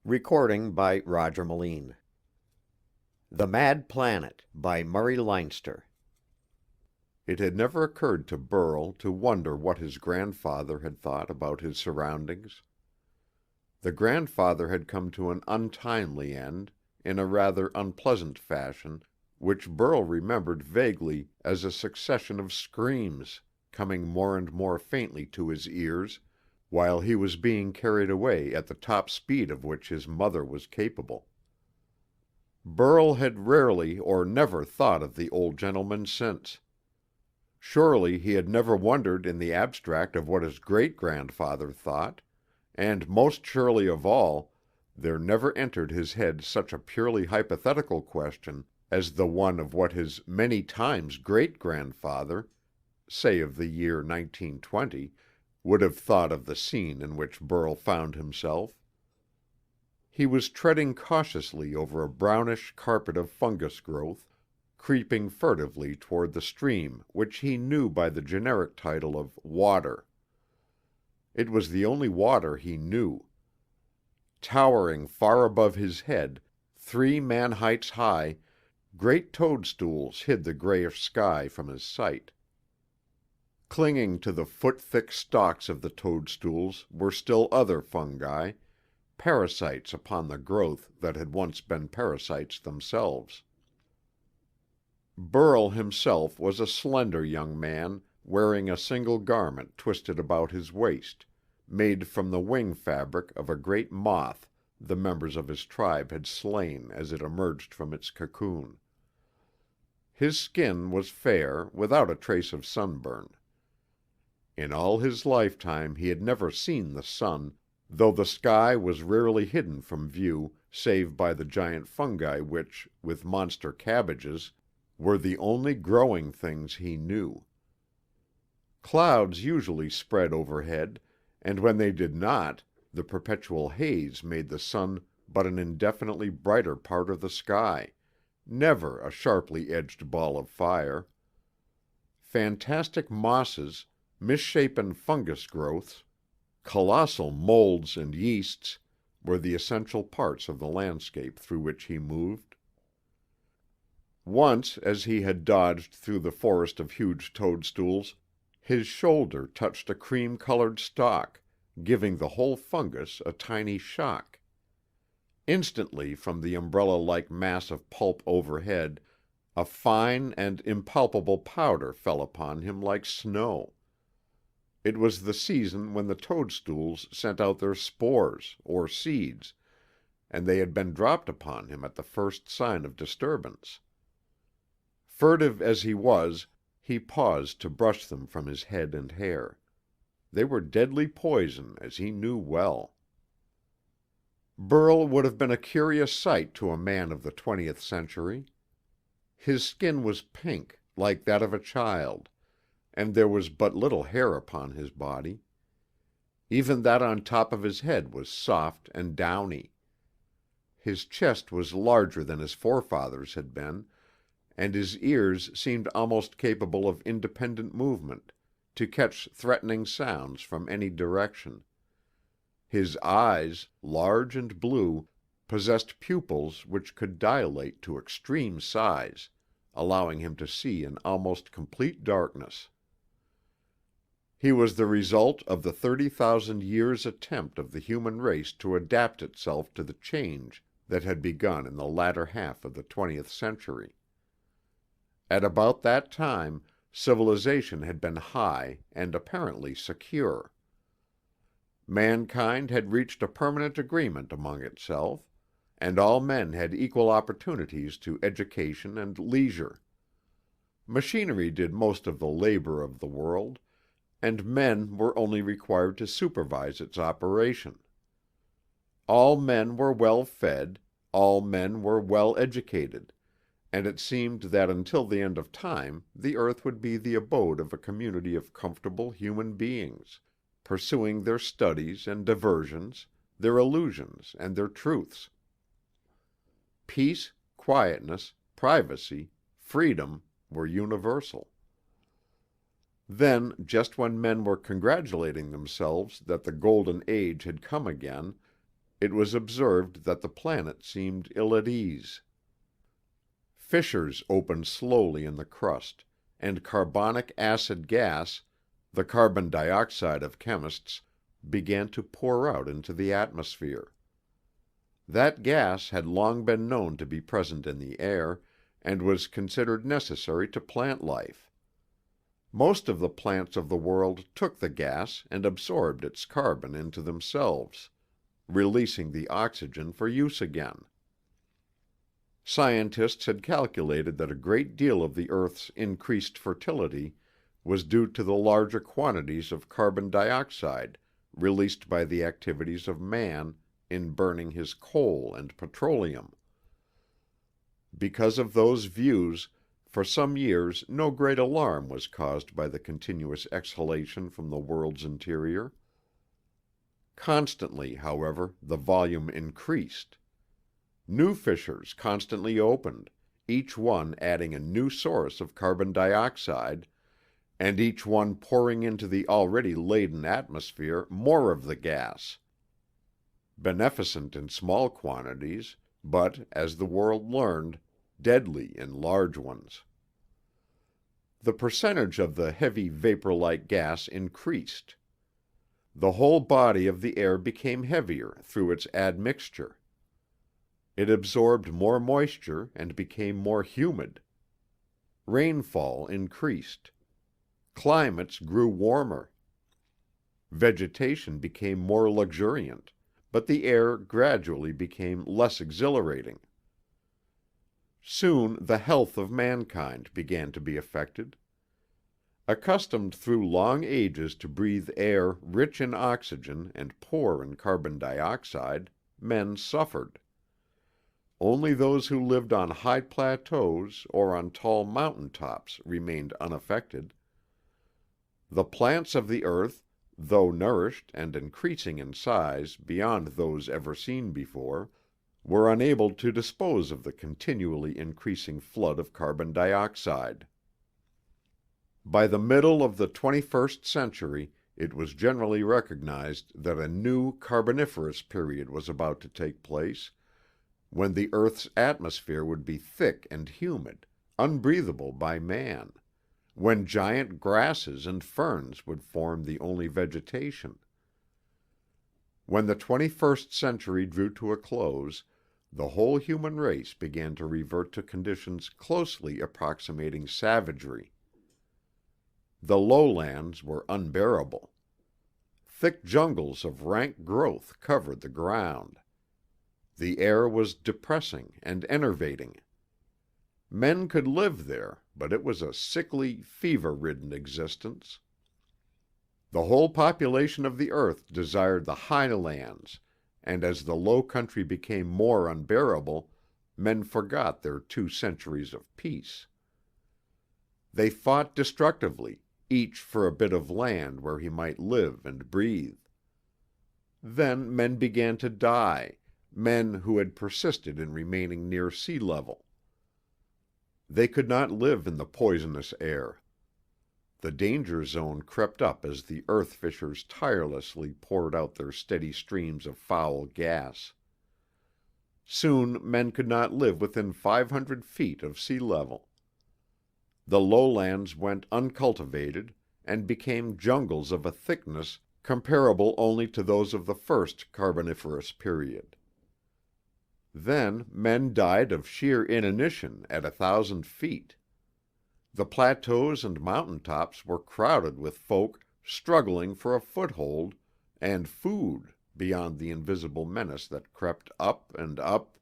Recording by Roger Moline. The Mad Planet by Murray Leinster. It had never occurred to Burl to wonder what his grandfather had thought about his surroundings. The grandfather had come to an untimely end, in a rather unpleasant fashion, which Burl remembered vaguely as a succession of screams coming more and more faintly to his ears while he was being carried away at the top speed of which his mother was capable. Burl had rarely or never thought of the old gentleman since. Surely he had never wondered in the abstract of what his great-grandfather thought, and most surely of all, there never entered his head such a purely hypothetical question as the one of what his many times great-grandfather, say of the year 1920, would have thought of the scene in which Burl found himself. He was treading cautiously over a brownish carpet of fungus growth, creeping furtively toward the stream which he knew by the generic title of water. It was the only water he knew. Towering far above his head, 3 man-heights high, great toadstools hid the grayish sky from his sight. Clinging to the foot-thick stalks of the toadstools were still other fungi, parasites upon the growth that had once been parasites themselves. Burl himself was a slender young man wearing a single garment twisted about his waist, made from the wing fabric of a great moth the members of his tribe had slain as it emerged from its cocoon. His skin was fair, without a trace of sunburn. In all his lifetime he had never seen the sun, though the sky was rarely hidden from view save by the giant fungi which, with monster cabbages, were the only growing things he knew. Clouds usually spread overhead, and when they did not, the perpetual haze made the sun but an indefinitely brighter part of the sky, never a sharply edged ball of fire. Fantastic mosses, misshapen fungus growths, colossal molds and yeasts were the essential parts of the landscape through which he moved. Once, as he had dodged through the forest of huge toadstools, his shoulder touched a cream-colored stalk, giving the whole fungus a tiny shock. Instantly, from the umbrella-like mass of pulp overhead, a fine and impalpable powder fell upon him like snow. It was the season when the toadstools sent out their spores, or seeds, and they had been dropped upon him at the first sign of disturbance. Furtive as he was, he paused to brush them from his head and hair. They were deadly poison, as he knew well. Burl would have been a curious sight to a man of the 20th century. His skin was pink, like that of a child, and there was but little hair upon his body. Even that on top of his head was soft and downy. His chest was larger than his forefathers' had been, and his ears seemed almost capable of independent movement, to catch threatening sounds from any direction. His eyes, large and blue, possessed pupils which could dilate to extreme size, allowing him to see in almost complete darkness. He was the result of the 30,000 years' attempt of the human race to adapt itself to the change that had begun in the latter half of the 20th century. At about that time, civilization had been high and apparently secure. Mankind had reached a permanent agreement among itself, and all men had equal opportunities to education and leisure. Machinery did most of the labor of the world, and men were only required to supervise its operation. All men were well fed, all men were well educated, and it seemed that until the end of time the earth would be the abode of a community of comfortable human beings, pursuing their studies and diversions, their illusions and their truths. Peace, quietness, privacy, freedom were universal. Then, just when men were congratulating themselves that the golden age had come again, it was observed that the planet seemed ill at ease. Fissures opened slowly in the crust, and carbonic acid gas, the carbon dioxide of chemists, began to pour out into the atmosphere. That gas had long been known to be present in the air, and was considered necessary to plant life. Most of the plants of the world took the gas and absorbed its carbon into themselves, releasing the oxygen for use again. Scientists had calculated that a great deal of the Earth's increased fertility was due to the larger quantities of carbon dioxide released by the activities of man in burning his coal and petroleum. Because of those views, for some years no great alarm was caused by the continuous exhalation from the world's interior. Constantly, however, the volume increased. New fissures constantly opened, each one adding a new source of carbon dioxide, and each one pouring into the already laden atmosphere more of the gas. Beneficent in small quantities, but, as the world learned, deadly in large ones. The percentage of the heavy vapor-like gas increased. The whole body of the air became heavier through its admixture. It absorbed more moisture and became more humid. Rainfall increased. Climates grew warmer. Vegetation became more luxuriant, but the air gradually became less exhilarating. Soon the health of mankind began to be affected. Accustomed through long ages to breathe air rich in oxygen and poor in carbon dioxide, men suffered. Only those who lived on high plateaus or on tall mountain tops remained unaffected. The plants of the earth, though nourished and increasing in size beyond those ever seen before, were unable to dispose of the continually increasing flood of carbon dioxide. By the middle of the 21st century, it was generally recognized that a new Carboniferous period was about to take place, when the Earth's atmosphere would be thick and humid, unbreathable by man, when giant grasses and ferns would form the only vegetation. When the 21st century drew to a close, the whole human race began to revert to conditions closely approximating savagery. The lowlands were unbearable. Thick jungles of rank growth covered the ground. The air was depressing and enervating. Men could live there, but it was a sickly, fever-ridden existence. The whole population of the earth desired the highlands, and as the low country became more unbearable, men forgot their 2 centuries of peace. They fought destructively, each for a bit of land where he might live and breathe. Then men began to die, men who had persisted in remaining near sea level. They could not live in the poisonous air. The danger zone crept up as the earth fissures tirelessly poured out their steady streams of foul gas. Soon men could not live within 500 feet of sea level. The lowlands went uncultivated and became jungles of a thickness comparable only to those of the first Carboniferous period. Then men died of sheer inanition at 1,000 feet. The plateaus and mountain tops were crowded with folk struggling for a foothold and food beyond the invisible menace that crept up and up.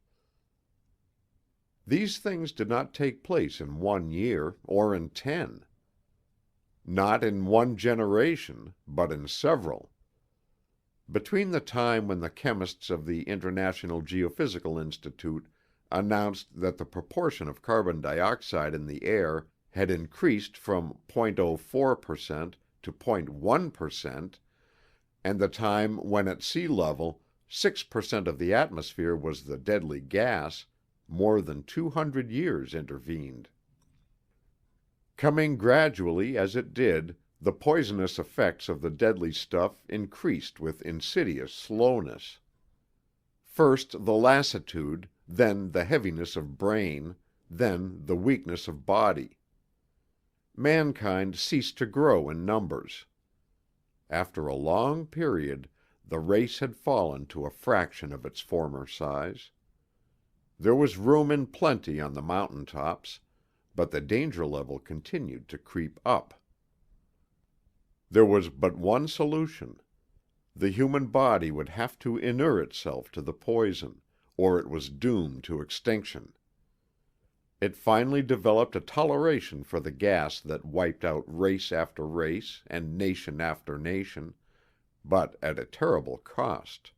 These things did not take place in 1 year or in 10. Not in 1 generation, but in several. Between the time when the chemists of the International Geophysical Institute announced that the proportion of carbon dioxide in the air had increased from 0.04% to 0.1%, and the time when at sea level 6% of the atmosphere was the deadly gas, more than 200 years intervened. Coming gradually as it did, the poisonous effects of the deadly stuff increased with insidious slowness. First the lassitude, then the heaviness of brain, then the weakness of body. Mankind ceased to grow in numbers. After a long period, the race had fallen to a fraction of its former size. There was room in plenty on the mountain tops, but the danger level continued to creep up. There was but one solution. The human body would have to inure itself to the poison, or it was doomed to extinction. It finally developed a toleration for the gas that wiped out race after race and nation after nation, but at a terrible cost.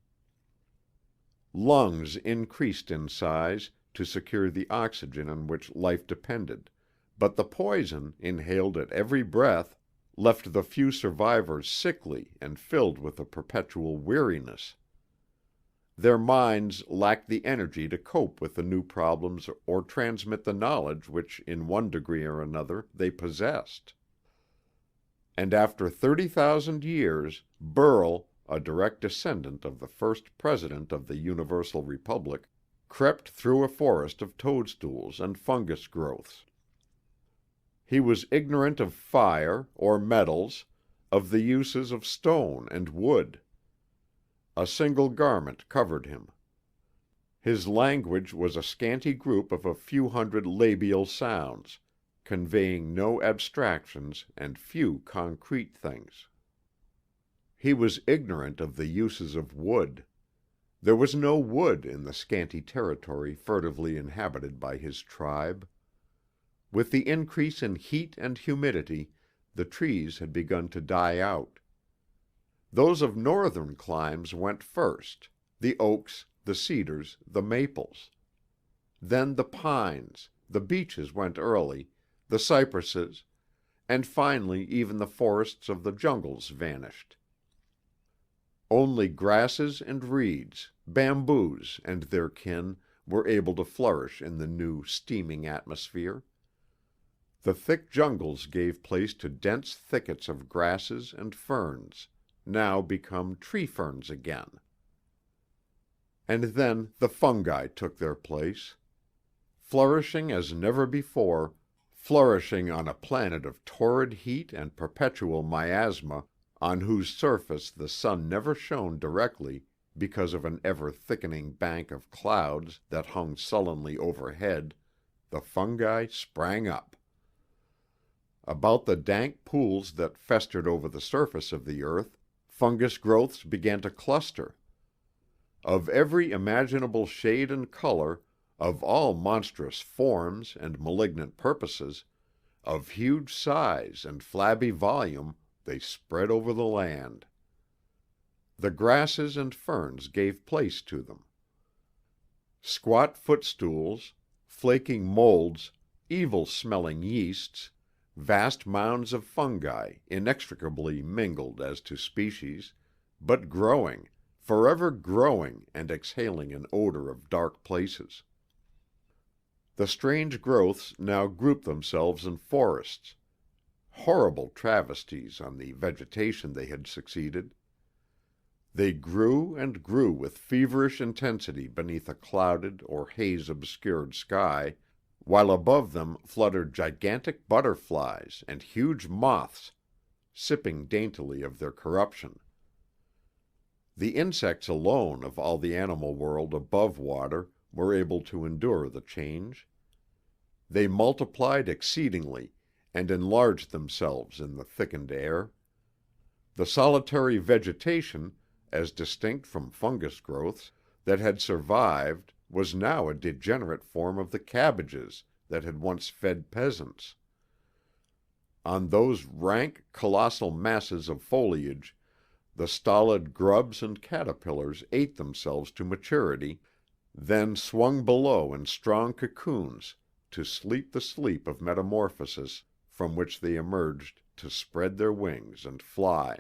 Lungs increased in size to secure the oxygen on which life depended, but the poison, inhaled at every breath, left the few survivors sickly and filled with a perpetual weariness. Their minds lacked the energy to cope with the new problems or transmit the knowledge which in one degree or another they possessed. And after 30,000 years, Burl, a direct descendant of the first president of the Universal Republic, crept through a forest of toadstools and fungus growths. He was ignorant of fire, or metals, of the uses of stone and wood. A single garment covered him. His language was a scanty group of a few hundred labial sounds, conveying no abstractions and few concrete things. He was ignorant of the uses of wood. There was no wood in the scanty territory furtively inhabited by his tribe. With the increase in heat and humidity, the trees had begun to die out. Those of northern climes went first, the oaks, the cedars, the maples. Then the pines, the beeches went early, the cypresses, and finally even the forests of the jungles vanished. Only grasses and reeds, bamboos and their kin were able to flourish in the new, steaming atmosphere. The thick jungles gave place to dense thickets of grasses and ferns, now become tree ferns again. And then the fungi took their place. Flourishing as never before, flourishing on a planet of torrid heat and perpetual miasma, on whose surface the sun never shone directly because of an ever-thickening bank of clouds that hung sullenly overhead, the fungi sprang up. About the dank pools that festered over the surface of the earth, fungus growths began to cluster. Of every imaginable shade and color, of all monstrous forms and malignant purposes, of huge size and flabby volume, they spread over the land. The grasses and ferns gave place to them. Squat footstools, flaking molds, evil-smelling yeasts, vast mounds of fungi inextricably mingled as to species, but growing, forever growing and exhaling an odor of dark places. The strange growths now grouped themselves in forests, horrible travesties on the vegetation they had succeeded. They grew and grew with feverish intensity beneath a clouded or haze-obscured sky, while above them fluttered gigantic butterflies and huge moths, sipping daintily of their corruption. The insects alone of all the animal world above water were able to endure the change. They multiplied exceedingly and enlarged themselves in the thickened air. The solitary vegetation, as distinct from fungus growths, that had survived was now a degenerate form of the cabbages that had once fed peasants. On those rank, colossal masses of foliage, the stolid grubs and caterpillars ate themselves to maturity, then swung below in strong cocoons to sleep the sleep of metamorphosis from which they emerged to spread their wings and fly.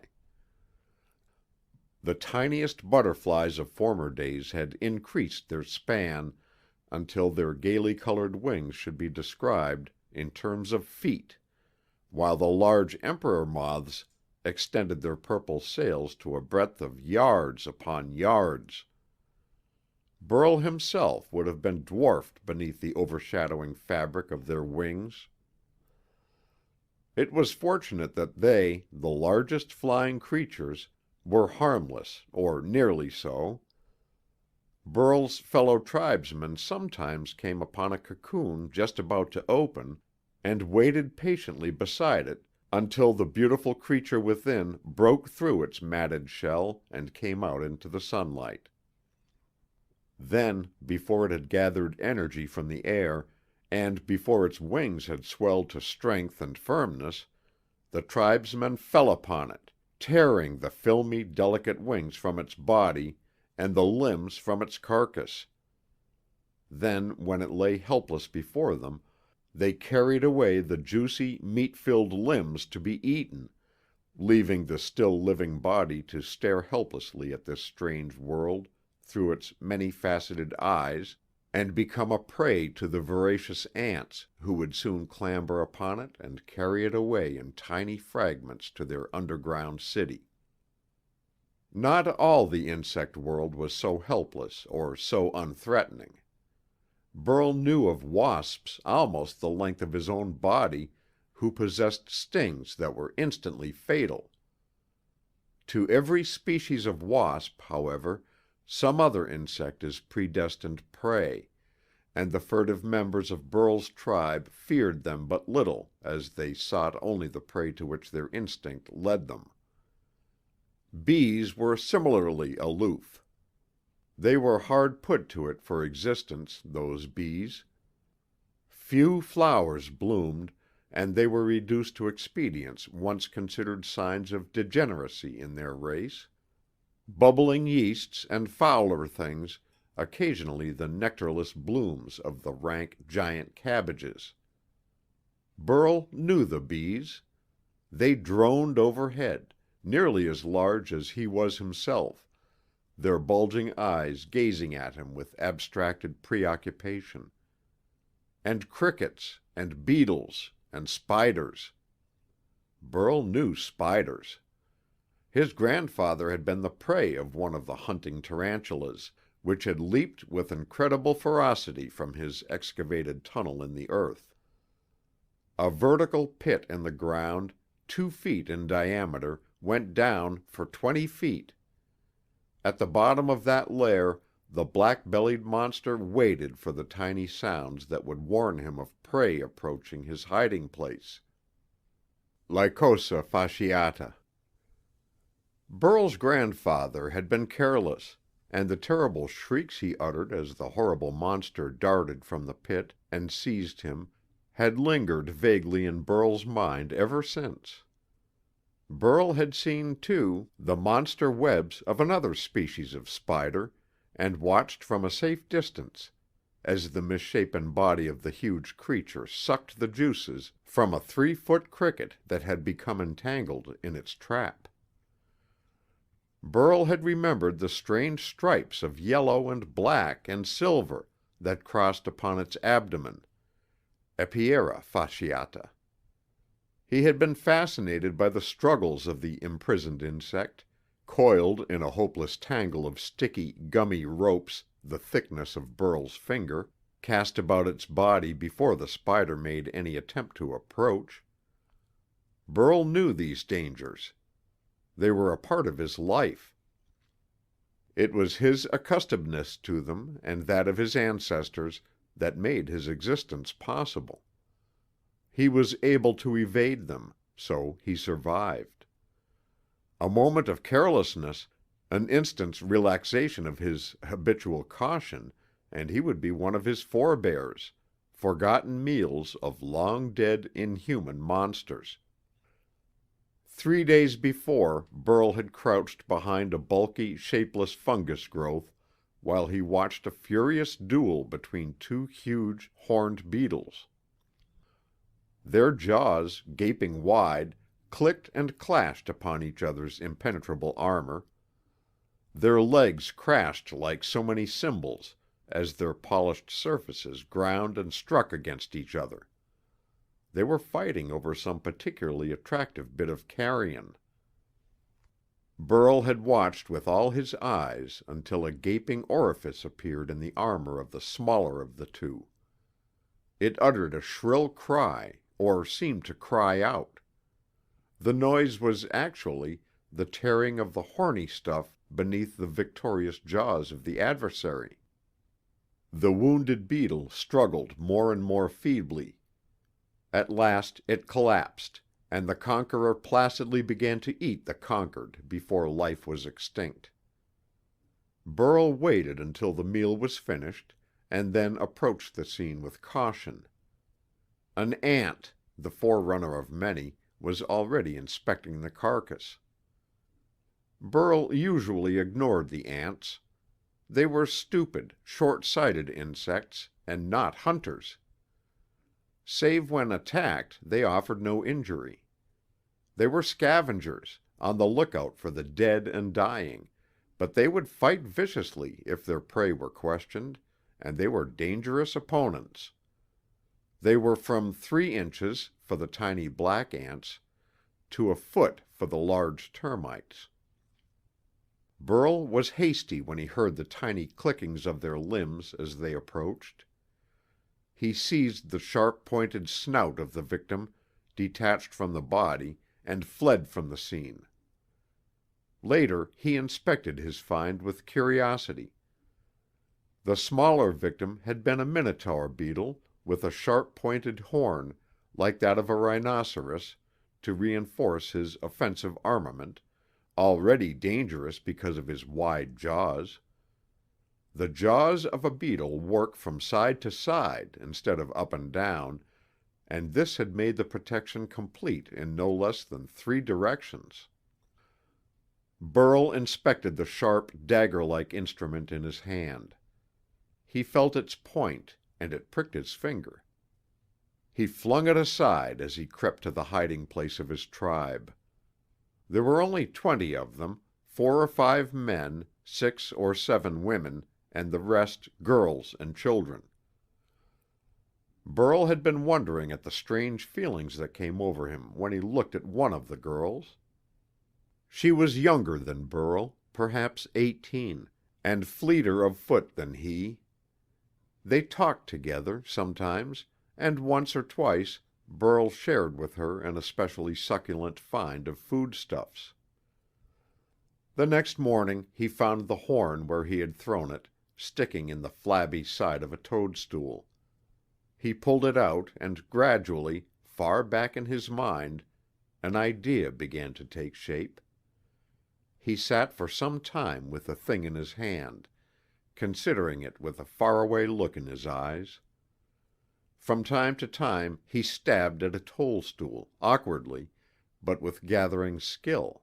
The tiniest butterflies of former days had increased their span until their gaily colored wings should be described in terms of feet, while the large emperor moths extended their purple sails to a breadth of yards upon yards. Burl himself would have been dwarfed beneath the overshadowing fabric of their wings. It was fortunate that they, the largest flying creatures, were harmless, or nearly so. Burl's fellow tribesmen sometimes came upon a cocoon just about to open, and waited patiently beside it until the beautiful creature within broke through its matted shell and came out into the sunlight. Then, before it had gathered energy from the air, and before its wings had swelled to strength and firmness, the tribesmen fell upon it, tearing the filmy, delicate wings from its body and the limbs from its carcass. Then, when it lay helpless before them, they carried away the juicy, meat-filled limbs to be eaten, leaving the still living body to stare helplessly at this strange world through its many-faceted eyes, and become a prey to the voracious ants who would soon clamber upon it and carry it away in tiny fragments to their underground city. Not all the insect world was so helpless or so unthreatening. Burl knew of wasps almost the length of his own body who possessed stings that were instantly fatal. To every species of wasp, however, some other insect is predestined prey, and the furtive members of Burl's tribe feared them but little, as they sought only the prey to which their instinct led them. Bees were similarly aloof. They were hard put to it for existence, those bees. Few flowers bloomed, and they were reduced to expedients once considered signs of degeneracy in their race. Bubbling yeasts and fouler things, occasionally the nectarless blooms of the rank giant cabbages. Burl knew the bees. They droned overhead, nearly as large as he was himself, their bulging eyes gazing at him with abstracted preoccupation. And crickets, and beetles, and spiders. Burl knew spiders. His grandfather had been the prey of one of the hunting tarantulas, which had leaped with incredible ferocity from his excavated tunnel in the earth. A vertical pit in the ground, 2 feet in diameter, went down for 20 feet. At the bottom of that lair, the black-bellied monster waited for the tiny sounds that would warn him of prey approaching his hiding place. Lycosa fasciata. Burl's grandfather had been careless, and the terrible shrieks he uttered as the horrible monster darted from the pit and seized him had lingered vaguely in Burl's mind ever since. Burl had seen, too, the monster webs of another species of spider, and watched from a safe distance as the misshapen body of the huge creature sucked the juices from a 3-foot cricket that had become entangled in its trap. Burl had remembered the strange stripes of yellow and black and silver that crossed upon its abdomen, Epiera fasciata. He had been fascinated by the struggles of the imprisoned insect, coiled in a hopeless tangle of sticky, gummy ropes the thickness of Burl's finger, cast about its body before the spider made any attempt to approach. Burl knew these dangers. They were a part of his life. It was his accustomedness to them and that of his ancestors that made his existence possible. He was able to evade them, so he survived. A moment of carelessness, an instant's relaxation of his habitual caution, and he would be one of his forebears, forgotten meals of long-dead, inhuman monsters. 3 days before, Burl had crouched behind a bulky, shapeless fungus growth while he watched a furious duel between 2 huge, horned beetles. Their jaws, gaping wide, clicked and clashed upon each other's impenetrable armor. Their legs crashed like so many cymbals as their polished surfaces ground and struck against each other. They were fighting over some particularly attractive bit of carrion. Burl had watched with all his eyes until a gaping orifice appeared in the armor of the smaller of the two. It uttered a shrill cry, or seemed to cry out. The noise was actually the tearing of the horny stuff beneath the victorious jaws of the adversary. The wounded beetle struggled more and more feebly. At last it collapsed, and the conqueror placidly began to eat the conquered before life was extinct. Burl waited until the meal was finished, and then approached the scene with caution. An ant, the forerunner of many, was already inspecting the carcass. Burl usually ignored the ants. They were stupid, short-sighted insects, and not hunters. Save when attacked, they offered no injury. They were scavengers, on the lookout for the dead and dying, but they would fight viciously if their prey were questioned, and they were dangerous opponents. They were from 3 inches, for the tiny black ants, to a foot for the large termites. Burl was hasty when he heard the tiny clickings of their limbs as they approached. He seized the sharp-pointed snout of the victim, detached from the body, and fled from the scene. Later he inspected his find with curiosity. The smaller victim had been a minotaur beetle with a sharp-pointed horn, like that of a rhinoceros, to reinforce his offensive armament, already dangerous because of his wide jaws. The jaws of a beetle work from side to side instead of up and down, and this had made the protection complete in no less than 3 directions. Burl inspected the sharp, dagger-like instrument in his hand. He felt its point, and it pricked his finger. He flung it aside as he crept to the hiding place of his tribe. There were only 20 of them, 4 or 5 men, 6 or 7 women, and the rest girls and children. Burl had been wondering at the strange feelings that came over him when he looked at one of the girls. She was younger than Burl, perhaps 18, and fleeter of foot than he. They talked together, sometimes, and once or twice Burl shared with her an especially succulent find of foodstuffs. The next morning he found the horn where he had thrown it, sticking in the flabby side of a toadstool. He pulled it out and gradually, far back in his mind, an idea began to take shape. He sat for some time with the thing in his hand, considering it with a faraway look in his eyes. From time to time he stabbed at a toadstool, awkwardly, but with gathering skill.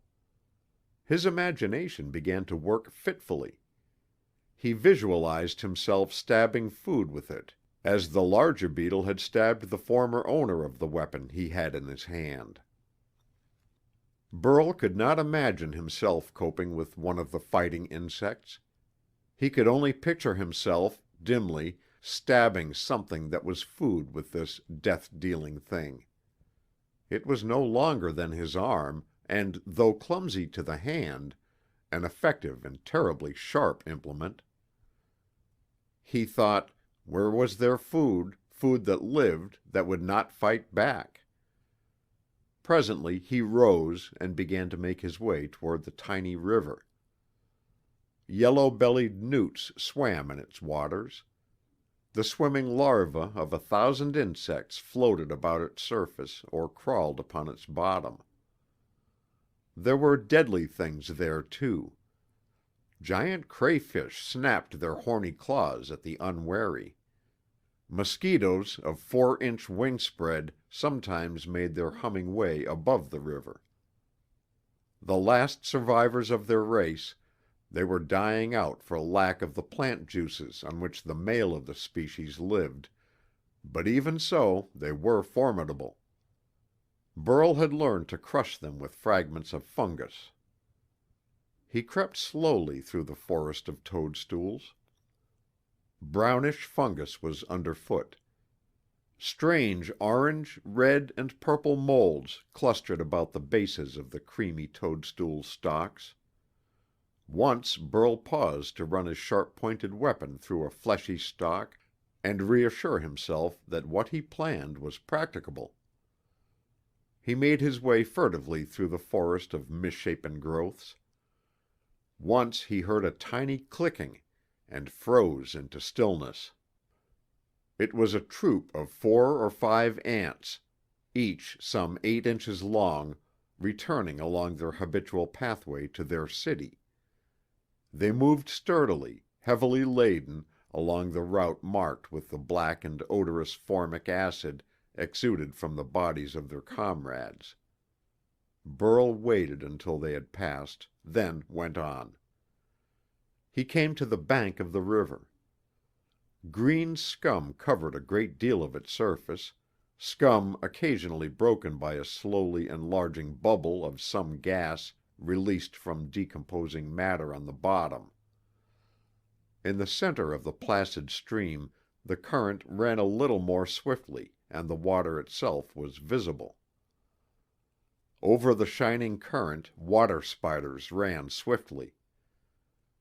His imagination began to work fitfully. He visualized himself stabbing food with it, as the larger beetle had stabbed the former owner of the weapon he had in his hand. Burl could not imagine himself coping with one of the fighting insects. He could only picture himself, dimly, stabbing something that was food with this death-dealing thing. It was no longer than his arm, and, though clumsy to the hand, an effective and terribly sharp implement. He thought, where was there food that lived, that would not fight back? Presently he rose and began to make his way toward the tiny river. Yellow-bellied newts swam in its waters. The swimming larvae of 1,000 insects floated about its surface or crawled upon its bottom. There were deadly things there, too. Giant crayfish snapped their horny claws at the unwary. Mosquitoes of 4-inch wingspread sometimes made their humming way above the river. The last survivors of their race, they were dying out for lack of the plant juices on which the male of the species lived, but even so they were formidable. Burl had learned to crush them with fragments of fungus. He crept slowly through the forest of toadstools. Brownish fungus was underfoot. Strange orange, red, and purple molds clustered about the bases of the creamy toadstool stalks. Once Burl paused to run his sharp-pointed weapon through a fleshy stalk and reassure himself that what he planned was practicable. He made his way furtively through the forest of misshapen growths. Once he heard a tiny clicking and froze into stillness. It was a troop of 4 or 5 ants, each some 8 inches long, returning along their habitual pathway to their city. They moved sturdily, heavily laden, along the route marked with the black and odorous formic acid exuded from the bodies of their comrades. Burl waited until they had passed, then went on. He came to the bank of the river. Green scum covered a great deal of its surface, scum occasionally broken by a slowly enlarging bubble of some gas released from decomposing matter on the bottom. In the center of the placid stream the current ran a little more swiftly, and the water itself was visible. Over the shining current water spiders ran swiftly.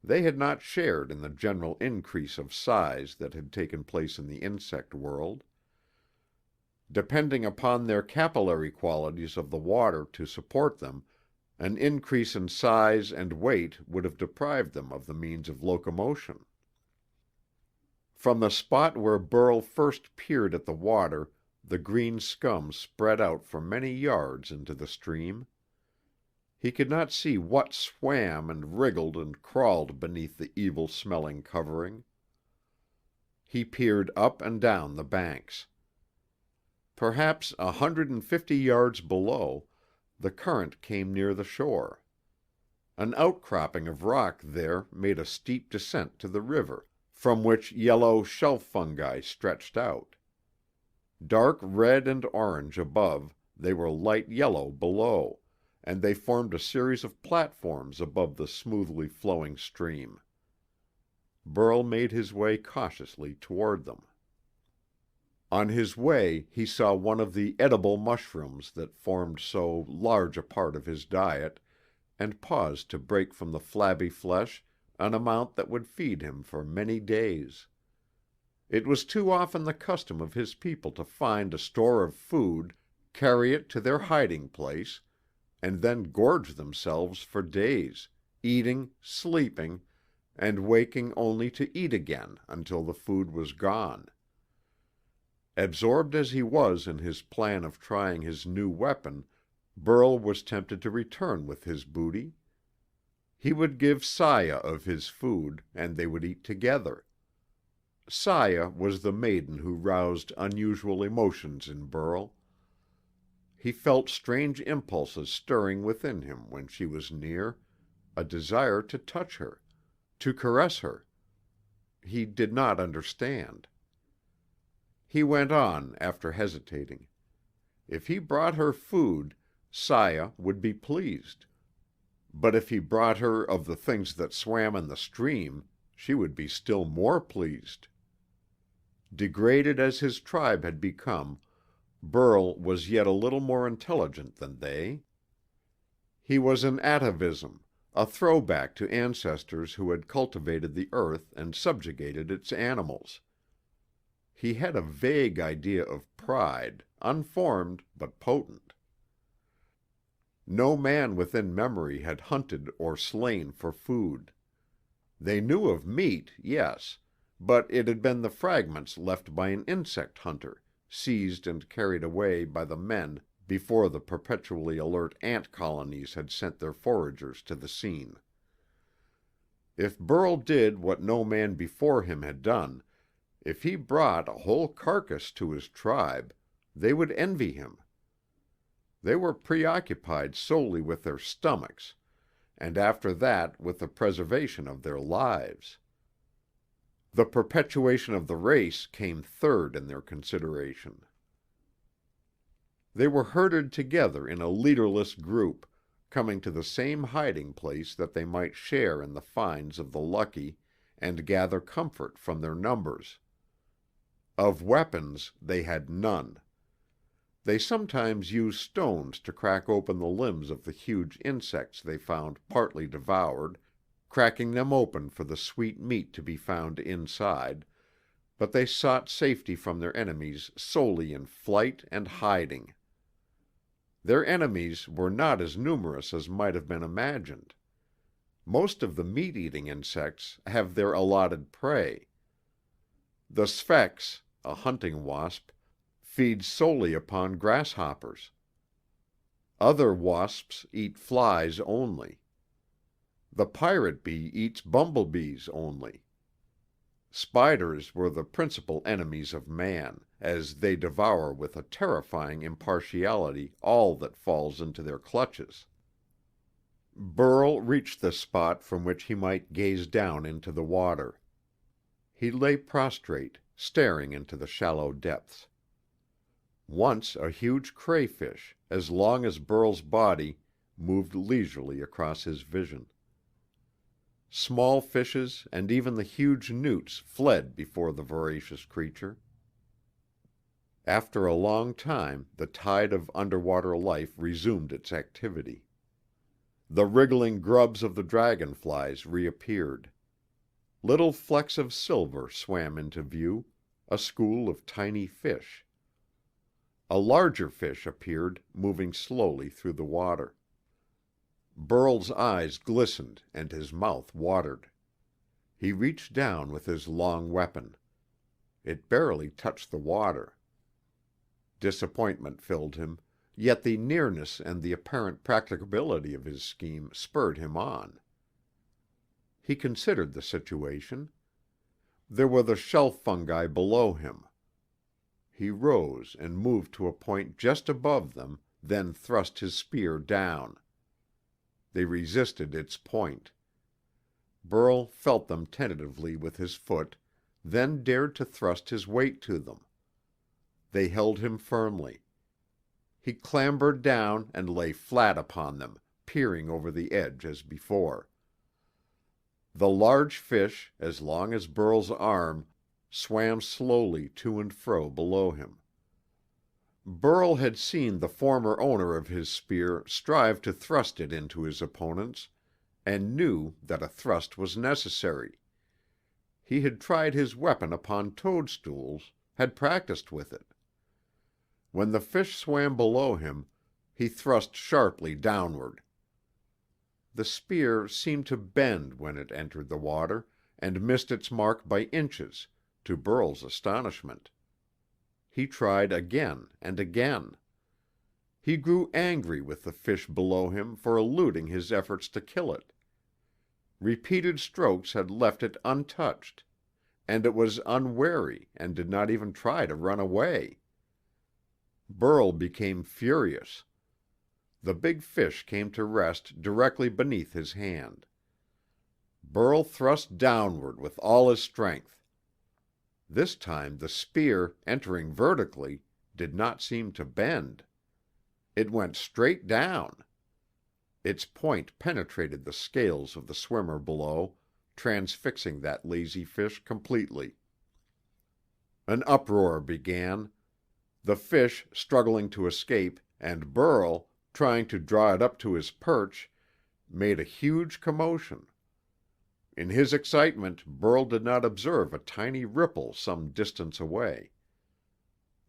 They had not shared in the general increase of size that had taken place in the insect world. Depending upon their capillary qualities of the water to support them, an increase in size and weight would have deprived them of the means of locomotion. From the spot where Burl first peered at the water, the green scum spread out for many yards into the stream. He could not see what swam and wriggled and crawled beneath the evil-smelling covering. He peered up and down the banks. Perhaps 150 yards below, the current came near the shore. An outcropping of rock there made a steep descent to the river, from which yellow shelf fungi stretched out. Dark red and orange above, they were light yellow below, and they formed a series of platforms above the smoothly flowing stream. Burl made his way cautiously toward them. On his way he saw one of the edible mushrooms that formed so large a part of his diet, and paused to break from the flabby flesh an amount that would feed him for many days. It was too often the custom of his people to find a store of food, carry it to their hiding place, and then gorge themselves for days, eating, sleeping, and waking only to eat again until the food was gone. Absorbed as he was in his plan of trying his new weapon, Burl was tempted to return with his booty. He would give Saya of his food, and they would eat together. Saya was the maiden who roused unusual emotions in Burl. He felt strange impulses stirring within him when she was near, a desire to touch her, to caress her. He did not understand. He went on after hesitating. If he brought her food, Saya would be pleased. But if he brought her of the things that swam in the stream, she would be still more pleased. Degraded as his tribe had become, Burl was yet a little more intelligent than they. He was an atavism, a throwback to ancestors who had cultivated the earth and subjugated its animals. He had a vague idea of pride, unformed but potent. No man within memory had hunted or slain for food. They knew of meat, yes, but it had been the fragments left by an insect hunter, seized and carried away by the men before the perpetually alert ant colonies had sent their foragers to the scene. If Burl did what no man before him had done, if he brought a whole carcass to his tribe, they would envy him. They were preoccupied solely with their stomachs, and after that with the preservation of their lives. The perpetuation of the race came third in their consideration. They were herded together in a leaderless group, coming to the same hiding place that they might share in the finds of the lucky and gather comfort from their numbers. Of weapons they had none. They sometimes used stones to crack open the limbs of the huge insects they found partly devoured, cracking them open for the sweet meat to be found inside, but they sought safety from their enemies solely in flight and hiding. Their enemies were not as numerous as might have been imagined. Most of the meat-eating insects have their allotted prey. The sphex, a hunting wasp, feeds solely upon grasshoppers. Other wasps eat flies only. The pirate bee eats bumblebees only. Spiders were the principal enemies of man, as they devour with a terrifying impartiality all that falls into their clutches. Burl reached the spot from which he might gaze down into the water. He lay prostrate, staring into the shallow depths. Once a huge crayfish, as long as Burl's body, moved leisurely across his vision. Small fishes and even the huge newts fled before the voracious creature. After a long time, the tide of underwater life resumed its activity. The wriggling grubs of the dragonflies reappeared. Little flecks of silver swam into view, a school of tiny fish. A larger fish appeared, moving slowly through the water. Burl's eyes glistened and his mouth watered. He reached down with his long weapon. It barely touched the water. Disappointment filled him, yet the nearness and the apparent practicability of his scheme spurred him on. He considered the situation. There were the shelf fungi below him. He rose and moved to a point just above them, then thrust his spear down. They resisted its point. Burl felt them tentatively with his foot, then dared to thrust his weight to them. They held him firmly. He clambered down and lay flat upon them, peering over the edge as before. The large fish, as long as Burl's arm, swam slowly to and fro below him. Burl had seen the former owner of his spear strive to thrust it into his opponents, and knew that a thrust was necessary. He had tried his weapon upon toadstools, had practiced with it. When the fish swam below him, he thrust sharply downward. The spear seemed to bend when it entered the water, and missed its mark by inches, to Burl's astonishment. He tried again and again. He grew angry with the fish below him for eluding his efforts to kill it. Repeated strokes had left it untouched, and it was unwary and did not even try to run away. Burl became furious. The big fish came to rest directly beneath his hand. Burl thrust downward with all his strength. This time the spear, entering vertically, did not seem to bend. It went straight down. Its point penetrated the scales of the swimmer below, transfixing that lazy fish completely. An uproar began. The fish struggling to escape, and Burl, trying to draw it up to his perch, made a huge commotion. In his excitement, Burl did not observe a tiny ripple some distance away.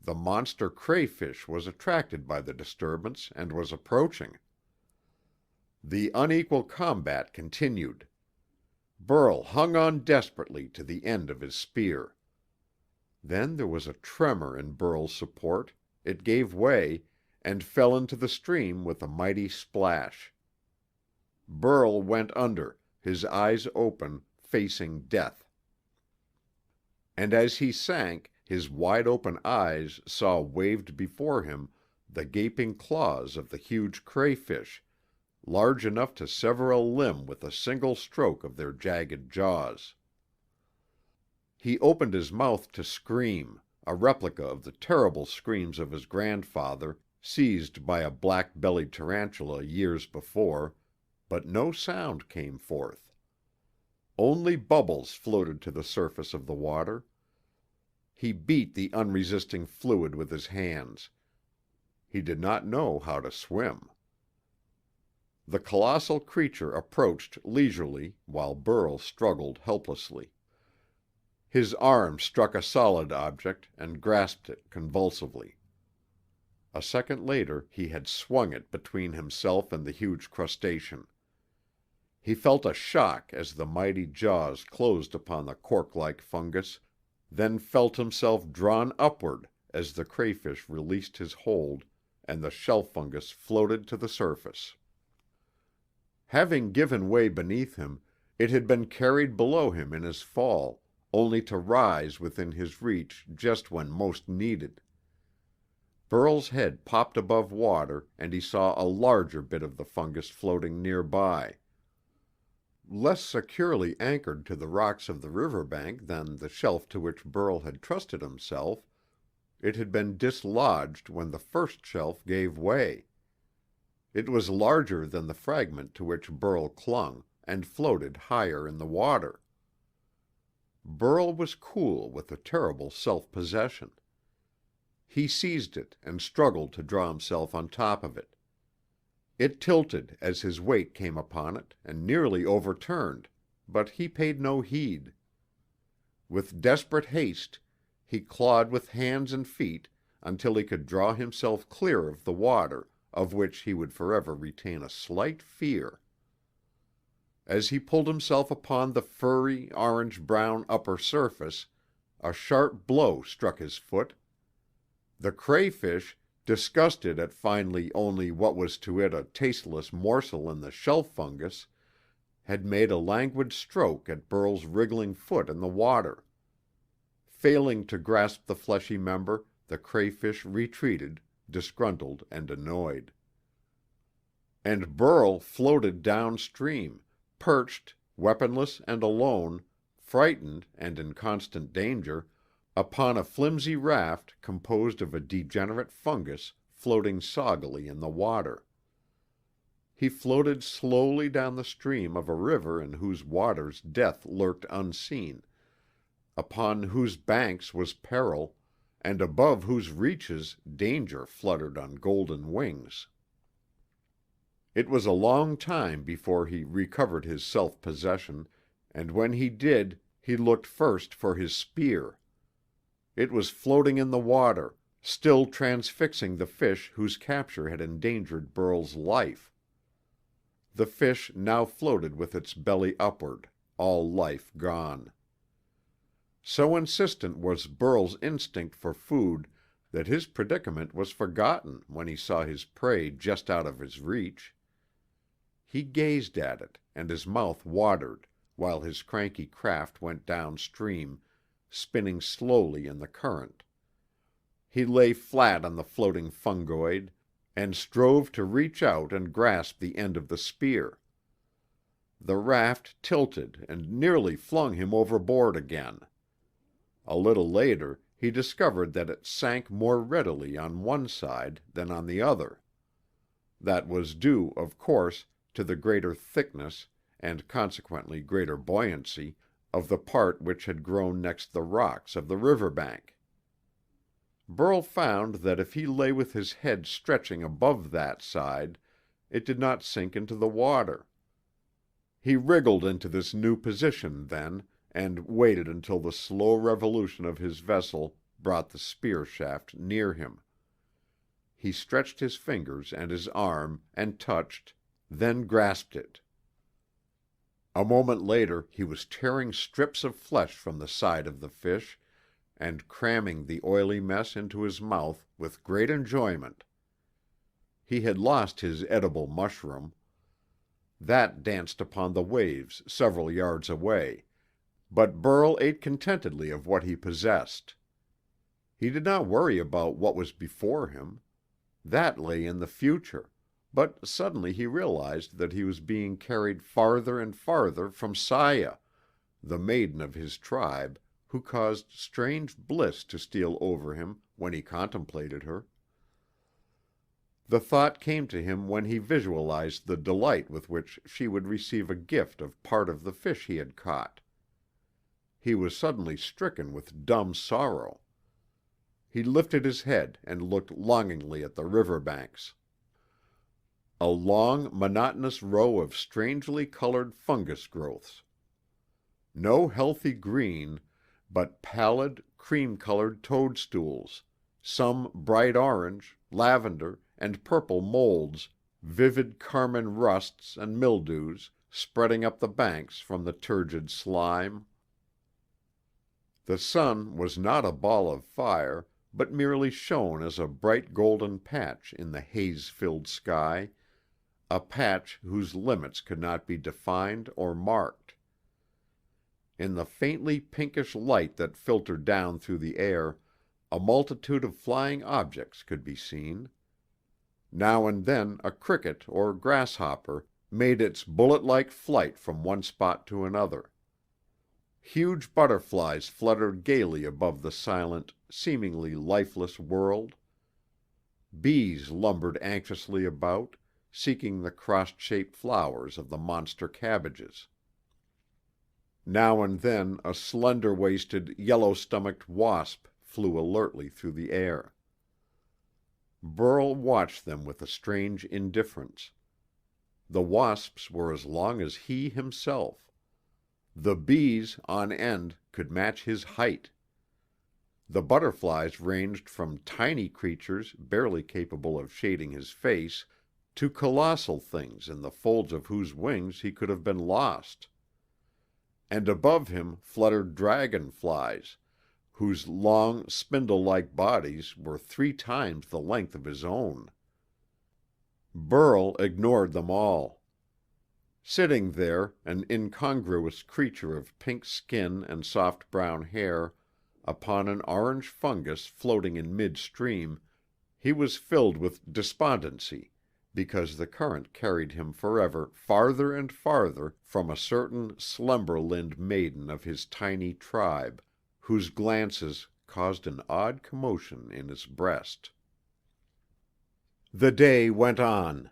The monster crayfish was attracted by the disturbance and was approaching. The unequal combat continued. Burl hung on desperately to the end of his spear. Then there was a tremor in Burl's support, it gave way, and fell into the stream with a mighty splash. Burl went under, his eyes open, facing death. And as he sank, his wide-open eyes saw waved before him the gaping claws of the huge crayfish, large enough to sever a limb with a single stroke of their jagged jaws. He opened his mouth to scream, a replica of the terrible screams of his grandfather, seized by a black-bellied tarantula years before, but no sound came forth. Only bubbles floated to the surface of the water. He beat the unresisting fluid with his hands. He did not know how to swim. The colossal creature approached leisurely, while Burl struggled helplessly. His arm struck a solid object and grasped it convulsively. A second later he had swung it between himself and the huge crustacean. He felt a shock as the mighty jaws closed upon the cork-like fungus, then felt himself drawn upward as the crayfish released his hold and the shell fungus floated to the surface. Having given way beneath him, it had been carried below him in his fall, only to rise within his reach just when most needed. Burl's head popped above water and he saw a larger bit of the fungus floating nearby. Less securely anchored to the rocks of the riverbank than the shelf to which Burl had trusted himself, it had been dislodged when the first shelf gave way. It was larger than the fragment to which Burl clung and floated higher in the water. Burl was cool with a terrible self-possession. He seized it and struggled to draw himself on top of it. It tilted as his weight came upon it and nearly overturned, but he paid no heed. With desperate haste, he clawed with hands and feet until he could draw himself clear of the water, of which he would forever retain a slight fear. As he pulled himself upon the furry, orange-brown upper surface, a sharp blow struck his foot. The crayfish, disgusted at finding only what was to it a tasteless morsel in the shell fungus, had made a languid stroke at Burl's wriggling foot in the water. Failing to grasp the fleshy member, the crayfish retreated, disgruntled and annoyed. And Burl floated downstream, perched, weaponless and alone, frightened and in constant danger, upon a flimsy raft composed of a degenerate fungus floating soggily in the water. He floated slowly down the stream of a river in whose waters death lurked unseen, upon whose banks was peril, and above whose reaches danger fluttered on golden wings. It was a long time before he recovered his self-possession, and when he did, he looked first for his spear. It was floating in the water, still transfixing the fish whose capture had endangered Burl's life. The fish now floated with its belly upward, all life gone. So insistent was Burl's instinct for food that his predicament was forgotten when he saw his prey just out of his reach. He gazed at it, and his mouth watered, while his cranky craft went downstream, spinning slowly in the current. He lay flat on the floating fungoid and strove to reach out and grasp the end of the spear. The raft tilted and nearly flung him overboard again. A little later he discovered that it sank more readily on one side than on the other. That was due, of course, to the greater thickness, and consequently greater buoyancy, of the part which had grown next the rocks of the river bank. Burl found that if he lay with his head stretching above that side, it did not sink into the water. He wriggled into this new position then, and waited until the slow revolution of his vessel brought the spear shaft near him. He stretched his fingers and his arm and touched, then grasped it. A moment later he was tearing strips of flesh from the side of the fish and cramming the oily mess into his mouth with great enjoyment. He had lost his edible mushroom. That danced upon the waves several yards away, but Burl ate contentedly of what he possessed. He did not worry about what was before him. That lay in the future, but suddenly he realized that he was being carried farther and farther from Saya, the maiden of his tribe, who caused strange bliss to steal over him when he contemplated her. The thought came to him when he visualized the delight with which she would receive a gift of part of the fish he had caught. He was suddenly stricken with dumb sorrow. He lifted his head and looked longingly at the river banks. a long, monotonous row of strangely colored fungus growths. No healthy green, but pallid, cream-colored toadstools, some bright orange, lavender, and purple molds, vivid carmine rusts and mildews, spreading up the banks from the turgid slime. The sun was not a ball of fire, but merely shone as a bright golden patch in the haze-filled sky, a patch whose limits could not be defined or marked. In the faintly pinkish light that filtered down through the air, a multitude of flying objects could be seen. Now and then a cricket or grasshopper made its bullet-like flight from one spot to another. Huge butterflies fluttered gaily above the silent, seemingly lifeless world. Bees lumbered anxiously about, seeking the cross-shaped flowers of the monster cabbages. Now and then a slender-waisted, yellow-stomached wasp flew alertly through the air. Burl watched them with a strange indifference. The wasps were as long as he himself. The bees, on end, could match his height. The butterflies ranged from tiny creatures barely capable of shading his face to colossal things in the folds of whose wings he could have been lost. And above him fluttered dragonflies, whose long, spindle-like bodies were 3 times the length of his own. Burl ignored them all. Sitting there, an incongruous creature of pink skin and soft brown hair, upon an orange fungus floating in mid-stream, he was filled with despondency, because the current carried him forever farther and farther from a certain slumber-limbed maiden of his tiny tribe, whose glances caused an odd commotion in his breast. The day went on.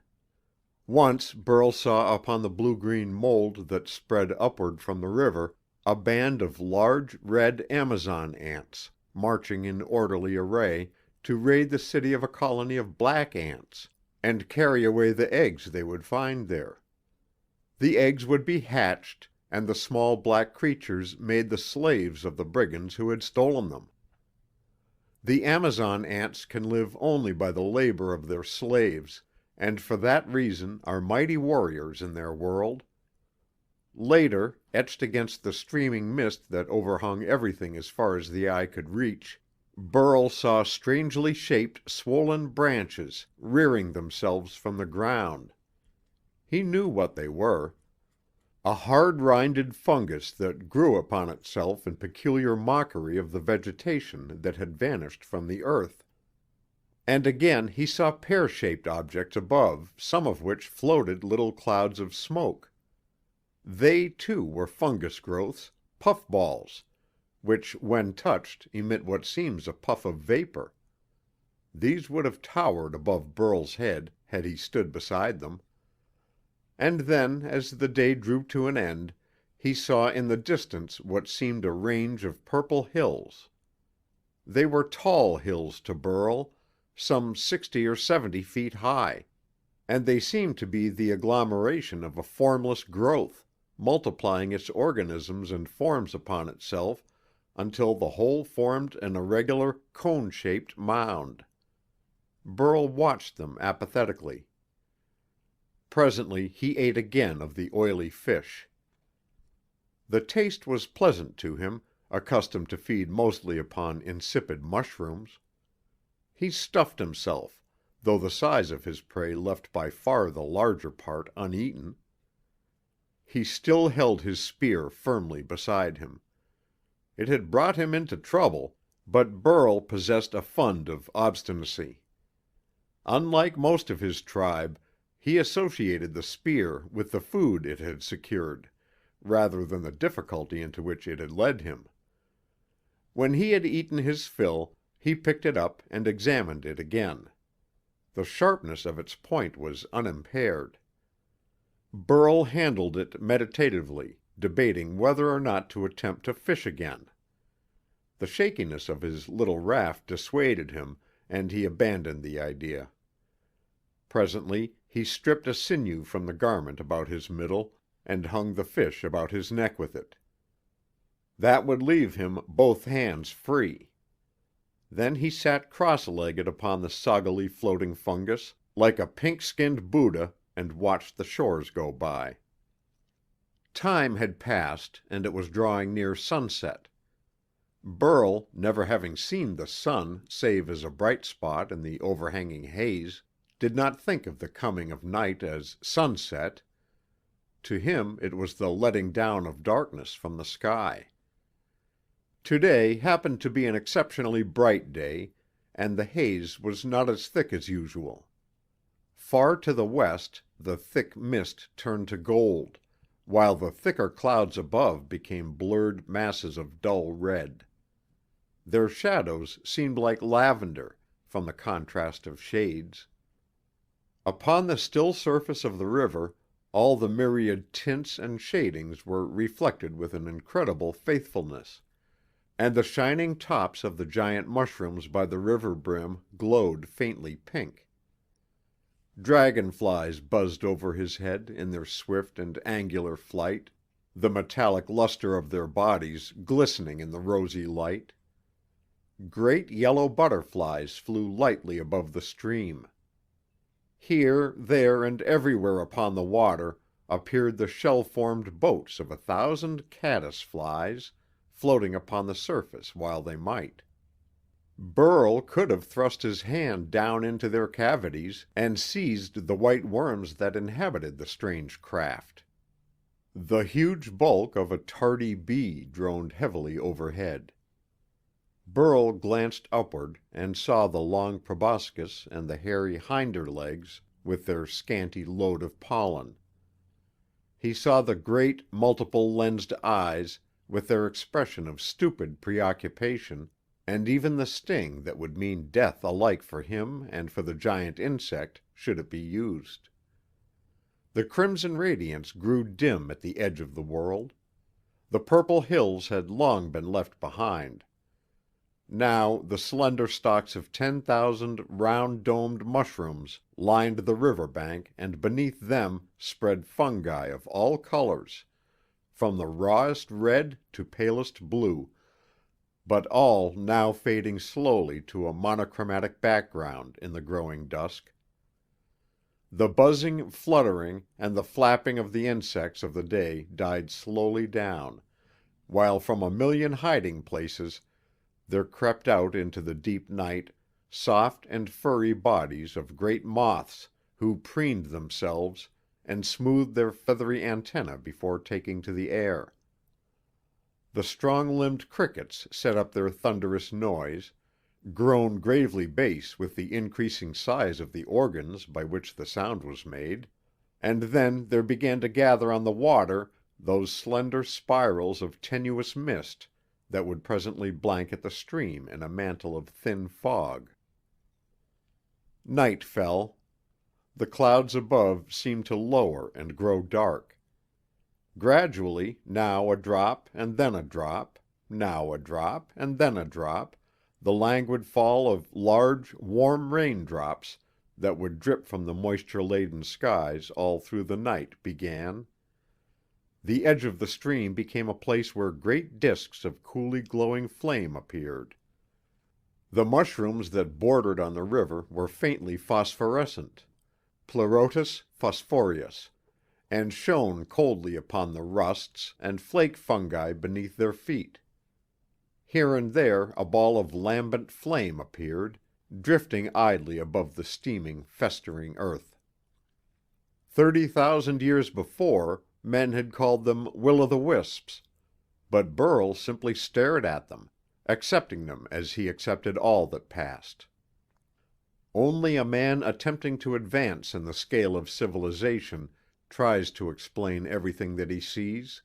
Once Burl saw upon the blue-green mold that spread upward from the river a band of large, red Amazon ants, marching in orderly array to raid the city of a colony of black ants, and carry away the eggs they would find there. The eggs would be hatched, and the small black creatures made the slaves of the brigands who had stolen them. The Amazon ants can live only by the labor of their slaves, and for that reason are mighty warriors in their world. Later, etched against the streaming mist that overhung everything as far as the eye could reach, Burl saw strangely shaped, swollen branches rearing themselves from the ground. He knew what they were. A hard-rinded fungus that grew upon itself in peculiar mockery of the vegetation that had vanished from the earth. And again he saw pear-shaped objects above, some of which floated little clouds of smoke. They, too, were fungus growths, puffballs, which, when touched, emit what seems a puff of vapor. These would have towered above Burl's head had he stood beside them. And then, as the day drew to an end, he saw in the distance what seemed a range of purple hills. They were tall hills to Burl, some 60 or 70 feet high, and they seemed to be the agglomeration of a formless growth, multiplying its organisms and forms upon itself until the whole formed an irregular, cone-shaped mound. Burl watched them apathetically. Presently he ate again of the oily fish. The taste was pleasant to him, accustomed to feed mostly upon insipid mushrooms. He stuffed himself, though the size of his prey left by far the larger part uneaten. He still held his spear firmly beside him. It had brought him into trouble, but Burl possessed a fund of obstinacy. Unlike most of his tribe, he associated the spear with the food it had secured, rather than the difficulty into which it had led him. When he had eaten his fill, he picked it up and examined it again. The sharpness of its point was unimpaired. Burl handled it meditatively, debating whether or not to attempt to fish again. The shakiness of his little raft dissuaded him, and he abandoned the idea. Presently he stripped a sinew from the garment about his middle, and hung the fish about his neck with it. That would leave him both hands free. Then he sat cross-legged upon the soggily floating fungus, like a pink-skinned Buddha, and watched the shores go by. Time had passed, and it was drawing near sunset. Burl, never having seen the sun save as a bright spot in the overhanging haze, did not think of the coming of night as sunset. To him it was the letting down of darkness from the sky. Today happened to be an exceptionally bright day, and the haze was not as thick as usual. Far to the west, the thick mist turned to gold, while the thicker clouds above became blurred masses of dull red. Their shadows seemed like lavender, from the contrast of shades. Upon the still surface of the river, all the myriad tints and shadings were reflected with an incredible faithfulness, and the shining tops of the giant mushrooms by the river brim glowed faintly pink. Dragonflies buzzed over his head in their swift and angular flight, the metallic luster of their bodies glistening in the rosy light. Great yellow butterflies flew lightly above the stream. Here, there, and everywhere upon the water appeared the shell-formed boats of 1,000 caddis-flies, floating upon the surface while they might. Burl could have thrust his hand down into their cavities and seized the white worms that inhabited the strange craft. The huge bulk of a tardy bee droned heavily overhead. Burl glanced upward and saw the long proboscis and the hairy hinder legs with their scanty load of pollen. He saw the great, multiple-lensed eyes with their expression of stupid preoccupation, and even the sting that would mean death alike for him and for the giant insect should it be used. The crimson radiance grew dim at the edge of the world. The purple hills had long been left behind. Now the slender stalks of 10,000 round-domed mushrooms lined the river bank, and beneath them spread fungi of all colors, from the rawest red to palest blue, but all now fading slowly to a monochromatic background in the growing dusk. The buzzing, fluttering, and the flapping of the insects of the day died slowly down, while from a million hiding places there crept out into the deep night soft and furry bodies of great moths who preened themselves and smoothed their feathery antennae before taking to the air. The strong-limbed crickets set up their thunderous noise, grown gravely bass with the increasing size of the organs by which the sound was made, and then there began to gather on the water those slender spirals of tenuous mist that would presently blanket the stream in a mantle of thin fog. Night fell. The clouds above seemed to lower and grow dark. Gradually, now a drop and then a drop, now a drop and then a drop, the languid fall of large, warm raindrops that would drip from the moisture-laden skies all through the night began. The edge of the stream became a place where great disks of coolly glowing flame appeared. The mushrooms that bordered on the river were faintly phosphorescent, Pleurotus phosphoreus, and shone coldly upon the rusts and flake fungi beneath their feet. Here and there a ball of lambent flame appeared, drifting idly above the steaming, festering earth. 30,000 years before, men had called them will-o'-the-wisps, but Burl simply stared at them, accepting them as he accepted all that passed. Only a man attempting to advance in the scale of civilization tries to explain everything that he sees.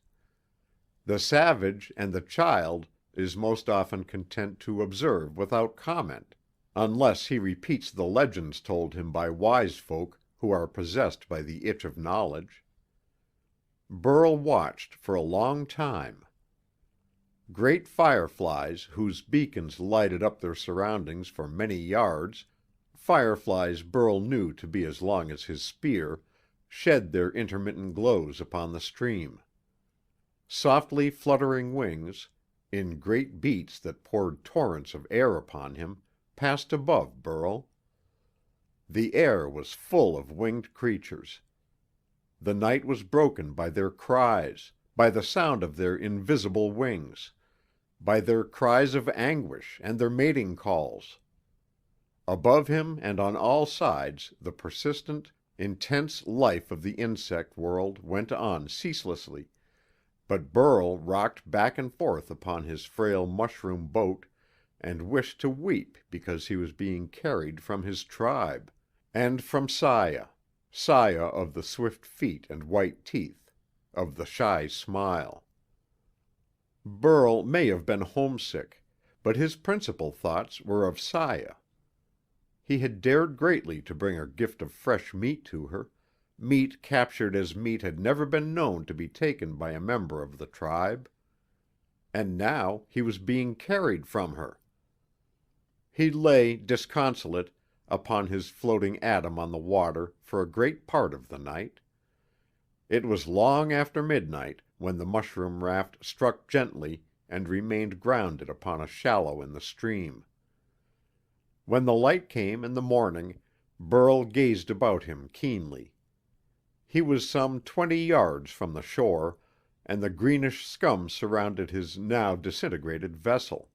The savage and the child is most often content to observe without comment, unless he repeats the legends told him by wise folk who are possessed by the itch of knowledge. Burl watched for a long time. Great fireflies, whose beacons lighted up their surroundings for many yards, fireflies Burl knew to be as long as his spear, shed their intermittent glows upon the stream. Softly fluttering wings, in great beats that poured torrents of air upon him, passed above Burl. The air was full of winged creatures. The night was broken by their cries, by the sound of their invisible wings, by their cries of anguish and their mating calls. Above him and on all sides the persistent, intense life of the insect world went on ceaselessly, but Burl rocked back and forth upon his frail mushroom boat and wished to weep because he was being carried from his tribe, and from Saya of the swift feet and white teeth, of the shy smile. Burl may have been homesick, but his principal thoughts were of Saya. He had dared greatly to bring a gift of fresh meat to her, meat captured as meat had never been known to be taken by a member of the tribe. And now he was being carried from her. He lay, disconsolate, upon his floating atom on the water for a great part of the night. It was long after midnight when the mushroom raft struck gently and remained grounded upon a shallow in the stream. When the light came in the morning, Burl gazed about him keenly. He was some 20 yards from the shore, and the greenish scum surrounded his now disintegrated vessel.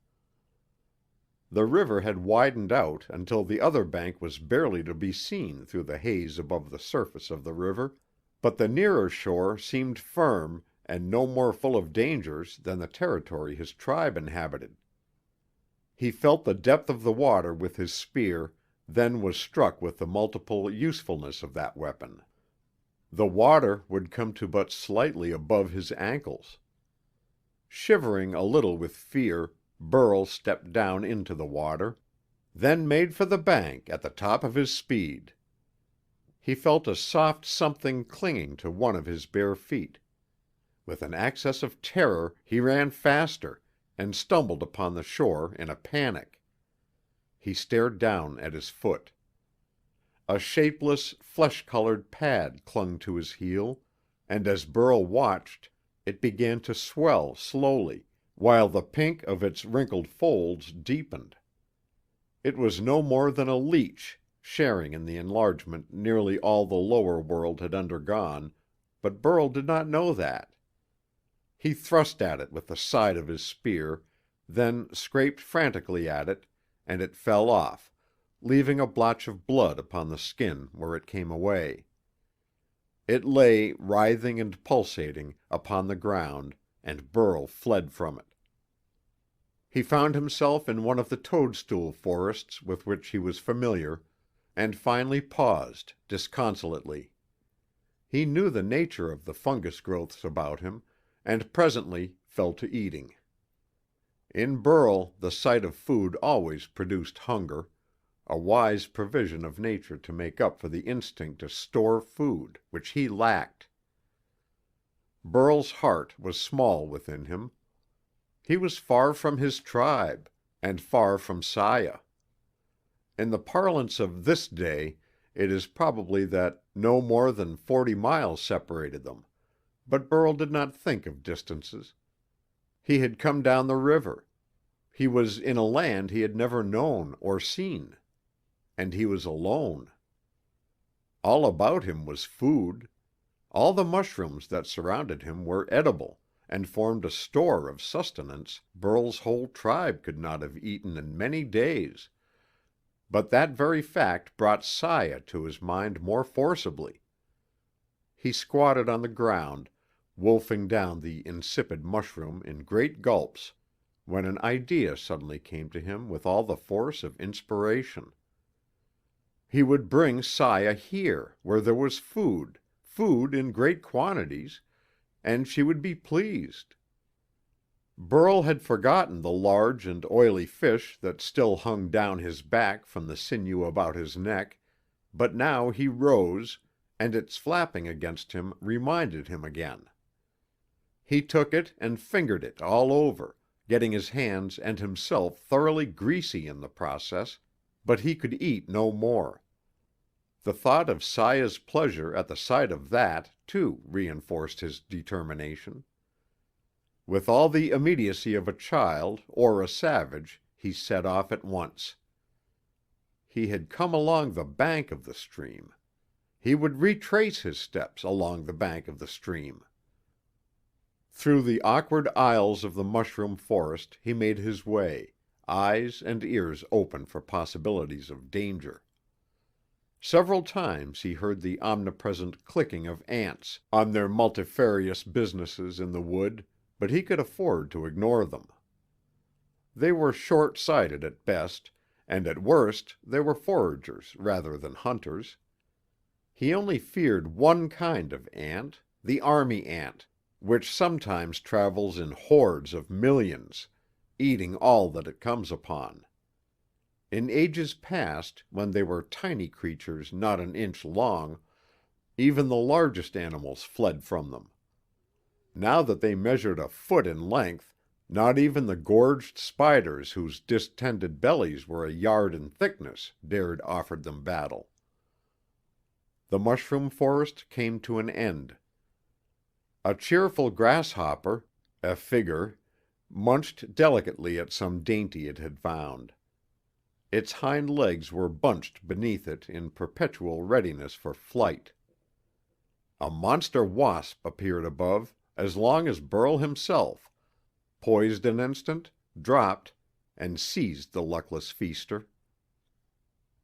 The river had widened out until the other bank was barely to be seen through the haze above the surface of the river, but the nearer shore seemed firm and no more full of dangers than the territory his tribe inhabited. He felt the depth of the water with his spear, then was struck with the multiple usefulness of that weapon. The water would come to but slightly above his ankles. Shivering a little with fear, Burl stepped down into the water, then made for the bank at the top of his speed. He felt a soft something clinging to one of his bare feet. With an access of terror he ran faster, and stumbled upon the shore in a panic. He stared down at his foot. A shapeless, flesh-colored pad clung to his heel, and as Burl watched, it began to swell slowly, while the pink of its wrinkled folds deepened. It was no more than a leech, sharing in the enlargement nearly all the lower world had undergone, but Burl did not know that. He thrust at it with the side of his spear, then scraped frantically at it, and it fell off, leaving a blotch of blood upon the skin where it came away. It lay, writhing and pulsating, upon the ground, and Burl fled from it. He found himself in one of the toadstool forests with which he was familiar, and finally paused, disconsolately. He knew the nature of the fungus growths about him, and presently fell to eating. In Burl the sight of food always produced hunger, a wise provision of nature to make up for the instinct to store food, which he lacked. Burl's heart was small within him. He was far from his tribe, and far from Saya. In the parlance of this day, it is probably that no more than 40 miles separated them, but Burl did not think of distances. He had come down the river. He was in a land he had never known or seen. And he was alone. All about him was food. All the mushrooms that surrounded him were edible, and formed a store of sustenance Burl's whole tribe could not have eaten in many days. But that very fact brought Saya to his mind more forcibly. He squatted on the ground, wolfing down the insipid mushroom in great gulps, when an idea suddenly came to him with all the force of inspiration. He would bring Saya here, where there was food in great quantities, and she would be pleased. Burl had forgotten the large and oily fish that still hung down his back from the sinew about his neck, but now he rose, and its flapping against him reminded him again. He took it and fingered it all over, getting his hands and himself thoroughly greasy in the process, but he could eat no more. The thought of Saya's pleasure at the sight of that, too, reinforced his determination. With all the immediacy of a child or a savage, he set off at once. He had come along the bank of the stream. He would retrace his steps along the bank of the stream. Through the awkward aisles of the mushroom forest he made his way, eyes and ears open for possibilities of danger. Several times he heard the omnipresent clicking of ants on their multifarious businesses in the wood, but he could afford to ignore them. They were short-sighted at best, and at worst they were foragers rather than hunters. He only feared one kind of ant, the army ant, which sometimes travels in hordes of millions, eating all that it comes upon. In ages past, when they were tiny creatures not an inch long, even the largest animals fled from them. Now that they measured a foot in length, not even the gorged spiders whose distended bellies were a yard in thickness dared offer them battle. The mushroom forest came to an end. A cheerful grasshopper, a figure, munched delicately at some dainty it had found. Its hind legs were bunched beneath it in perpetual readiness for flight. A monster wasp appeared above, as long as Burl himself, poised an instant, dropped, and seized the luckless feaster.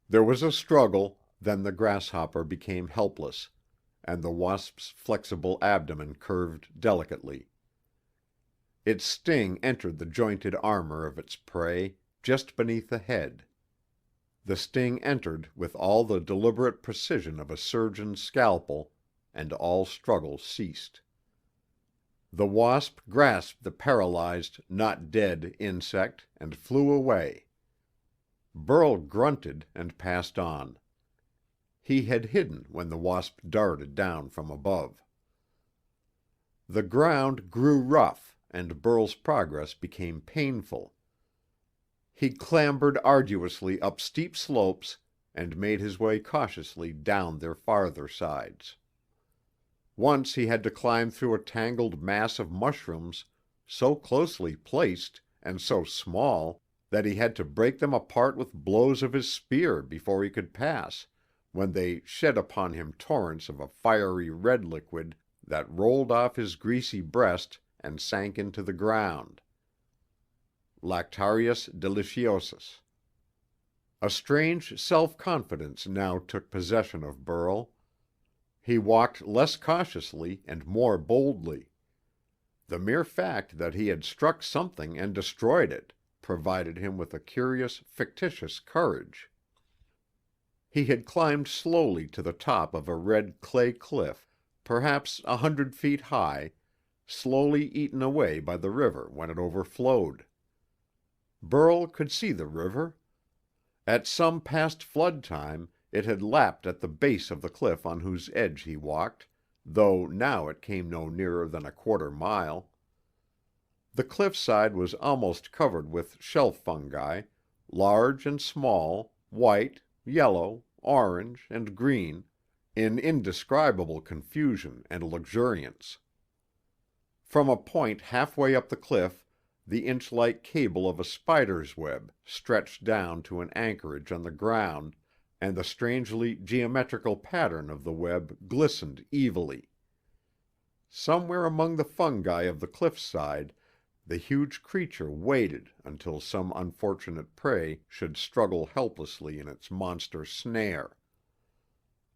There was a struggle, then the grasshopper became helpless, and the wasp's flexible abdomen curved delicately. Its sting entered the jointed armor of its prey, just beneath the head. The sting entered with all the deliberate precision of a surgeon's scalpel, and all struggle ceased. The wasp grasped the paralyzed, not dead, insect and flew away. Burl grunted and passed on. He had hidden when the wasp darted down from above. The ground grew rough, and Burl's progress became painful. He clambered arduously up steep slopes and made his way cautiously down their farther sides. Once he had to climb through a tangled mass of mushrooms so closely placed and so small that he had to break them apart with blows of his spear before he could pass, when they shed upon him torrents of a fiery red liquid that rolled off his greasy breast and sank into the ground. Lactarius deliciosus. A strange self-confidence now took possession of Burl. He walked less cautiously and more boldly. The mere fact that he had struck something and destroyed it provided him with a curious, fictitious courage. He had climbed slowly to the top of a red clay cliff, perhaps 100 feet high, slowly eaten away by the river when it overflowed. Burl could see the river. At some past flood time it had lapped at the base of the cliff on whose edge he walked, though now it came no nearer than a quarter mile. The cliffside was almost covered with shelf fungi, large and small, white, yellow, orange, and green, in indescribable confusion and luxuriance. From a point halfway up the cliff, the inch-like cable of a spider's web stretched down to an anchorage on the ground, and the strangely geometrical pattern of the web glistened evilly. Somewhere among the fungi of the cliffside, the huge creature waited until some unfortunate prey should struggle helplessly in its monster snare.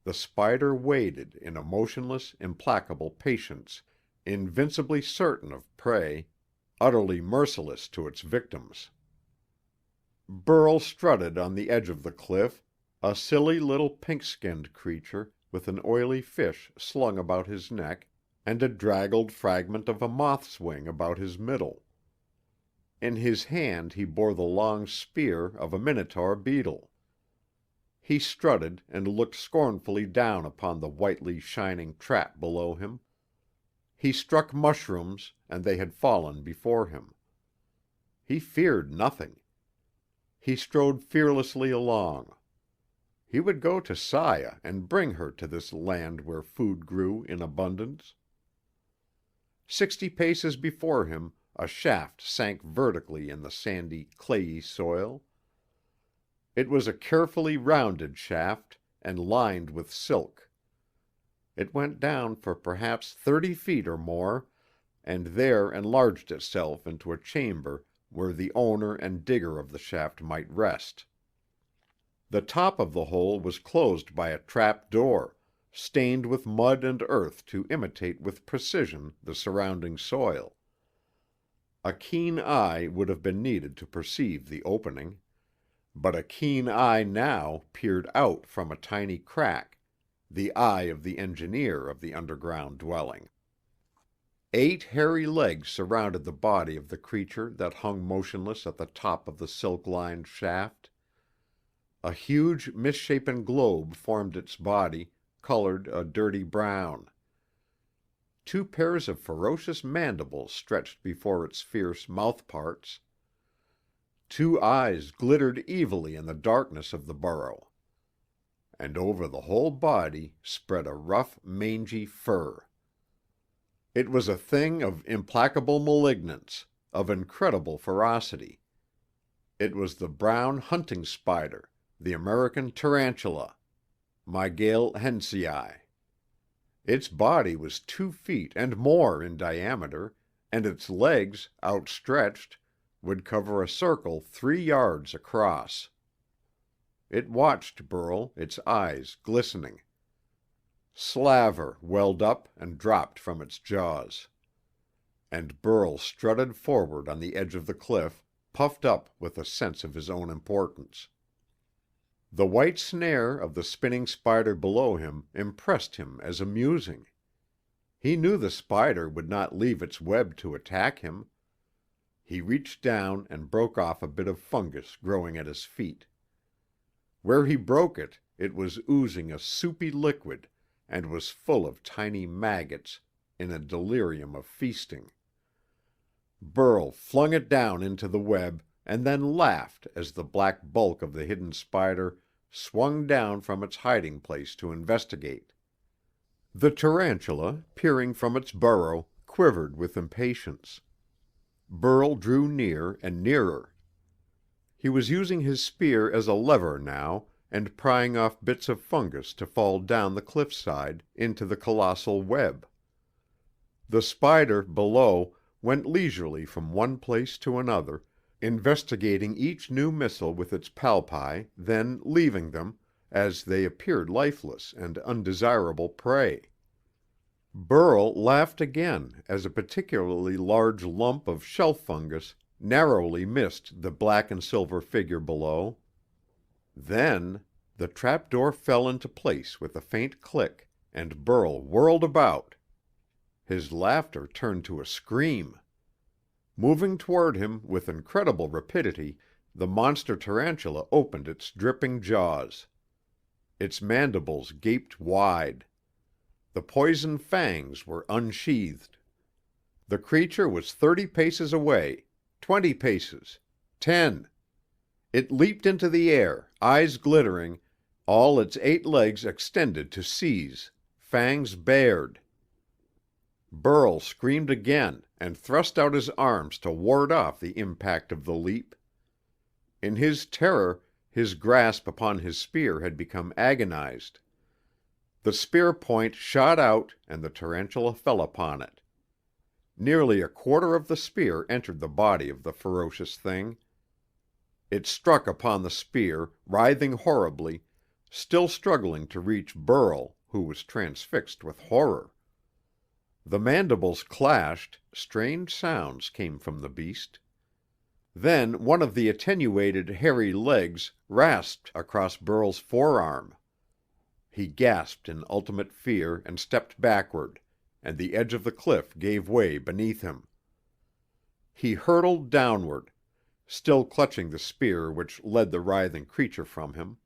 The spider waited in a motionless, implacable patience, invincibly certain of prey, utterly merciless to its victims. Burl strutted on the edge of the cliff, a silly little pink-skinned creature with an oily fish slung about his neck and a draggled fragment of a moth's wing about his middle. In his hand he bore the long spear of a minotaur beetle. He strutted and looked scornfully down upon the whitely shining trap below him. He struck mushrooms, and they had fallen before him. He feared nothing. He strode fearlessly along. He would go to Saya and bring her to this land where food grew in abundance. 60 paces before him, a shaft sank vertically in the sandy, clayey soil. It was a carefully rounded shaft and lined with silk. It went down for perhaps 30 feet or more, and there enlarged itself into a chamber where the owner and digger of the shaft might rest. The top of the hole was closed by a trap door, stained with mud and earth to imitate with precision the surrounding soil. A keen eye would have been needed to perceive the opening, but a keen eye now peered out from a tiny crack, the eye of the engineer of the underground dwelling. 8 hairy legs surrounded the body of the creature that hung motionless at the top of the silk-lined shaft. A huge misshapen globe formed its body, colored a dirty brown. 2 pairs of ferocious mandibles stretched before its fierce mouthparts. 2 eyes glittered evilly in the darkness of the burrow. And over the whole body spread a rough, mangy fur. It was a thing of implacable malignance, of incredible ferocity. It was the brown hunting spider, the American tarantula, Mygale hensii. Its body was 2 feet and more in diameter, and its legs, outstretched, would cover a circle 3 yards across. It watched Burl, its eyes glistening. Slaver welled up and dropped from its jaws. And Burl strutted forward on the edge of the cliff, puffed up with a sense of his own importance. The white snare of the spinning spider below him impressed him as amusing. He knew the spider would not leave its web to attack him. He reached down and broke off a bit of fungus growing at his feet. Where he broke it, it was oozing a soupy liquid and was full of tiny maggots in a delirium of feasting. Burl flung it down into the web and then laughed as the black bulk of the hidden spider swung down from its hiding place to investigate. The tarantula, peering from its burrow, quivered with impatience. Burl drew near and nearer. He was using his spear as a lever now and prying off bits of fungus to fall down the cliffside into the colossal web. The spider, below, went leisurely from one place to another, investigating each new missile with its palpi, then leaving them, as they appeared lifeless and undesirable prey. Burl laughed again as a particularly large lump of shelf fungus narrowly missed the black and silver figure below. Then the trapdoor fell into place with a faint click, and Burl whirled about. His laughter turned to a scream. Moving toward him with incredible rapidity, the monster tarantula opened its dripping jaws. Its mandibles gaped wide. The poison fangs were unsheathed. The creature was 30 paces away, 20 paces, 10. It leaped into the air, eyes glittering, all its 8 legs extended to seize, fangs bared. Burl screamed again and thrust out his arms to ward off the impact of the leap. In his terror, his grasp upon his spear had become agonized. The spear point shot out and the tarantula fell upon it. Nearly a quarter of the spear entered the body of the ferocious thing. It struck upon the spear, writhing horribly, still struggling to reach Burl, who was transfixed with horror. The mandibles clashed, strange sounds came from the beast. Then one of the attenuated, hairy legs rasped across Burl's forearm. He gasped in ultimate fear and stepped backward, and the edge of the cliff gave way beneath him. He hurtled downward, still clutching the spear which led the writhing creature from him.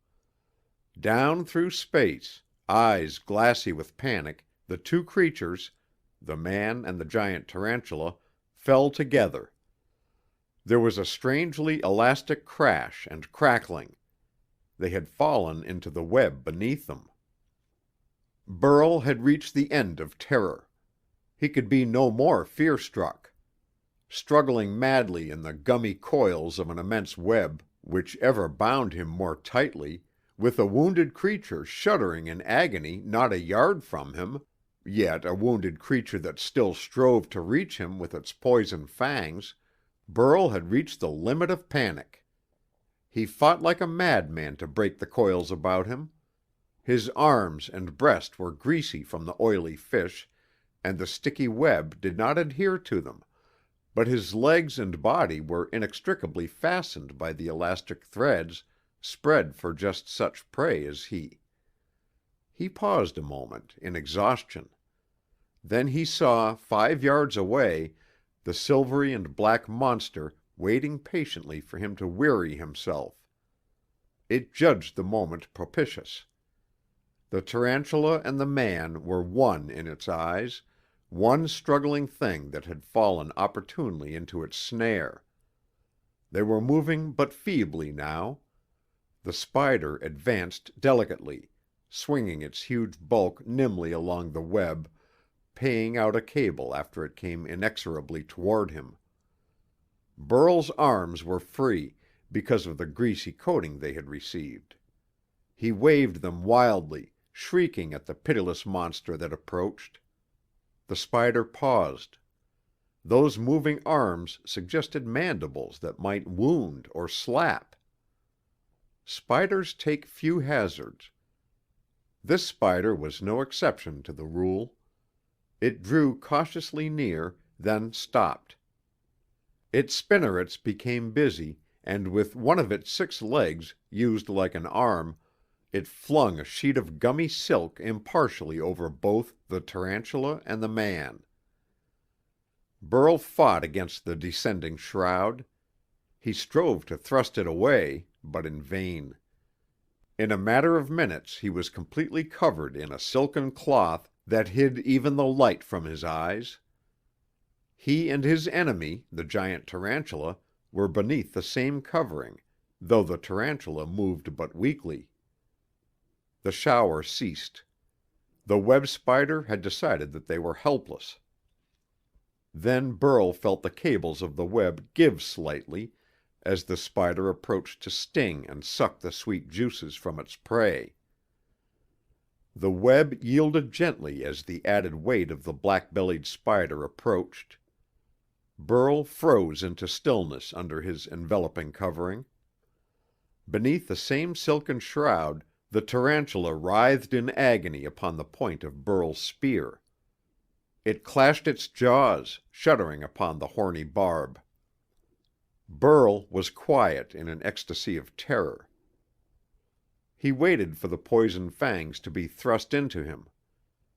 Down through space, eyes glassy with panic, the 2 creatures, the man and the giant tarantula, fell together. There was a strangely elastic crash and crackling. They had fallen into the web beneath them. Burl had reached the end of terror. He could be no more fear-struck. Struggling madly in the gummy coils of an immense web, which ever bound him more tightly, with a wounded creature shuddering in agony not a yard from him, yet a wounded creature that still strove to reach him with its poison fangs, Burl had reached the limit of panic. He fought like a madman to break the coils about him. His arms and breast were greasy from the oily fish, and the sticky web did not adhere to them, but his legs and body were inextricably fastened by the elastic threads spread for just such prey as he. He paused a moment, in exhaustion. Then he saw, 5 yards away, the silvery and black monster waiting patiently for him to weary himself. It judged the moment propitious. The tarantula and the man were one in its eyes, one struggling thing that had fallen opportunely into its snare. They were moving but feebly now. The spider advanced delicately, swinging its huge bulk nimbly along the web, paying out a cable after it came inexorably toward him. Burl's arms were free, because of the greasy coating they had received. He waved them wildly, shrieking at the pitiless monster that approached. The spider paused. Those moving arms suggested mandibles that might wound or slap. Spiders take few hazards. This spider was no exception to the rule. It drew cautiously near, then stopped. Its spinnerets became busy, and with one of its 6 legs, used like an arm, it flung a sheet of gummy silk impartially over both the tarantula and the man. Burl fought against the descending shroud. He strove to thrust it away, but in vain. In a matter of minutes he was completely covered in a silken cloth that hid even the light from his eyes. He and his enemy, the giant tarantula, were beneath the same covering, though the tarantula moved but weakly. The shower ceased. The web spider had decided that they were helpless. Then Burl felt the cables of the web give slightly as the spider approached to sting and suck the sweet juices from its prey. The web yielded gently as the added weight of the black-bellied spider approached. Burl froze into stillness under his enveloping covering. Beneath the same silken shroud, the tarantula writhed in agony upon the point of Burl's spear. It clashed its jaws, shuddering upon the horny barb. Burl was quiet in an ecstasy of terror. He waited for the poison fangs to be thrust into him.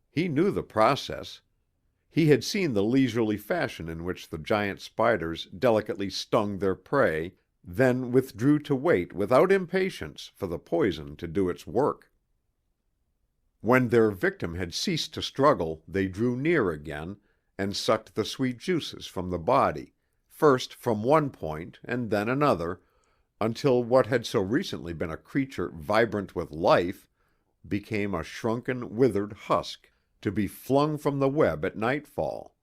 He knew the process. He had seen the leisurely fashion in which the giant spiders delicately stung their prey, then withdrew to wait without impatience for the poison to do its work. When their victim had ceased to struggle, they drew near again, and sucked the sweet juices from the body, first from one point and then another, until what had so recently been a creature vibrant with life became a shrunken, withered husk, to be flung from the web at nightfall.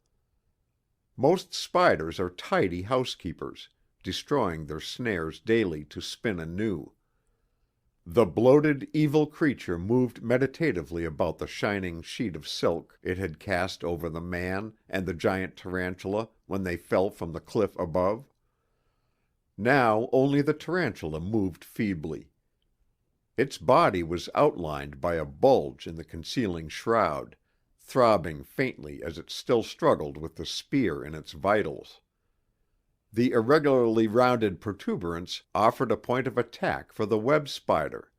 Most spiders are tidy housekeepers, destroying their snares daily to spin anew. The bloated, evil creature moved meditatively about the shining sheet of silk it had cast over the man and the giant tarantula when they fell from the cliff above. Now only the tarantula moved feebly. Its body was outlined by a bulge in the concealing shroud, throbbing faintly as it still struggled with the spear in its vitals. The irregularly rounded protuberance offered a point of attack for the web spider.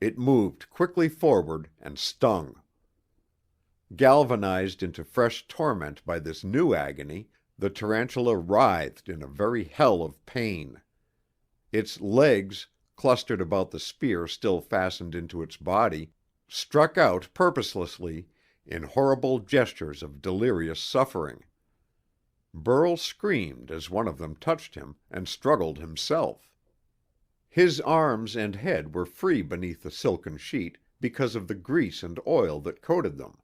It moved quickly forward and stung. Galvanized into fresh torment by this new agony, the tarantula writhed in a very hell of pain. Its legs, clustered about the spear still fastened into its body, struck out purposelessly in horrible gestures of delirious suffering. Burl screamed as one of them touched him, and struggled himself. His arms and head were free beneath the silken sheet because of the grease and oil that coated them.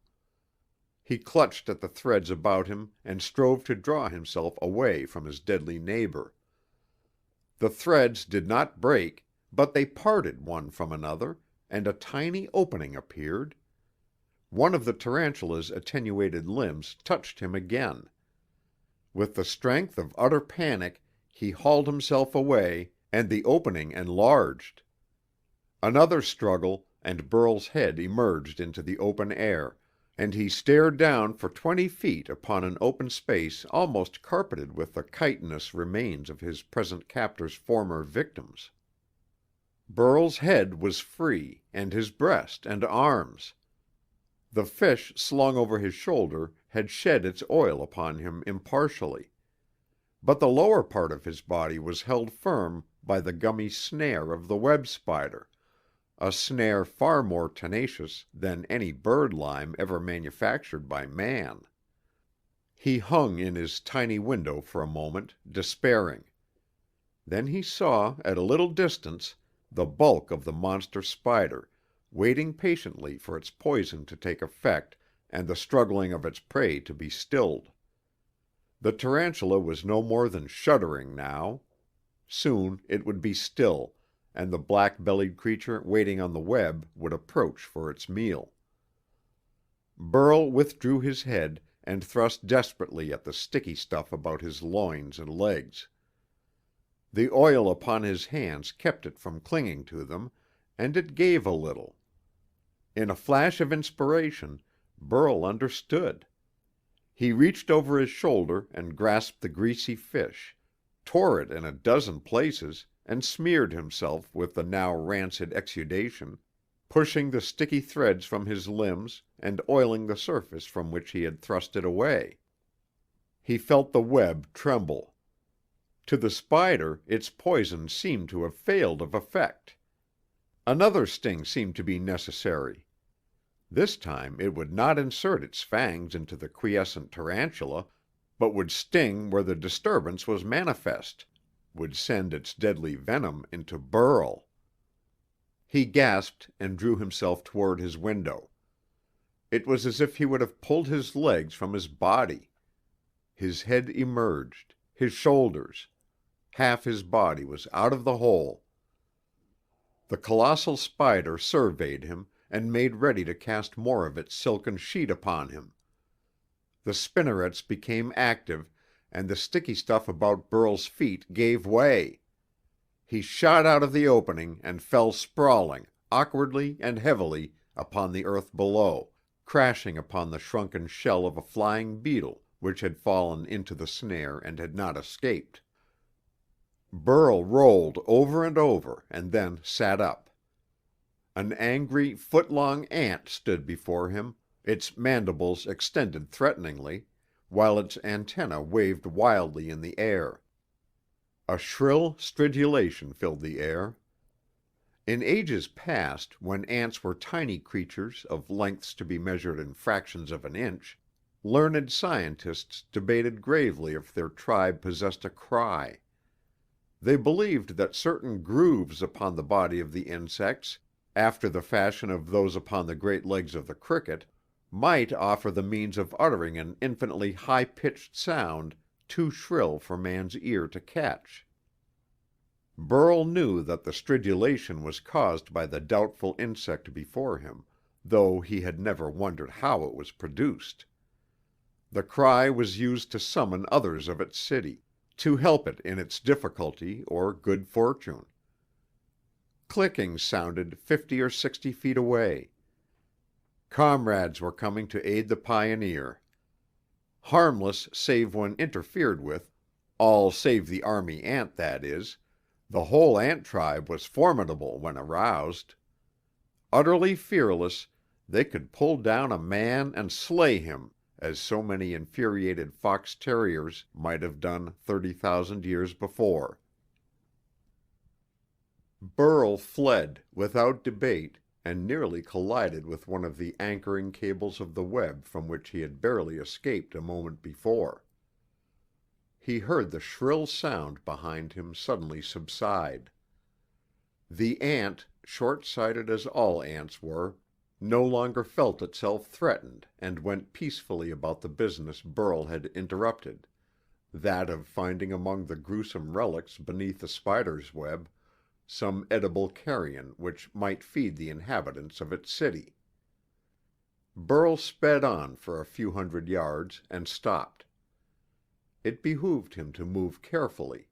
He clutched at the threads about him and strove to draw himself away from his deadly neighbor. The threads did not break, but they parted one from another, and a tiny opening appeared. One of the tarantula's attenuated limbs touched him again. With the strength of utter panic, he hauled himself away, and the opening enlarged. Another struggle, and Burl's head emerged into the open air, and he stared down for 20 feet upon an open space almost carpeted with the chitinous remains of his present captor's former victims. Burl's head was free, and his breast and arms. The fish slung over his shoulder had shed its oil upon him impartially. But the lower part of his body was held firm by the gummy snare of the web spider, a snare far more tenacious than any bird lime ever manufactured by man. He hung in his tiny window for a moment, despairing. Then he saw, at a little distance, the bulk of the monster spider, waiting patiently for its poison to take effect and the struggling of its prey to be stilled. The tarantula was no more than shuddering now. Soon it would be still, and the black-bellied creature waiting on the web would approach for its meal. Burl withdrew his head and thrust desperately at the sticky stuff about his loins and legs. The oil upon his hands kept it from clinging to them, and it gave a little. In a flash of inspiration, Burl understood. He reached over his shoulder and grasped the greasy fish, tore it in a dozen places, and smeared himself with the now rancid exudation, pushing the sticky threads from his limbs and oiling the surface from which he had thrust it away. He felt the web tremble. To the spider, its poison seemed to have failed of effect. Another sting seemed to be necessary. This time it would not insert its fangs into the quiescent tarantula, but would sting where the disturbance was manifest, would send its deadly venom into Burl. He gasped and drew himself toward his window. It was as if he would have pulled his legs from his body. His head emerged, his shoulders. Half his body was out of the hole. The colossal spider surveyed him and made ready to cast more of its silken sheet upon him. The spinnerets became active, and the sticky stuff about Burl's feet gave way. He shot out of the opening and fell sprawling, awkwardly and heavily, upon the earth below, crashing upon the shrunken shell of a flying beetle which had fallen into the snare and had not escaped. Burl rolled over and over and then sat up. An angry, foot-long ant stood before him, its mandibles extended threateningly, while its antennae waved wildly in the air. A shrill stridulation filled the air. In ages past, when ants were tiny creatures of lengths to be measured in fractions of an inch, learned scientists debated gravely if their tribe possessed a cry. They believed that certain grooves upon the body of the insects, after the fashion of those upon the great legs of the cricket, might offer the means of uttering an infinitely high-pitched sound too shrill for man's ear to catch. Burl knew that the stridulation was caused by the doubtful insect before him, though he had never wondered how it was produced. The cry was used to summon others of its city, to help it in its difficulty or good fortune. Clicking sounded 50 or 60 feet away. Comrades were coming to aid the pioneer. Harmless save when interfered with, all save the army ant that is, the whole ant tribe was formidable when aroused. Utterly fearless, they could pull down a man and slay him as so many infuriated fox terriers might have done 30,000 years before. Burl fled, without debate, and nearly collided with one of the anchoring cables of the web from which he had barely escaped a moment before. he heard the shrill sound behind him suddenly subside. The ant, short-sighted as all ants were, no longer felt itself threatened and went peacefully about the business Burl had interrupted, that of finding among the gruesome relics beneath the spider's web some edible carrion which might feed the inhabitants of its city. Burl sped on for a few hundred yards and stopped. It behooved him to move carefully.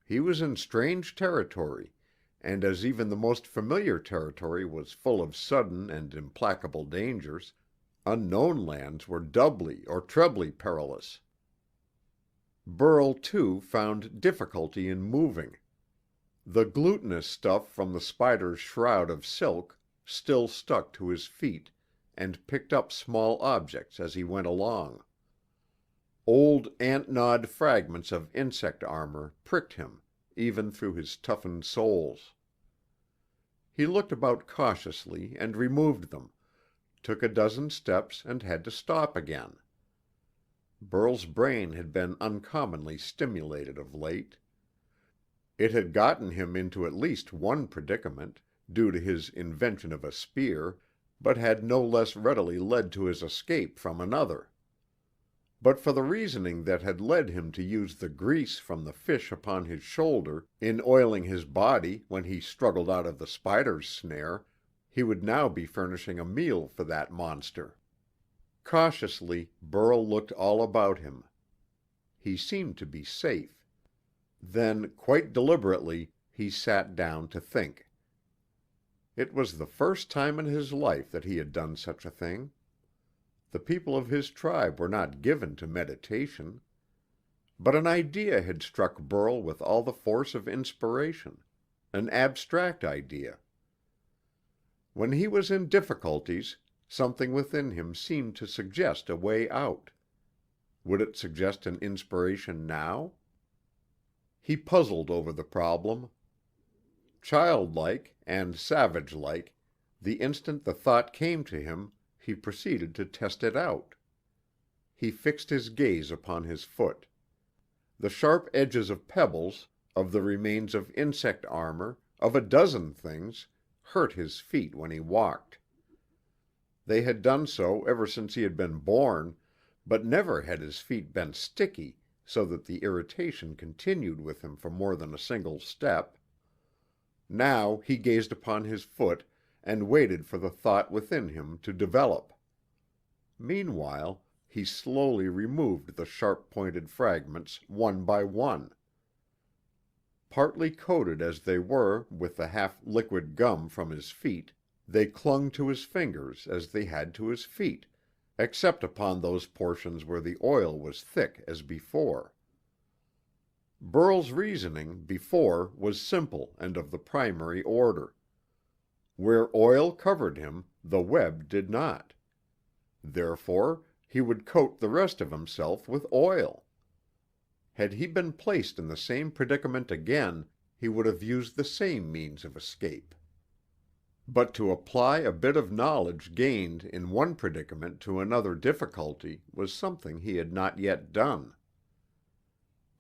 He was in strange territory, and as even the most familiar territory was full of sudden and implacable dangers, unknown lands were doubly or trebly perilous. Burl, too, found difficulty in moving. The glutinous stuff from the spider's shroud of silk still stuck to his feet and picked up small objects as he went along. Old ant-gnawed fragments of insect armor pricked him, even through his toughened soles. He looked about cautiously and removed them, took a dozen steps and had to stop again. Burl's brain had been uncommonly stimulated of late. It had gotten him into at least one predicament, due to his invention of a spear, but had no less readily led to his escape from another. But for the reasoning that had led him to use the grease from the fish upon his shoulder in oiling his body when he struggled out of the spider's snare, he would now be furnishing a meal for that monster. Cautiously, Burl looked all about him. He seemed to be safe. Then, quite deliberately, he sat down to think. It was the first time in his life that he had done such a thing. The people of his tribe were not given to meditation. But an idea had struck Burl with all the force of inspiration, an abstract idea. When he was in difficulties, something within him seemed to suggest a way out. Would it suggest an inspiration now? He puzzled over the problem. Childlike and savage-like, the instant the thought came to him, he proceeded to test it out. He fixed his gaze upon his foot. The sharp edges of pebbles, of the remains of insect armor, of a dozen things, hurt his feet when he walked. They had done so ever since he had been born, but never had his feet been sticky so that the irritation continued with him for more than a single step. Now he gazed upon his foot and waited for the thought within him to develop. Meanwhile, he slowly removed the sharp-pointed fragments one by one. Partly coated as they were with the half-liquid gum from his feet, they clung to his fingers as they had to his feet, except upon those portions where the oil was thick as before. Burl's reasoning before was simple and of the primary order. Where oil covered him, the web did not. Therefore, he would coat the rest of himself with oil. Had he been placed in the same predicament again, he would have used the same means of escape. But to apply a bit of knowledge gained in one predicament to another difficulty was something he had not yet done.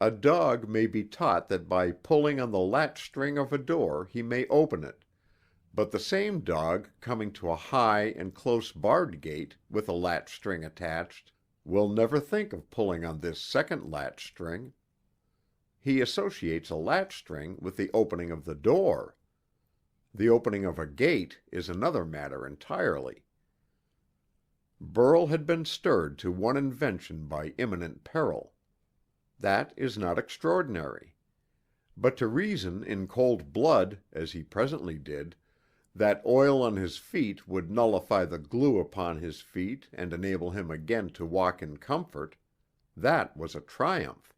A dog may be taught that by pulling on the latch-string of a door he may open it, but the same dog coming to a high and close barred gate with a latch-string attached will never think of pulling on this second latch-string. He associates a latch-string with the opening of the door. The opening of a gate is another matter entirely. Burl had been stirred to one invention by imminent peril. That is not extraordinary. But to reason in cold blood, as he presently did, that oil on his feet would nullify the glue upon his feet and enable him again to walk in comfort, that was a triumph.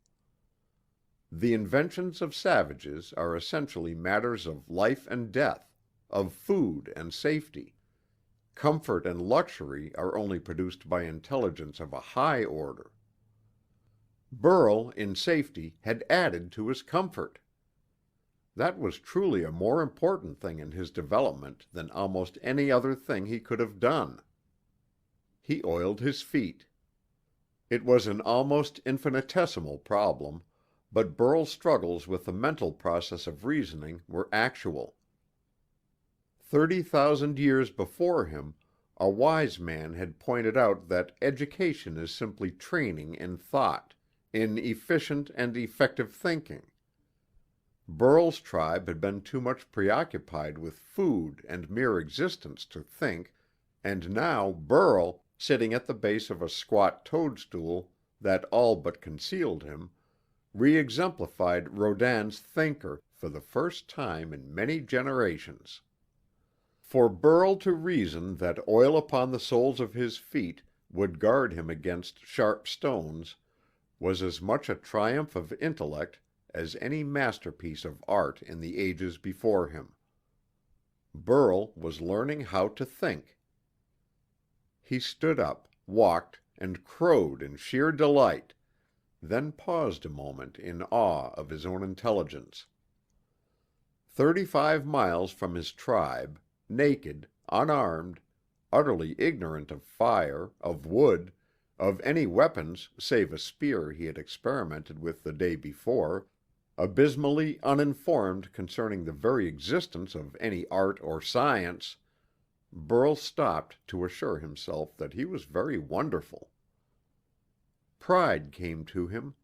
The inventions of savages are essentially matters of life and death, of food and safety. Comfort and luxury are only produced by intelligence of a high order. Burl, in safety, had added to his comfort. That was truly a more important thing in his development than almost any other thing he could have done. He oiled his feet. It was an almost infinitesimal problem, but Burl's struggles with the mental process of reasoning were actual. 30,000 years before him, a wise man had pointed out that education is simply training in thought, in efficient and effective thinking. Burl's tribe had been too much preoccupied with food and mere existence to think, and now Burl, sitting at the base of a squat toadstool that all but concealed him, re-exemplified Rodin's thinker for the first time in many generations. For Burl to reason that oil upon the soles of his feet would guard him against sharp stones was as much a triumph of intellect as any masterpiece of art in the ages before him. Burl was learning how to think. He stood up, walked, and crowed in sheer delight, then paused a moment in awe of his own intelligence. 35 miles from his tribe, naked, unarmed, utterly ignorant of fire, of wood, of any weapons save a spear he had experimented with the day before, abysmally uninformed concerning the very existence of any art or science, Burl stopped to assure himself that he was very wonderful. Pride came to him.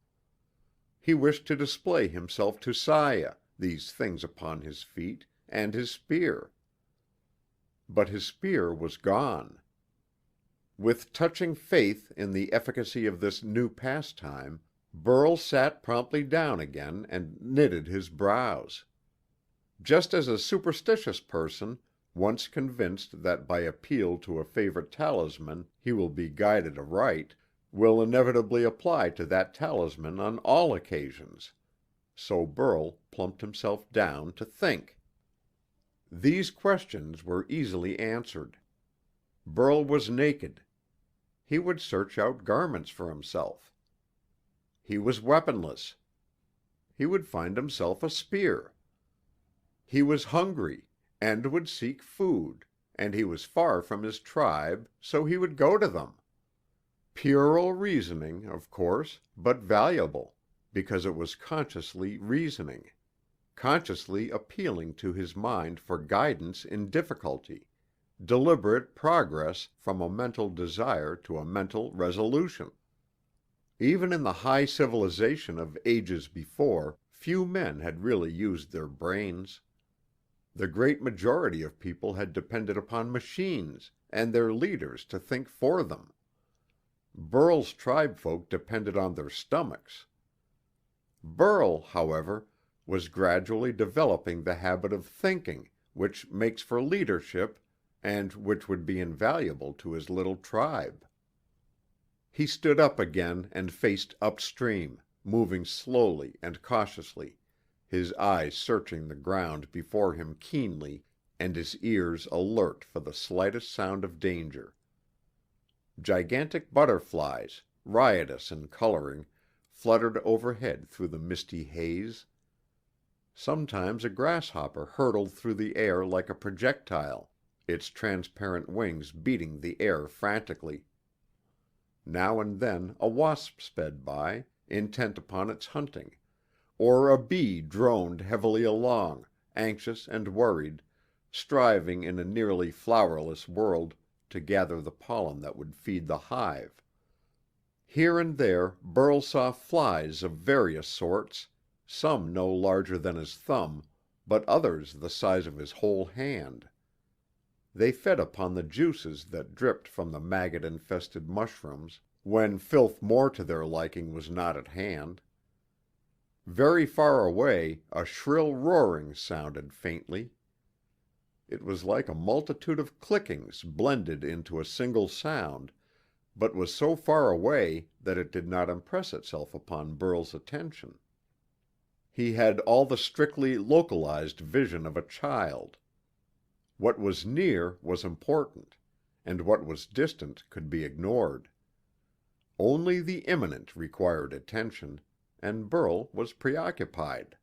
He wished to display himself to Saya, these things upon his feet, and his spear. But his spear was gone. With touching faith in the efficacy of this new pastime, Burl sat promptly down again and knitted his brows. Just as a superstitious person, once convinced that by appeal to a favorite talisman he will be guided aright, will inevitably apply to that talisman on all occasions, so Burl plumped himself down to think. These questions were easily answered. Burl was naked. He would search out garments for himself. He was weaponless. He would find himself a spear. He was hungry, and would seek food, and he was far from his tribe, so he would go to them. Puerile reasoning, of course, but valuable, because it was consciously reasoning, consciously appealing to his mind for guidance in difficulty, deliberate progress from a mental desire to a mental resolution. Even in the high civilization of ages before, few men had really used their brains. The great majority of people had depended upon machines and their leaders to think for them. Burl's tribefolk depended on their stomachs. Burl, however, was gradually developing the habit of thinking, which makes for leadership and which would be invaluable to his little tribe. He stood up again and faced upstream, moving slowly and cautiously, his eyes searching the ground before him keenly and his ears alert for the slightest sound of danger. Gigantic butterflies, riotous in coloring, fluttered overhead through the misty haze. Sometimes a grasshopper hurtled through the air like a projectile, its transparent wings beating the air frantically. Now and then a wasp sped by, intent upon its hunting, or a bee droned heavily along, anxious and worried, striving in a nearly flowerless world to gather the pollen that would feed the hive. Here and there Burl saw flies of various sorts, some no larger than his thumb, but others the size of his whole hand. They fed upon the juices that dripped from the maggot-infested mushrooms when filth more to their liking was not at hand. Very far away a shrill roaring sounded faintly. It was like a multitude of clickings blended into a single sound, but was so far away that it did not impress itself upon Burl's attention. He had all the strictly localized vision of a child. What was near was important, and what was distant could be ignored. Only the imminent required attention, and Burl was preoccupied.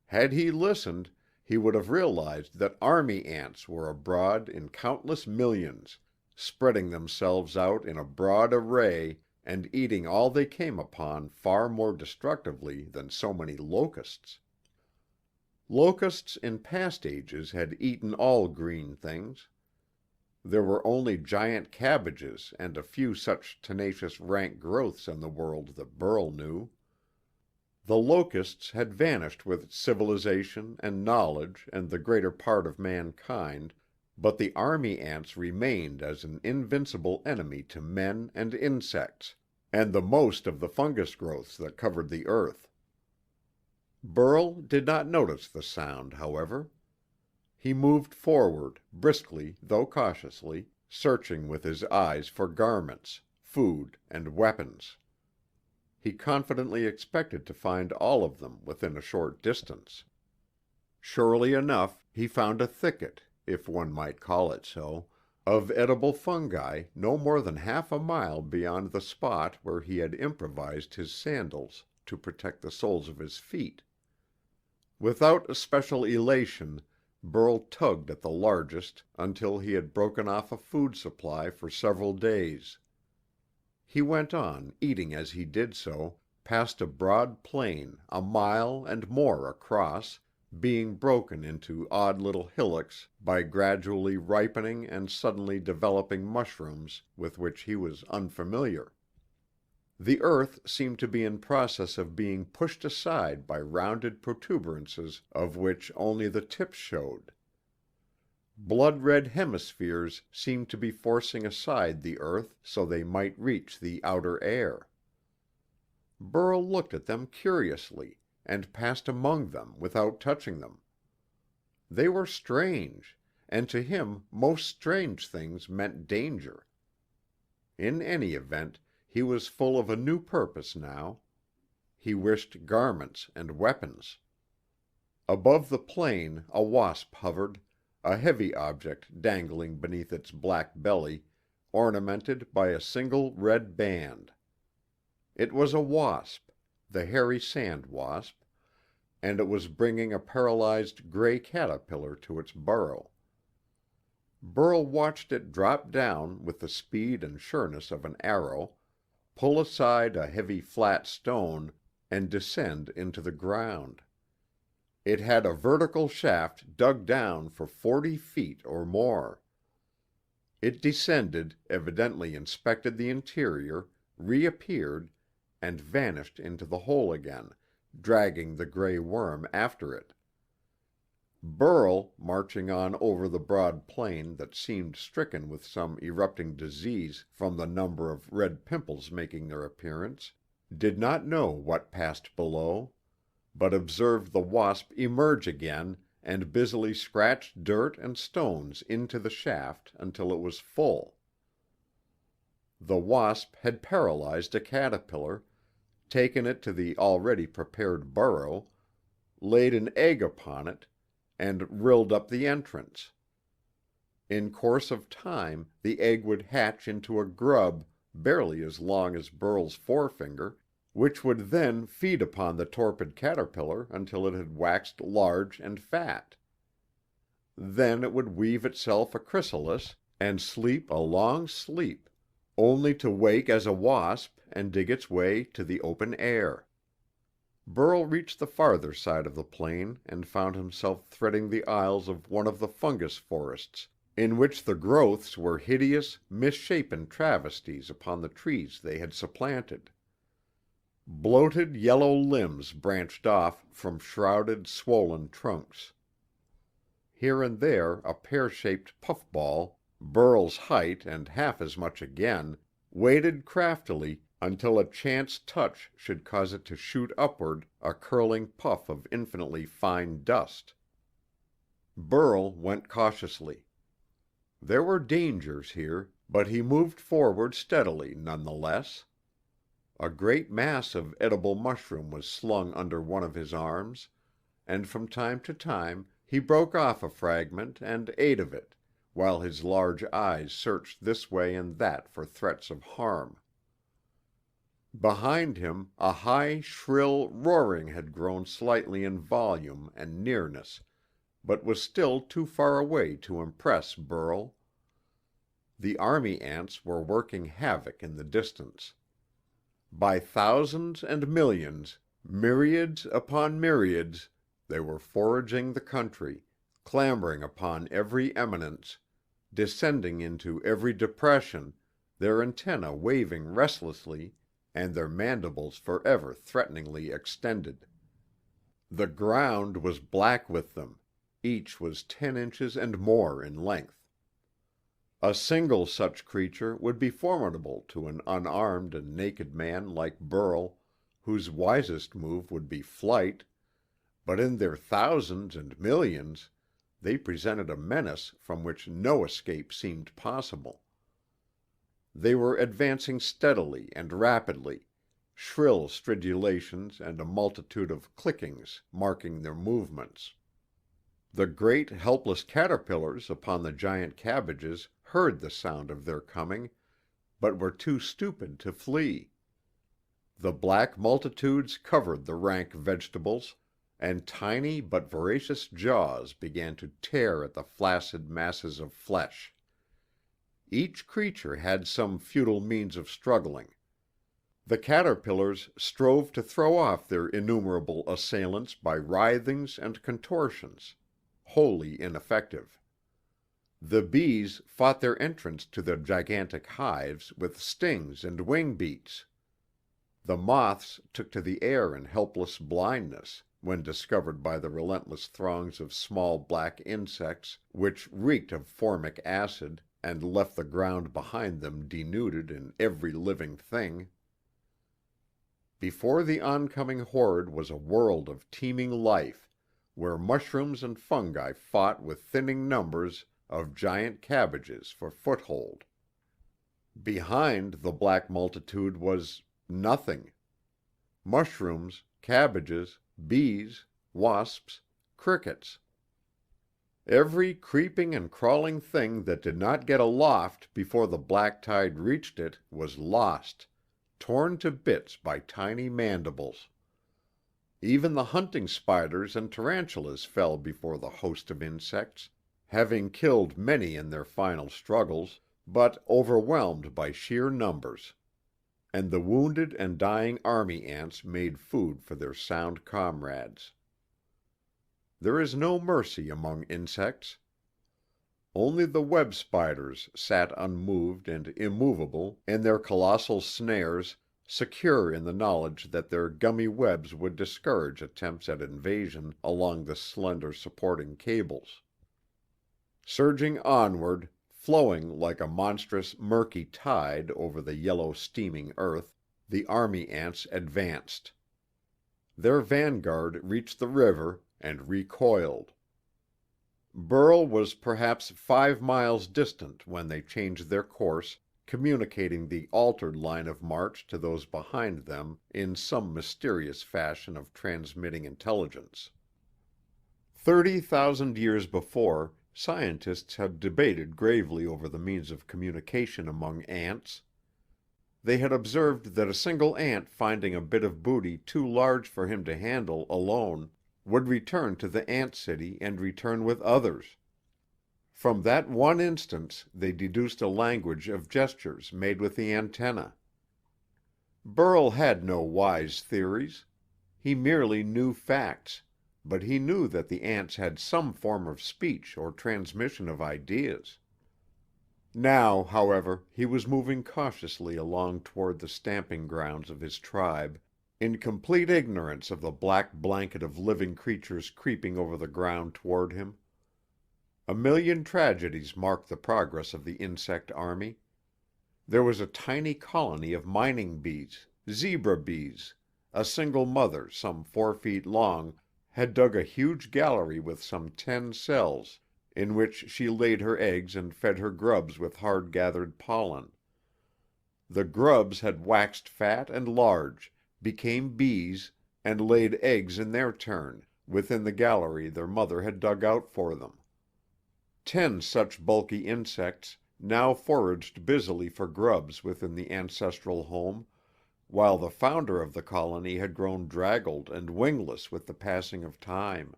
Had he listened, he would have realized that army ants were abroad in countless millions, spreading themselves out in a broad array and eating all they came upon far more destructively than so many locusts. Locusts in past ages had eaten all green things. There were only giant cabbages and a few such tenacious rank growths in the world that Burl knew. The locusts had vanished with civilization and knowledge and the greater part of mankind, but the army ants remained as an invincible enemy to men and insects, and the most of the fungus growths that covered the earth. Burl did not notice the sound, however. He moved forward, briskly though cautiously, searching with his eyes for garments, food, and weapons. He confidently expected to find all of them within a short distance. Surely enough, he found a thicket, if one might call it so, of edible fungi no more than half a mile beyond the spot where he had improvised his sandals to protect the soles of his feet. Without especial elation, Burl tugged at the largest until he had broken off a food supply for several days. He went on, eating as he did so, past a broad plain a mile and more across, being broken into odd little hillocks by gradually ripening and suddenly developing mushrooms with which he was unfamiliar. The earth seemed to be in process of being pushed aside by rounded protuberances of which only the tips showed. Blood-red hemispheres seemed to be forcing aside the earth so they might reach the outer air. Burl looked at them curiously and passed among them without touching them. They were strange, and to him most strange things meant danger. In any event, he was full of a new purpose now. He wished garments and weapons. Above the plain a wasp hovered, a heavy object dangling beneath its black belly, ornamented by a single red band. It was a wasp, the hairy sand wasp, and it was bringing a paralyzed gray caterpillar to its burrow. Burl watched it drop down with the speed and sureness of an arrow, pull aside a heavy flat stone, and descend into the ground. It had a vertical shaft dug down for 40 feet or more. It descended, evidently inspected the interior, reappeared, and vanished into the hole again, dragging the gray worm after it. Burl, marching on over the broad plain that seemed stricken with some erupting disease from the number of red pimples making their appearance, did not know what passed below, but observed the wasp emerge again and busily scratch dirt and stones into the shaft until it was full. The wasp had paralyzed a caterpillar, taken it to the already prepared burrow, laid an egg upon it, and rilled up the entrance. In course of time, the egg would hatch into a grub barely as long as Burl's forefinger, which would then feed upon the torpid caterpillar until it had waxed large and fat. Then it would weave itself a chrysalis and sleep a long sleep, only to wake as a wasp and dig its way to the open air. Burl reached the farther side of the plain and found himself threading the aisles of one of the fungus forests, in which the growths were hideous, misshapen travesties upon the trees they had supplanted. Bloated yellow limbs branched off from shrouded, swollen trunks. Here and there a pear-shaped puffball, Burl's height and half as much again, waited craftily until a chance touch should cause it to shoot upward a curling puff of infinitely fine dust. Burl went cautiously. There were dangers here, but he moved forward steadily none the less. A great mass of edible mushroom was slung under one of his arms, and from time to time he broke off a fragment and ate of it, while his large eyes searched this way and that for threats of harm. Behind him, a high, shrill roaring had grown slightly in volume and nearness, but was still too far away to impress Burl. The army ants were working havoc in the distance. By thousands and millions, myriads upon myriads, they were foraging the country, clambering upon every eminence, descending into every depression, their antennae waving restlessly and their mandibles forever threateningly extended. The ground was black with them, each was 10 inches and more in length. A single such creature would be formidable to an unarmed and naked man like Burl, whose wisest move would be flight, but in their thousands and millions they presented a menace from which no escape seemed possible. They were advancing steadily and rapidly, shrill stridulations and a multitude of clickings marking their movements. The great, helpless caterpillars upon the giant cabbages heard the sound of their coming, but were too stupid to flee. The black multitudes covered the rank vegetables, and tiny but voracious jaws began to tear at the flaccid masses of flesh. Each creature had some futile means of struggling. The caterpillars strove to throw off their innumerable assailants by writhings and contortions, wholly ineffective. The bees fought their entrance to the gigantic hives with stings and wing beats. The moths took to the air in helpless blindness when discovered by the relentless throngs of small black insects which reeked of formic acid and left the ground behind them denuded in every living thing. Before the oncoming horde was a world of teeming life, where mushrooms and fungi fought with thinning numbers of giant cabbages for foothold. Behind the black multitude was nothing. Mushrooms, cabbages, bees, wasps, crickets. Every creeping and crawling thing that did not get aloft before the black tide reached it was lost, torn to bits by tiny mandibles. Even the hunting spiders and tarantulas fell before the host of insects, having killed many in their final struggles, but overwhelmed by sheer numbers. And the wounded and dying army ants made food for their sound comrades. There is no mercy among insects. Only the web spiders sat unmoved and immovable in their colossal snares, secure in the knowledge that their gummy webs would discourage attempts at invasion along the slender supporting cables. Surging onward, flowing like a monstrous, murky tide over the yellow steaming earth, the army ants advanced. Their vanguard reached the river and recoiled. Burl was perhaps 5 miles distant when they changed their course, communicating the altered line of march to those behind them in some mysterious fashion of transmitting intelligence. 30,000 years before, scientists had debated gravely over the means of communication among ants. They had observed that a single ant finding a bit of booty too large for him to handle alone would return to the ant city and return with others. From that one instance they deduced a language of gestures made with the antennae. Burl had no wise theories. He merely knew facts, but he knew that the ants had some form of speech or transmission of ideas. Now, however, he was moving cautiously along toward the stamping grounds of his tribe, in complete ignorance of the black blanket of living creatures creeping over the ground toward him. A million tragedies marked the progress of the insect army. There was a tiny colony of mining bees, zebra bees. A single mother, some 4 feet long, had dug a huge gallery with some 10 cells, in which she laid her eggs and fed her grubs with hard-gathered pollen. The grubs had waxed fat and large, became bees, and laid eggs in their turn, within the gallery their mother had dug out for them. 10 such bulky insects now foraged busily for grubs within the ancestral home, while the founder of the colony had grown draggled and wingless with the passing of time.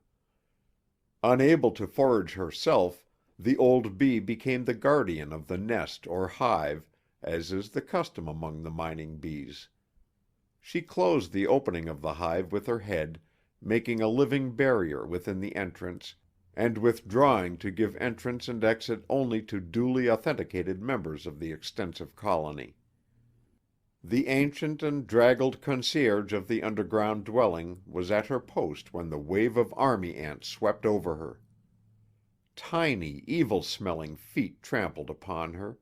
Unable to forage herself, the old bee became the guardian of the nest or hive, as is the custom among the mining bees. She closed the opening of the hive with her head, making a living barrier within the entrance, and withdrawing to give entrance and exit only to duly authenticated members of the extensive colony. The ancient and draggled concierge of the underground dwelling was at her post when the wave of army ants swept over her. Tiny, evil-smelling feet trampled upon her.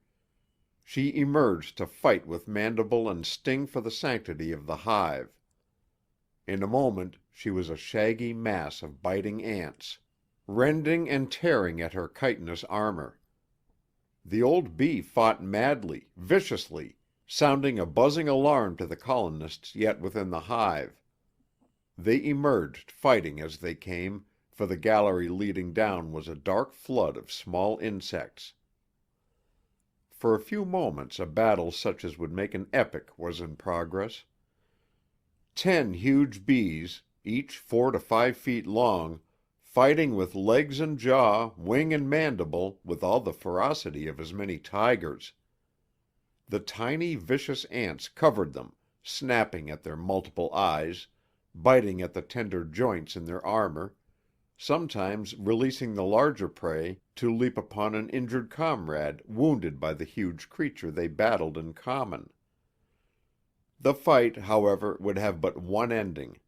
She emerged to fight with mandible and sting for the sanctity of the hive. In a moment she was a shaggy mass of biting ants, rending and tearing at her chitinous armor. The old bee fought madly, viciously, sounding a buzzing alarm to the colonists yet within the hive. They emerged, fighting as they came, for the gallery leading down was a dark flood of small insects. For a few moments a battle such as would make an epic was in progress. 10 huge bees, each 4 to 5 feet long, fighting with legs and jaw, wing and mandible, with all the ferocity of as many tigers. The tiny, vicious ants covered them, snapping at their multiple eyes, biting at the tender joints in their armor, sometimes releasing the larger prey to leap upon an injured comrade wounded by the huge creature they battled in common. The fight, however, would have but one ending.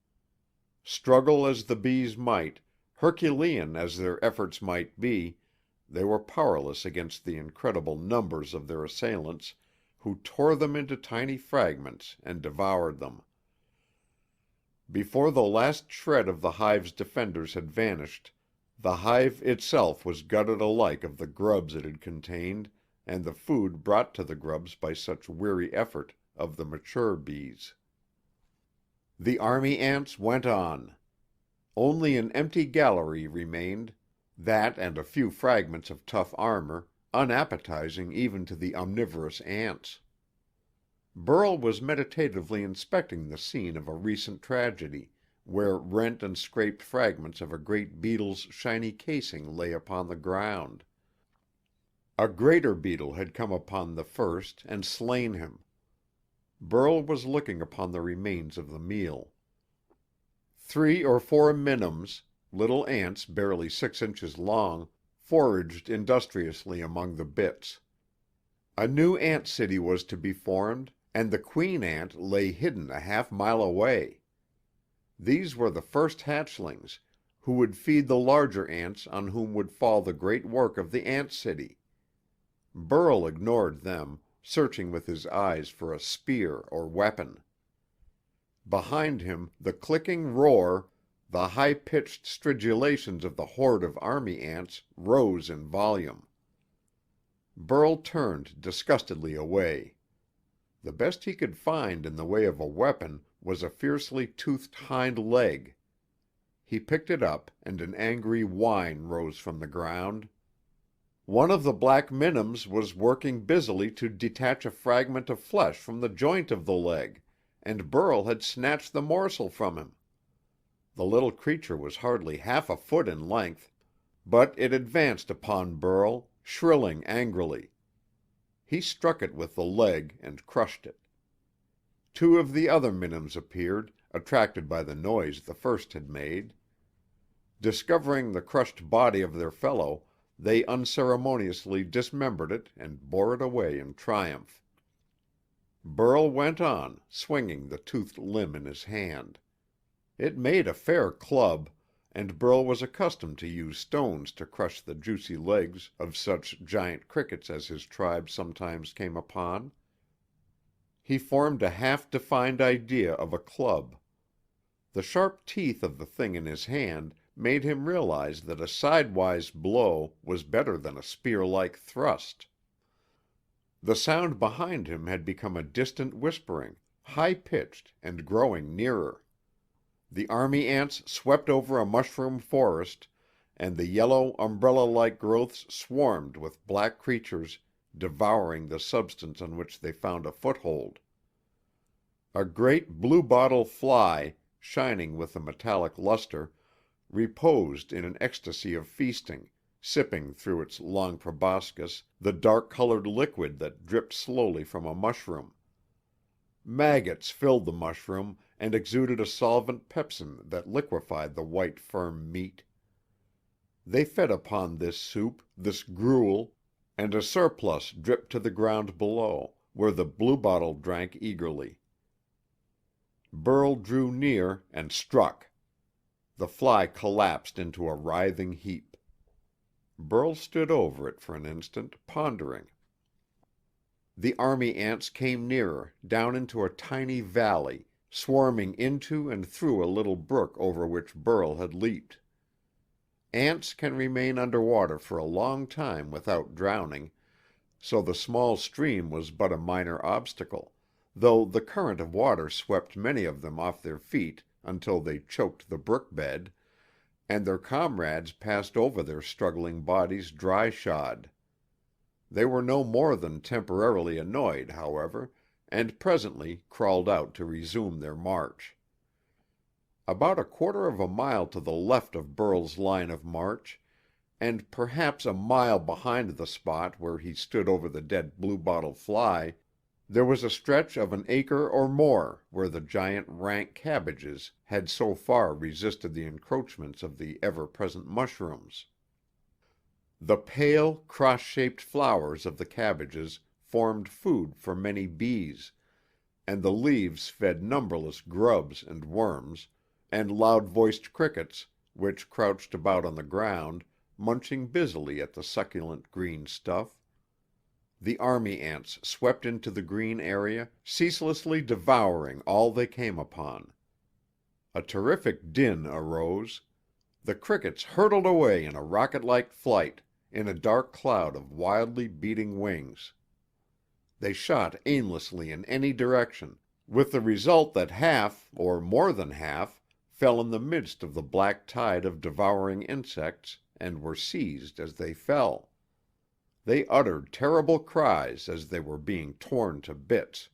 Struggle as the bees might, Herculean as their efforts might be, they were powerless against the incredible numbers of their assailants, who tore them into tiny fragments and devoured them. Before the last shred of the hive's defenders had vanished, the hive itself was gutted alike of the grubs it had contained and the food brought to the grubs by such weary effort of the mature bees. The army ants went on. Only an empty gallery remained, that and a few fragments of tough armor, unappetizing even to the omnivorous ants. Burl was meditatively inspecting the scene of a recent tragedy, where rent and scraped fragments of a great beetle's shiny casing lay upon the ground. A greater beetle had come upon the first and slain him. Burl was looking upon the remains of the meal. 3 or 4 minims, little ants barely 6 inches long, foraged industriously among the bits. A new ant city was to be formed, and the queen ant lay hidden a half-mile away. These were the first hatchlings, who would feed the larger ants on whom would fall the great work of the ant city. Burl ignored them, searching with his eyes for a spear or weapon. Behind him, the clicking roar, the high-pitched stridulations of the horde of army ants rose in volume. Burl turned disgustedly away. The best he could find in the way of a weapon was a fiercely toothed hind leg. He picked it up, and an angry whine rose from the ground. One of the black minims was working busily to detach a fragment of flesh from the joint of the leg, and Burl had snatched the morsel from him. The little creature was hardly half a foot in length, but it advanced upon Burl, shrilling angrily. He struck it with the leg and crushed it. 2 of the other minims appeared, attracted by the noise the first had made. Discovering the crushed body of their fellow, they unceremoniously dismembered it and bore it away in triumph. Burl went on, swinging the toothed limb in his hand. It made a fair club, and Burl was accustomed to use stones to crush the juicy legs of such giant crickets as his tribe sometimes came upon. He formed a half-defined idea of a club. The sharp teeth of the thing in his hand made him realize that a sidewise blow was better than a spear-like thrust. The sound behind him had become a distant whispering, high-pitched and growing nearer. The army ants swept over a mushroom forest, and the yellow, umbrella-like growths swarmed with black creatures devouring the substance on which they found a foothold. A great bluebottle fly, shining with a metallic luster, reposed in an ecstasy of feasting, sipping through its long proboscis the dark-colored liquid that dripped slowly from a mushroom. Maggots filled the mushroom and exuded a solvent pepsin that liquefied the white firm meat. They fed upon this soup, this gruel, and a surplus dripped to the ground below, where the bluebottle drank eagerly. Burl drew near and struck. The fly collapsed into a writhing heap. Burl stood over it for an instant, pondering. The army ants came nearer, down into a tiny valley, swarming into and through a little brook over which Burl had leaped. Ants can remain underwater for a long time without drowning, so the small stream was but a minor obstacle, though the current of water swept many of them off their feet until they choked the brook bed, and their comrades passed over their struggling bodies dry-shod. They were no more than temporarily annoyed, however, and presently crawled out to resume their march. About a quarter of a mile to the left of Burl's line of march, and perhaps a mile behind the spot where he stood over the dead bluebottle fly, there was a stretch of an acre or more where the giant rank cabbages had so far resisted the encroachments of the ever-present mushrooms. The pale, cross-shaped flowers of the cabbages formed food for many bees, and the leaves fed numberless grubs and worms, and loud-voiced crickets, which crouched about on the ground, munching busily at the succulent green stuff. The army ants swept into the green area, ceaselessly devouring all they came upon. A terrific din arose. The crickets hurtled away in a rocket-like flight, in a dark cloud of wildly beating wings. They shot aimlessly in any direction, with the result that half, or more than half, fell in the midst of the black tide of devouring insects and were seized as they fell. They uttered terrible cries as they were being torn to bits.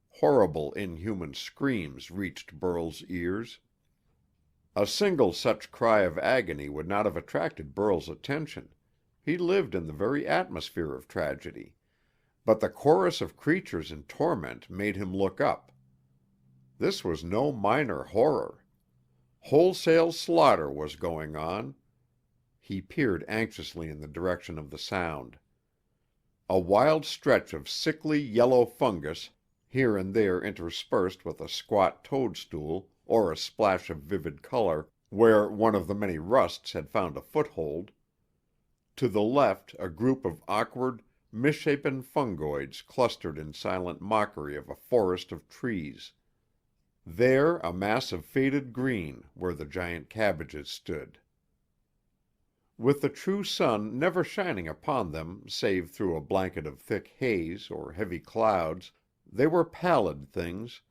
Horrible, inhuman screams reached Burl's ears. A single such cry of agony would not have attracted Burl's attention. He lived in the very atmosphere of tragedy. But the chorus of creatures in torment made him look up. This was no minor horror. Wholesale slaughter was going on. He peered anxiously in the direction of the sound. A wild stretch of sickly yellow fungus, here and there interspersed with a squat toadstool or a splash of vivid color where one of the many rusts had found a foothold. To the left a group of awkward, misshapen fungoids clustered in silent mockery of a forest of trees. There a mass of faded green where the giant cabbages stood. With the true sun never shining upon them save through a blanket of thick haze or heavy clouds, they were pallid things.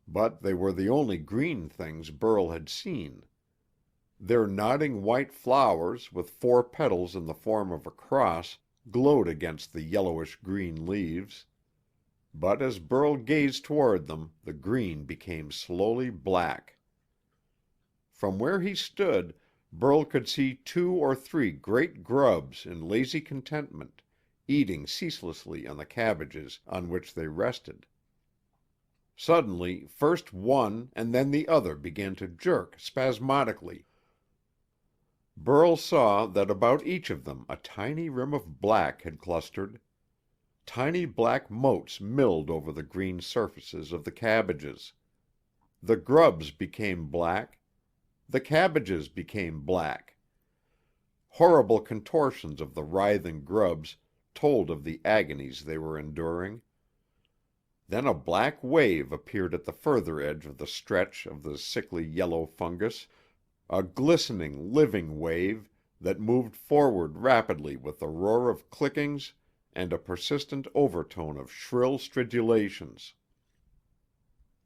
But they were the only green things Burl had seen. Their nodding white flowers, with 4 petals in the form of a cross, glowed against the yellowish-green leaves. But as Burl gazed toward them, the green became slowly black. From where he stood, Burl could see 2 or 3 great grubs in lazy contentment, eating ceaselessly on the cabbages on which they rested. Suddenly, first one and then the other began to jerk spasmodically. Burl saw that about each of them a tiny rim of black had clustered. Tiny black motes milled over the green surfaces of the cabbages. The grubs became black. The cabbages became black. Horrible contortions of the writhing grubs told of the agonies they were enduring. Then a black wave appeared at the further edge of the stretch of the sickly yellow fungus, a glistening, living wave that moved forward rapidly with a roar of clickings and a persistent overtone of shrill stridulations.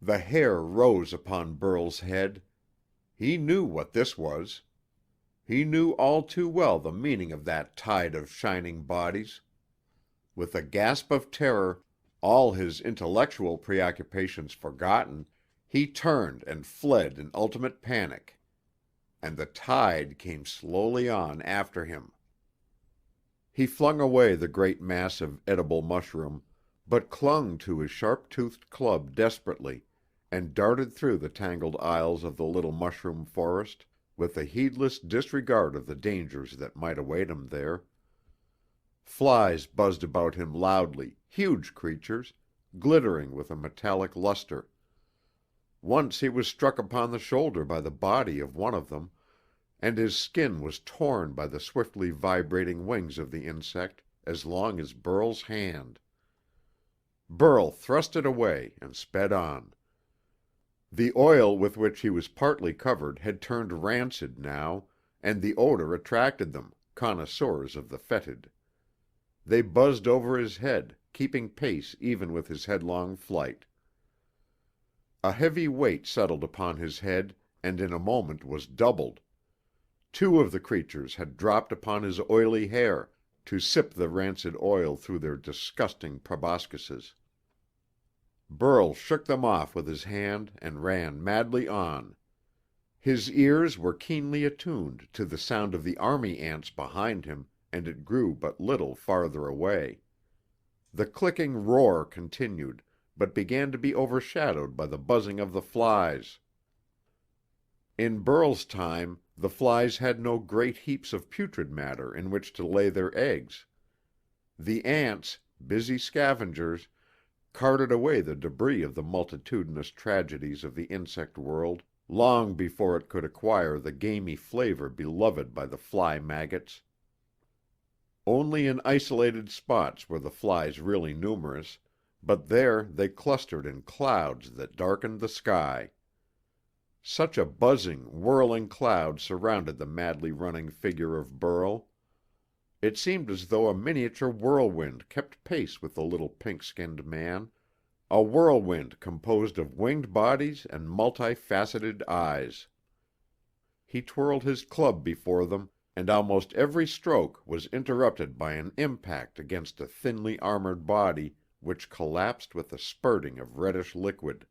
The hair rose upon Burl's head. He knew what this was. He knew all too well the meaning of that tide of shining bodies. With a gasp of terror, all his intellectual preoccupations forgotten, he turned and fled in ultimate panic. And the tide came slowly on after him. He flung away the great mass of edible mushroom, but clung to his sharp-toothed club desperately, and darted through the tangled aisles of the little mushroom forest, with a heedless disregard of the dangers that might await him there. Flies buzzed about him loudly, huge creatures, glittering with a metallic luster. Once he was struck upon the shoulder by the body of one of them, and his skin was torn by the swiftly vibrating wings of the insect as long as Burl's hand. Burl thrust it away and sped on. The oil with which he was partly covered had turned rancid now, and the odor attracted them, connoisseurs of the fetid. They buzzed over his head, keeping pace even with his headlong flight. A heavy weight settled upon his head and in a moment was doubled. Two of the creatures had dropped upon his oily hair to sip the rancid oil through their disgusting proboscises. Burl shook them off with his hand and ran madly on. His ears were keenly attuned to the sound of the army ants behind him, and it grew but little farther away. The clicking roar continued, but began to be overshadowed by the buzzing of the flies. In Burl's time, the flies had no great heaps of putrid matter in which to lay their eggs. The ants, busy scavengers, carted away the debris of the multitudinous tragedies of the insect world long before it could acquire the gamey flavor beloved by the fly maggots. Only in isolated spots were the flies really numerous, but there they clustered in clouds that darkened the sky. Such a buzzing, whirling cloud surrounded the madly running figure of Burl. It seemed as though a miniature whirlwind kept pace with the little pink-skinned man, a whirlwind composed of winged bodies and multi-faceted eyes. He twirled his club before them, and almost every stroke was interrupted by an impact against a thinly armored body which collapsed with a spurting of reddish liquid.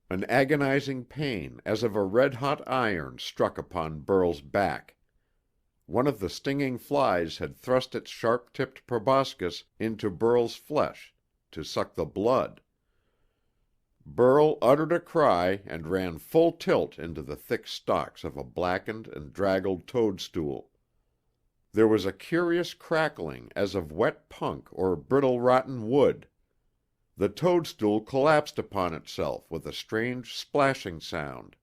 An agonizing pain as of a red-hot iron struck upon Burl's back. One of the stinging flies had thrust its sharp-tipped proboscis into Burl's flesh to suck the blood. Burl uttered a cry and ran full tilt into the thick stalks of a blackened and draggled toadstool. There was a curious crackling as of wet punk or brittle rotten wood. The toadstool collapsed upon itself with a strange splashing sound.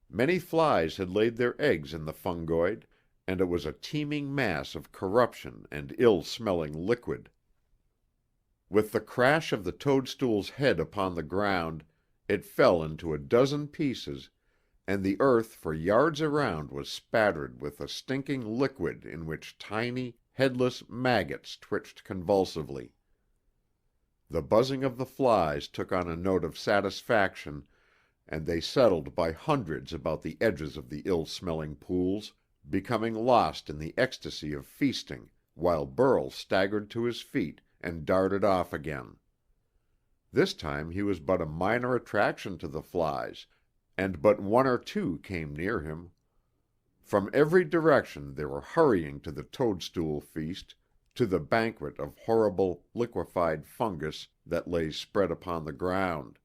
Many flies had laid their eggs in the fungoid, and it was a teeming mass of corruption and ill-smelling liquid. With the crash of the toadstool's head upon the ground, it fell into a dozen pieces, and the earth for yards around was spattered with a stinking liquid in which tiny, headless maggots twitched convulsively. The buzzing of the flies took on a note of satisfaction, and they settled by hundreds about the edges of the ill-smelling pools, becoming lost in the ecstasy of feasting, while Burl staggered to his feet and darted off again. This time he was but a minor attraction to the flies, and but one or two came near him. From every direction they were hurrying to the toadstool feast, to the banquet of horrible, liquefied fungus that lay spread upon the ground.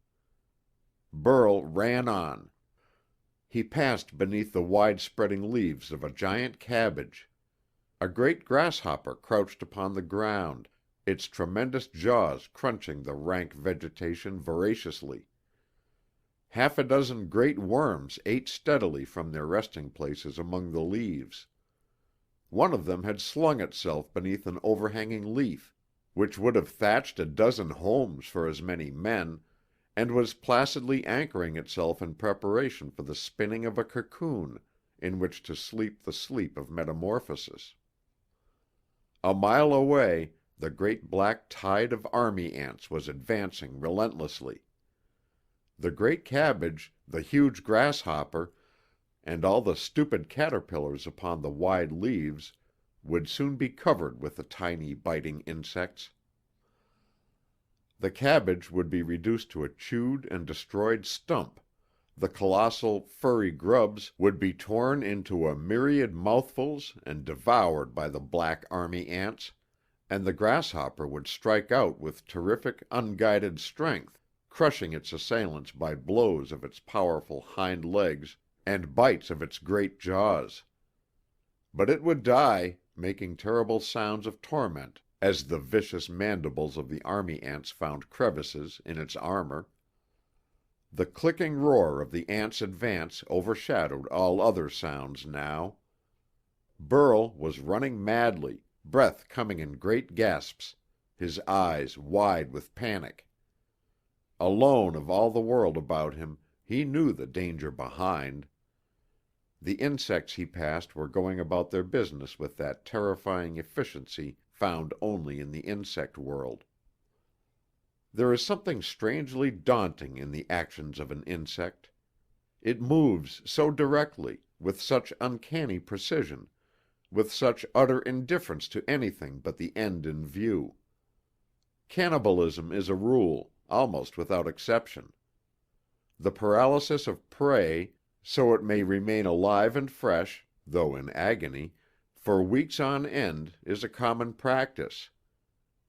Burl ran on. He passed beneath the wide-spreading leaves of a giant cabbage. A great grasshopper crouched upon the ground, its tremendous jaws crunching the rank vegetation voraciously. Half a dozen great worms ate steadily from their resting places among the leaves. One of them had slung itself beneath an overhanging leaf, which would have thatched a dozen homes for as many men, and was placidly anchoring itself in preparation for the spinning of a cocoon in which to sleep the sleep of metamorphosis. A mile away, the great black tide of army ants was advancing relentlessly. The great cabbage, the huge grasshopper, and all the stupid caterpillars upon the wide leaves would soon be covered with the tiny biting insects. The cabbage would be reduced to a chewed and destroyed stump, the colossal, furry grubs would be torn into a myriad mouthfuls and devoured by the black army ants, and the grasshopper would strike out with terrific, unguided strength, crushing its assailants by blows of its powerful hind legs and bites of its great jaws. But it would die, making terrible sounds of torment as the vicious mandibles of the army ants found crevices in its armor. The clicking roar of the ants' advance overshadowed all other sounds now. Burl was running madly, breath coming in great gasps, his eyes wide with panic. Alone of all the world about him, he knew the danger behind. The insects he passed were going about their business with that terrifying efficiency found only in the insect world. There is something strangely daunting in the actions of an insect. It moves so directly, with such uncanny precision, with such utter indifference to anything but the end in view. Cannibalism is a rule, almost without exception. The paralysis of prey, so it may remain alive and fresh, though in agony, for weeks on end, is a common practice.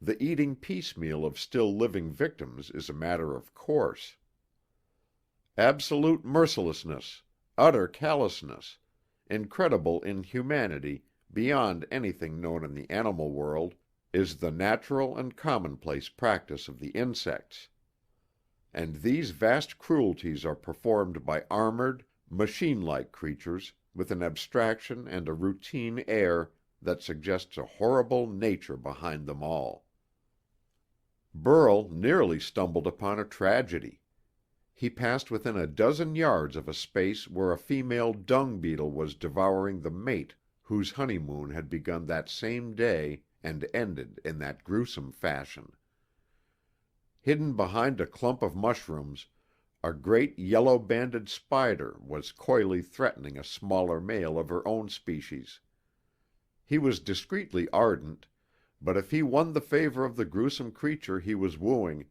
The eating piecemeal of still living victims is a matter of course. Absolute mercilessness, utter callousness, incredible inhumanity beyond anything known in the animal world, is the natural and commonplace practice of the insects. And these vast cruelties are performed by armored, machine-like creatures with an abstraction and a routine air that suggests a horrible nature behind them all. Burl nearly stumbled upon a tragedy. He passed within a dozen yards of a space where a female dung beetle was devouring the mate whose honeymoon had begun that same day and ended in that gruesome fashion. Hidden behind a clump of mushrooms, a great yellow-banded spider was coyly threatening a smaller male of her own species. He was discreetly ardent, but if he won the favor of the gruesome creature he was wooing,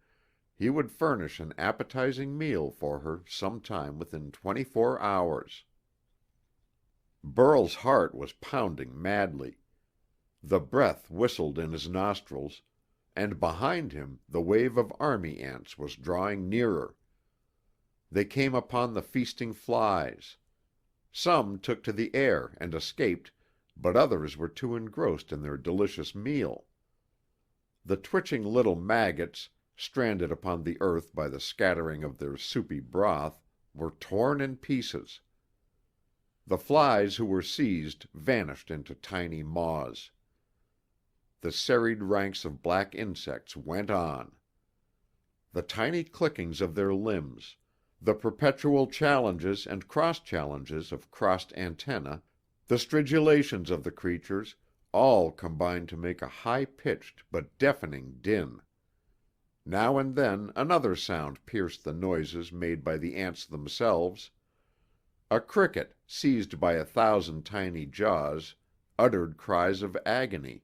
he would furnish an appetizing meal for her some time within 24 hours. Burl's heart was pounding madly. The breath whistled in his nostrils, and behind him the wave of army ants was drawing nearer. They came upon the feasting flies. Some took to the air and escaped, but others were too engrossed in their delicious meal. The twitching little maggots, stranded upon the earth by the scattering of their soupy broth, were torn in pieces. The flies who were seized vanished into tiny maws. The serried ranks of black insects went on. The tiny clickings of their limbs, the perpetual challenges and cross-challenges of crossed antennae, the stridulations of the creatures, all combined to make a high-pitched but deafening din. Now and then another sound pierced the noises made by the ants themselves. A cricket, seized by 1,000 tiny jaws, uttered cries of agony.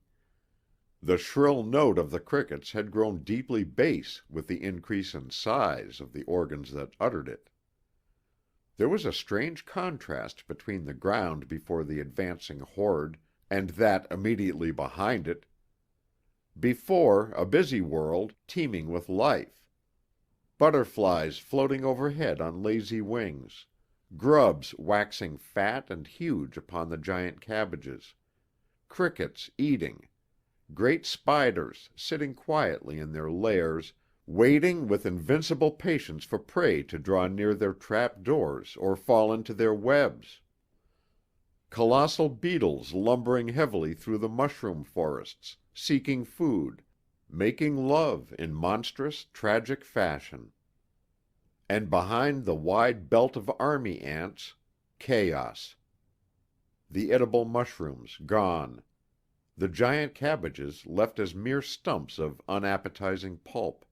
The shrill note of the crickets had grown deeply bass with the increase in size of the organs that uttered it. There was a strange contrast between the ground before the advancing horde and that immediately behind it. Before, a busy world, teeming with life. Butterflies floating overhead on lazy wings, grubs waxing fat and huge upon the giant cabbages, crickets eating, great spiders sitting quietly in their lairs, waiting with invincible patience for prey to draw near their trap doors or fall into their webs. Colossal beetles lumbering heavily through the mushroom forests, seeking food, making love in monstrous, tragic fashion. And behind the wide belt of army ants, chaos. The edible mushrooms gone. The giant cabbages left as mere stumps of unappetizing pulp.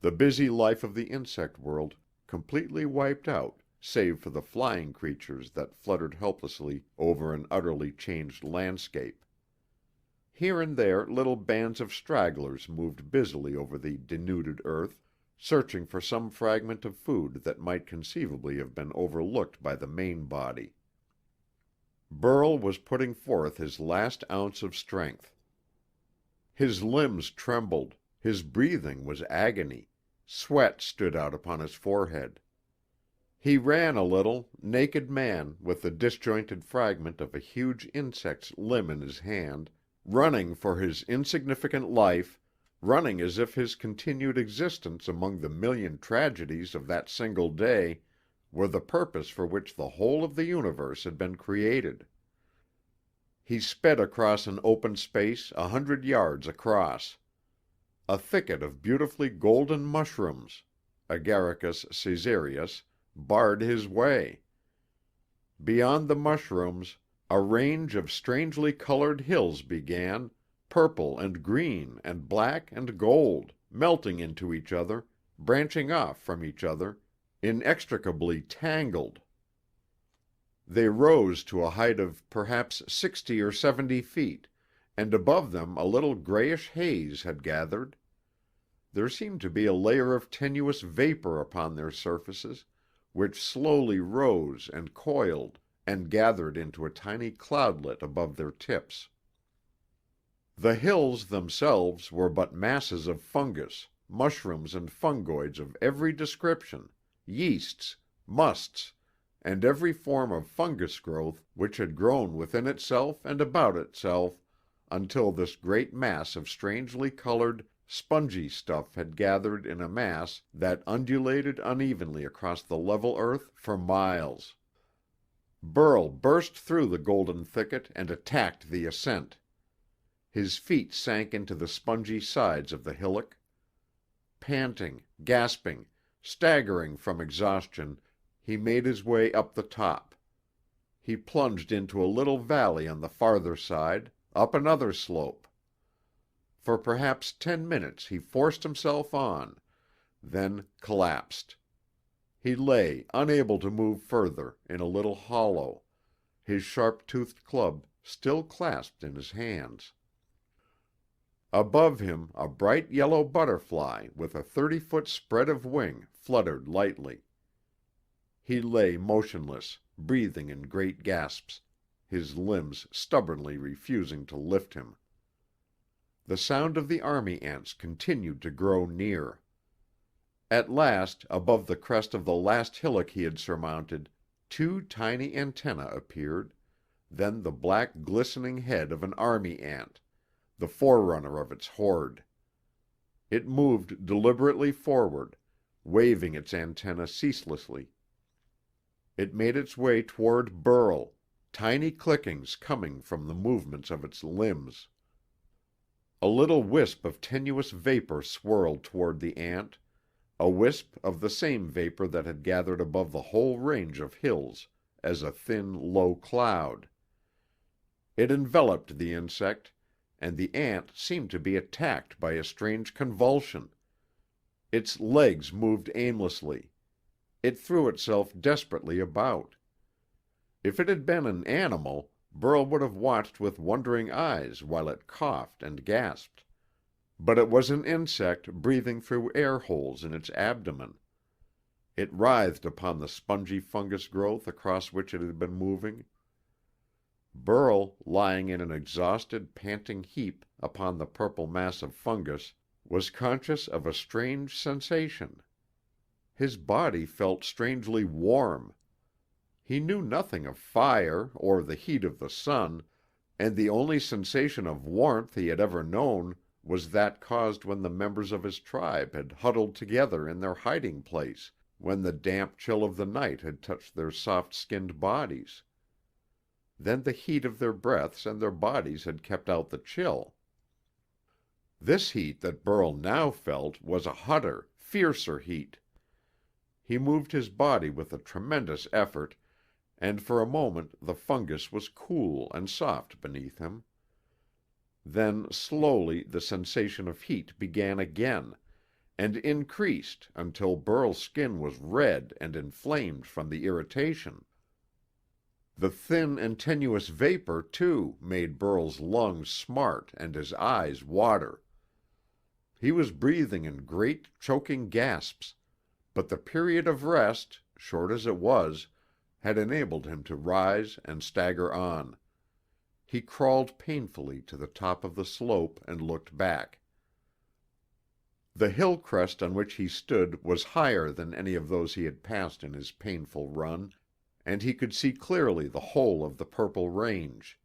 The busy life of the insect world completely wiped out save for the flying creatures that fluttered helplessly over an utterly changed landscape. Here and there little bands of stragglers moved busily over the denuded earth, searching for some fragment of food that might conceivably have been overlooked by the main body. Burl was putting forth his last ounce of strength. His limbs trembled, his breathing was agony, sweat stood out upon his forehead. He ran a little, naked man with the disjointed fragment of a huge insect's limb in his hand, running for his insignificant life, running as if his continued existence among the million tragedies of that single day were the purpose for which the whole of the universe had been created. He sped across an open space 100 yards across. A thicket of beautifully golden mushrooms, Agaricus caesareus, barred his way. Beyond the mushrooms, a range of strangely colored hills began, purple and green and black and gold, melting into each other, branching off from each other, inextricably tangled. They rose to a height of perhaps 60 or 70 feet, and above them a little grayish haze had gathered. There seemed to be a layer of tenuous vapor upon their surfaces, which slowly rose and coiled and gathered into a tiny cloudlet above their tips. The hills themselves were but masses of fungus, mushrooms and fungoids of every description, yeasts, musts, and every form of fungus growth which had grown within itself and about itself until this great mass of strangely colored, spongy stuff had gathered in a mass that undulated unevenly across the level earth for miles. Burl burst through the golden thicket and attacked the ascent. His feet sank into the spongy sides of the hillock. Panting, gasping, staggering from exhaustion, he made his way up the top. He plunged into a little valley on the farther side, up another slope. For perhaps 10 minutes he forced himself on, then collapsed. He lay, unable to move further, in a little hollow, his sharp-toothed club still clasped in his hands. Above him a bright yellow butterfly with a 30-foot spread of wing fluttered lightly. He lay motionless, breathing in great gasps, his limbs stubbornly refusing to lift him. The sound of the army ants continued to grow near. At last, above the crest of the last hillock he had surmounted, 2 tiny antennae appeared, then the black glistening head of an army ant, the forerunner of its horde. It moved deliberately forward, waving its antennae ceaselessly. It made its way toward Burl, tiny clickings coming from the movements of its limbs. A little wisp of tenuous vapor swirled toward the ant, a wisp of the same vapor that had gathered above the whole range of hills as a thin, low cloud. It enveloped the insect, and the ant seemed to be attacked by a strange convulsion. Its legs moved aimlessly. It threw itself desperately about. If it had been an animal, Burl would have watched with wondering eyes while it coughed and gasped. But it was an insect breathing through air holes in its abdomen. It writhed upon the spongy fungus growth across which it had been moving. Burl, lying in an exhausted, panting heap upon the purple mass of fungus, was conscious of a strange sensation. His body felt strangely warm. He knew nothing of fire or the heat of the sun, and the only sensation of warmth he had ever known was that caused when the members of his tribe had huddled together in their hiding place when the damp chill of the night had touched their soft-skinned bodies. Then the heat of their breaths and their bodies had kept out the chill. This heat that Burl now felt was a hotter, fiercer heat. He moved his body with a tremendous effort, and for a moment the fungus was cool and soft beneath him. Then slowly the sensation of heat began again, and increased until Burl's skin was red and inflamed from the irritation. The thin and tenuous vapor, too, made Burl's lungs smart and his eyes water. He was breathing in great, choking gasps, but the period of rest, short as it was, had enabled him to rise and stagger on. he crawled painfully to the top of the slope and looked back. The hill crest on which he stood was higher than any of those he had passed in his painful run, and he could see clearly the whole of the purple range.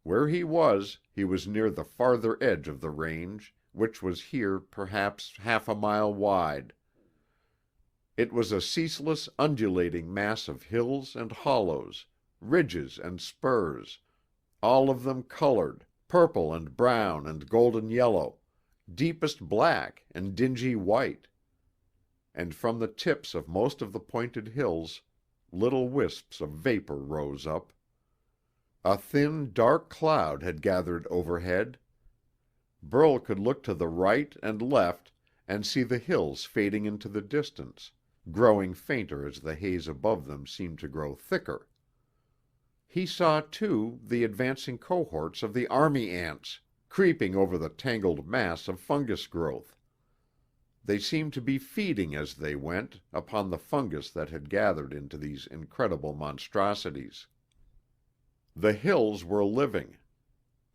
Where he was near the farther edge of the range, which was here perhaps half a mile wide. It was a ceaseless, undulating mass of hills and hollows, ridges and spurs, all of them colored, purple and brown and golden yellow, deepest black and dingy white. And from the tips of most of the pointed hills little wisps of vapor rose up. A thin, dark cloud had gathered overhead. Burl could look to the right and left and see the hills fading into the distance, growing fainter as the haze above them seemed to grow thicker. He saw, too, the advancing cohorts of the army ants, creeping over the tangled mass of fungus growth. They seemed to be feeding as they went upon the fungus that had gathered into these incredible monstrosities. The hills were living.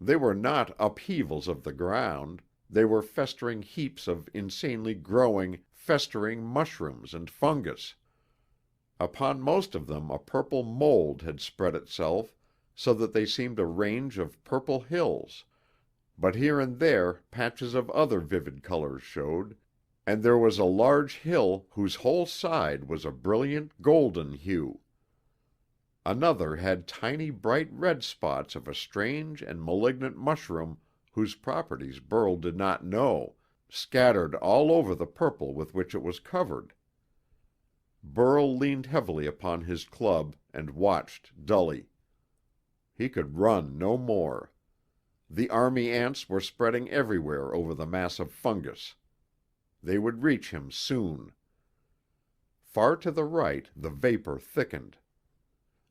They were not upheavals of the ground, they were festering heaps of insanely growing, festering mushrooms and fungus. Upon most of them a purple mold had spread itself so that they seemed a range of purple hills, but here and there patches of other vivid colors showed, and there was a large hill whose whole side was a brilliant golden hue. Another had tiny bright red spots of a strange and malignant mushroom whose properties Burl did not know, scattered all over the purple with which it was covered. Burl leaned heavily upon his club and watched dully. He could run no more. The army ants were spreading everywhere over the mass of fungus. They would reach him soon. Far to the right the vapor thickened.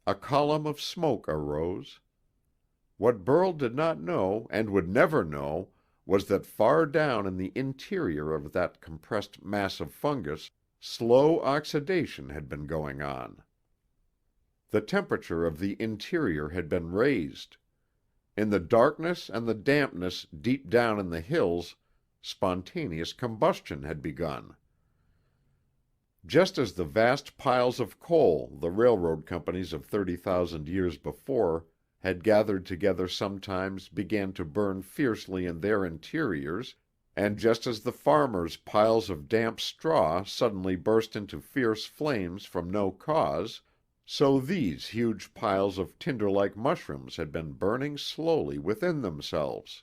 A column of smoke arose. What Burl did not know and would never know was that far down in the interior of that compressed mass of fungus, slow oxidation had been going on. The temperature of the interior had been raised. In the darkness and the dampness deep down in the hills, spontaneous combustion had begun. Just as the vast piles of coal the railroad companies of 30,000 years before had gathered together sometimes began to burn fiercely in their interiors, and just as the farmers' piles of damp straw suddenly burst into fierce flames from no cause, so these huge piles of tinder-like mushrooms had been burning slowly within themselves.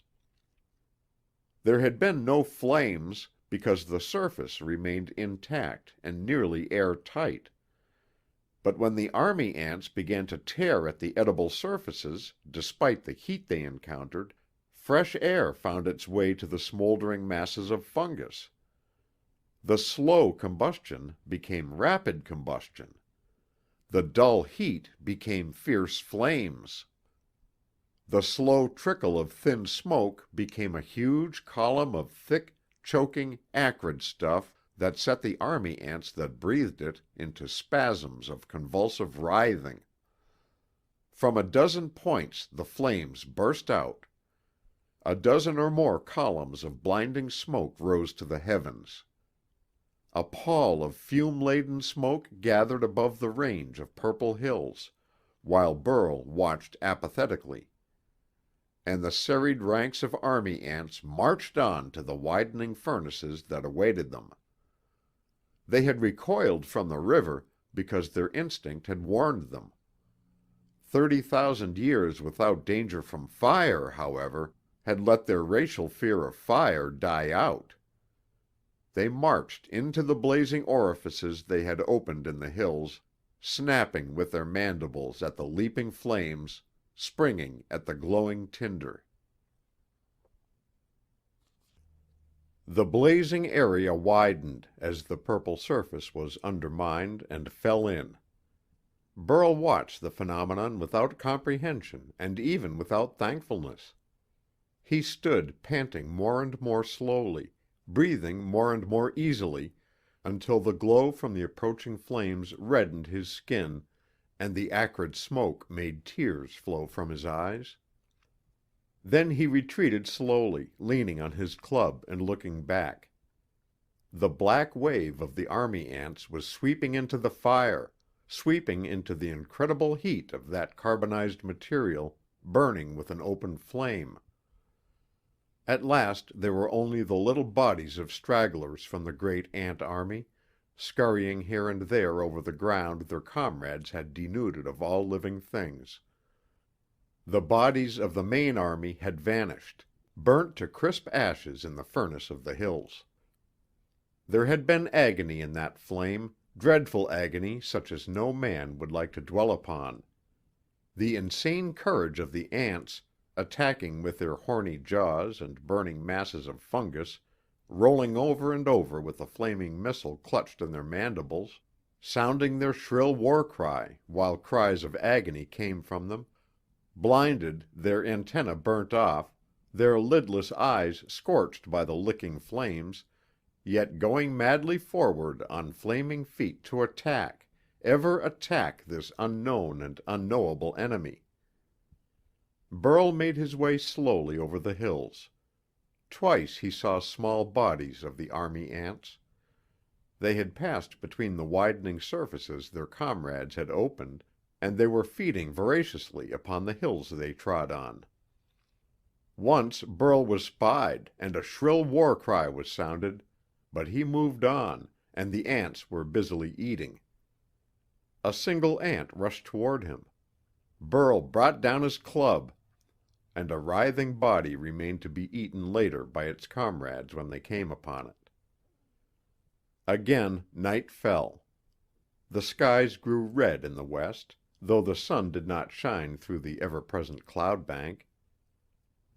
There had been no flames because the surface remained intact and nearly airtight. But when the army ants began to tear at the edible surfaces, despite the heat they encountered, fresh air found its way to the smoldering masses of fungus. The slow combustion became rapid combustion. The dull heat became fierce flames. The slow trickle of thin smoke became a huge column of thick, choking, acrid stuff that set the army ants that breathed it into spasms of convulsive writhing. From a dozen points the flames burst out. A dozen or more columns of blinding smoke rose to the heavens. A pall of fume-laden smoke gathered above the range of purple hills, while Burl watched apathetically. And the serried ranks of army ants marched on to the widening furnaces that awaited them. They had recoiled from the river because their instinct had warned them. 30,000 years without danger from fire, however, had let their racial fear of fire die out. They marched into the blazing orifices they had opened in the hills, snapping with their mandibles at the leaping flames, springing at the glowing tinder. The blazing area widened as the purple surface was undermined and fell in. Burl watched the phenomenon without comprehension and even without thankfulness. He stood panting more and more slowly, breathing more and more easily, until the glow from the approaching flames reddened his skin and the acrid smoke made tears flow from his eyes. Then he retreated slowly, leaning on his club and looking back. The black wave of the army ants was sweeping into the fire, sweeping into the incredible heat of that carbonized material burning with an open flame. At last there were only the little bodies of stragglers from the great ant army, scurrying here and there over the ground their comrades had denuded of all living things. The bodies of the main army had vanished, burnt to crisp ashes in the furnace of the hills. There had been agony in that flame, dreadful agony such as no man would like to dwell upon. The insane courage of the ants, attacking with their horny jaws and burning masses of fungus, rolling over and over with a flaming missile clutched in their mandibles, sounding their shrill war cry while cries of agony came from them, blinded, their antennae burnt off, their lidless eyes scorched by the licking flames, yet going madly forward on flaming feet to attack, ever attack this unknown and unknowable enemy. Burl made his way slowly over the hills. Twice he saw small bodies of the army ants. They had passed between the widening surfaces their comrades had opened, and they were feeding voraciously upon the hills they trod on. Once Burl was spied, and a shrill war cry was sounded, but he moved on, and the ants were busily eating. A single ant rushed toward him. Burl brought down his club, and a writhing body remained to be eaten later by its comrades when they came upon it. Again night fell. The skies grew red in the west, though the sun did not shine through the ever-present cloud bank.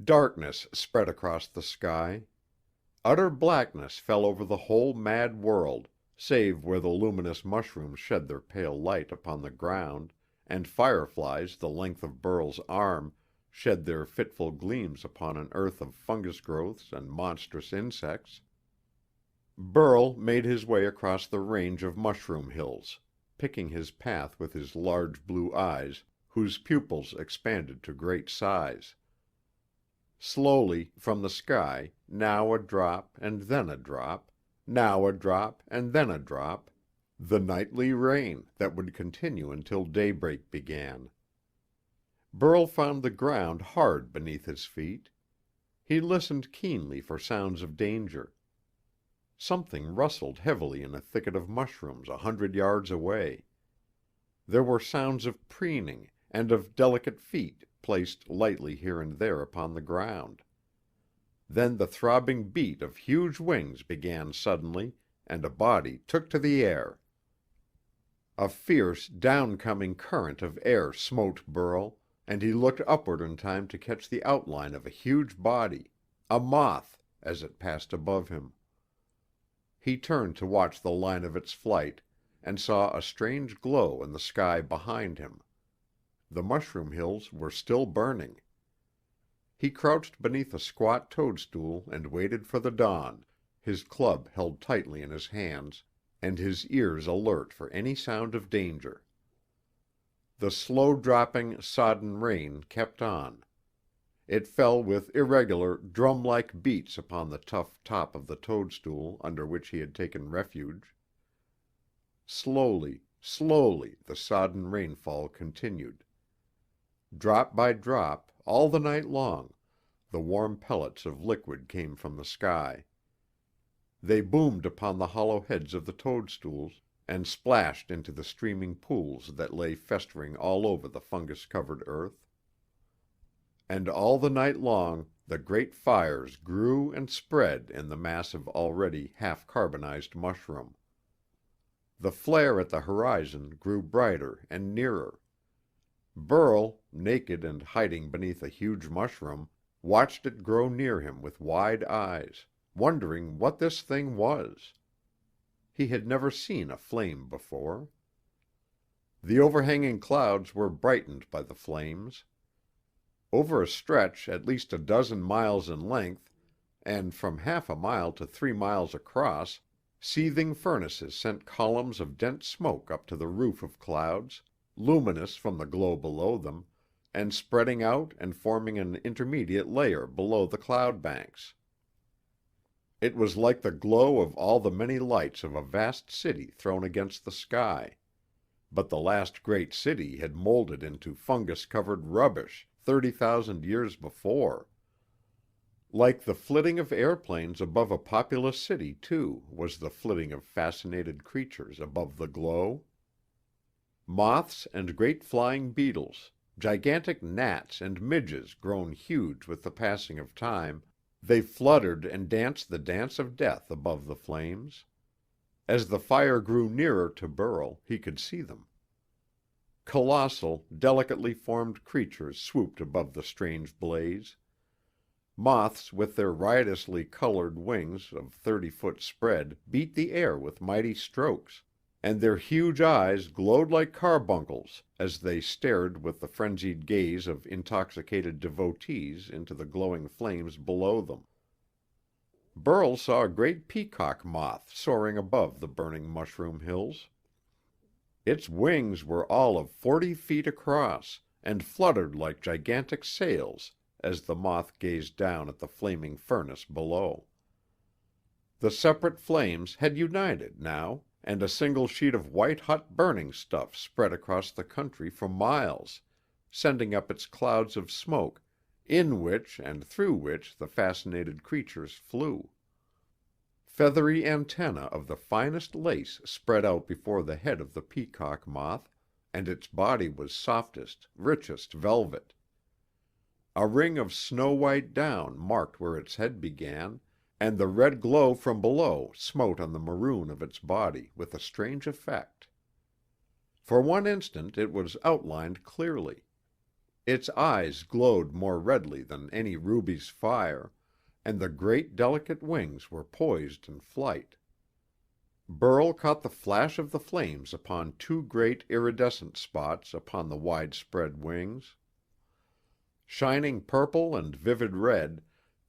Darkness spread across the sky. Utter blackness fell over the whole mad world, save where the luminous mushrooms shed their pale light upon the ground, and fireflies the length of Burl's arm shed their fitful gleams upon an earth of fungus growths and monstrous insects. Burl made his way across the range of mushroom hills, picking his path with his large blue eyes, whose pupils expanded to great size. Slowly, from the sky, now a drop and then a drop, now a drop and then a drop, the nightly rain that would continue until daybreak began. Burl found the ground hard beneath his feet. He listened keenly for sounds of danger. Something rustled heavily in a thicket of mushrooms 100 yards away. There were sounds of preening and of delicate feet placed lightly here and there upon the ground. Then the throbbing beat of huge wings began suddenly, and a body took to the air. A fierce, down-coming current of air smote Burl, and he looked upward in time to catch the outline of a huge body, a moth, as it passed above him. He turned to watch the line of its flight, and saw a strange glow in the sky behind him. The mushroom hills were still burning. He crouched beneath a squat toadstool and waited for the dawn, his club held tightly in his hands, and his ears alert for any sound of danger. The slow-dropping, sodden rain kept on. It fell with irregular, drum-like beats upon the tough top of the toadstool under which he had taken refuge. Slowly, slowly the sodden rainfall continued. Drop by drop, all the night long, the warm pellets of liquid came from the sky. They boomed upon the hollow heads of the toadstools and splashed into the streaming pools that lay festering all over the fungus-covered earth. And all the night long the great fires grew and spread in the mass of already half-carbonized mushroom. The flare at the horizon grew brighter and nearer. Burl, naked and hiding beneath a huge mushroom, watched it grow near him with wide eyes, wondering what this thing was. He had never seen a flame before. The overhanging clouds were brightened by the flames. Over a stretch at least a dozen miles in length, and from half a mile to 3 miles across, seething furnaces sent columns of dense smoke up to the roof of clouds, luminous from the glow below them, and spreading out and forming an intermediate layer below the cloud banks. It was like the glow of all the many lights of a vast city thrown against the sky, but the last great city had molded into fungus-covered rubbish 30,000 years before. Like the flitting of airplanes above a populous city, too, was the flitting of fascinated creatures above the glow. Moths and great flying beetles, gigantic gnats and midges grown huge with the passing of time, they fluttered and danced the dance of death above the flames. As the fire grew nearer to Burl, he could see them. Colossal, delicately formed creatures swooped above the strange blaze. Moths with their riotously colored wings of 30-foot spread beat the air with mighty strokes, and their huge eyes glowed like carbuncles as they stared with the frenzied gaze of intoxicated devotees into the glowing flames below them. Burl saw a great peacock moth soaring above the burning mushroom hills. Its wings were all of 40 feet across, and fluttered like gigantic sails as the moth gazed down at the flaming furnace below. The separate flames had united now, and a single sheet of white-hot burning stuff spread across the country for miles, sending up its clouds of smoke, in which and through which the fascinated creatures flew. Feathery antennae of the finest lace spread out before the head of the peacock moth, and its body was softest, richest velvet. A ring of snow-white down marked where its head began, and the red glow from below smote on the maroon of its body with a strange effect. For one instant it was outlined clearly. Its eyes glowed more redly than any ruby's fire, and the great delicate wings were poised in flight. Burl caught the flash of the flames upon two great iridescent spots upon the wide-spread wings. Shining purple and vivid red,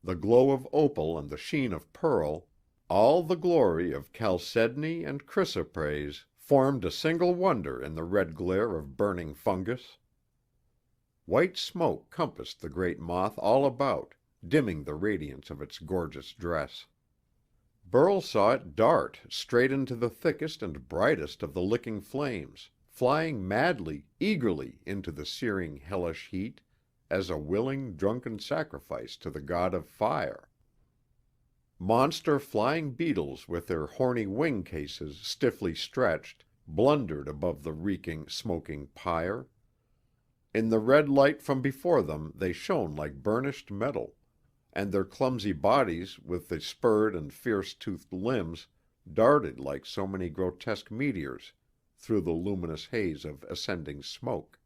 the glow of opal and the sheen of pearl, all the glory of chalcedony and chrysoprase formed a single wonder in the red glare of burning fungus. White smoke compassed the great moth all about, dimming the radiance of its gorgeous dress. Burl saw it dart straight into the thickest and brightest of the licking flames, flying madly, eagerly into the searing hellish heat as a willing, drunken sacrifice to the god of fire. Monster flying beetles with their horny wing cases stiffly stretched blundered above the reeking, smoking pyre. In the red light from before them they shone like burnished metal, and their clumsy bodies with the spurred and fierce-toothed limbs darted like so many grotesque meteors through the luminous haze of ascending smoke.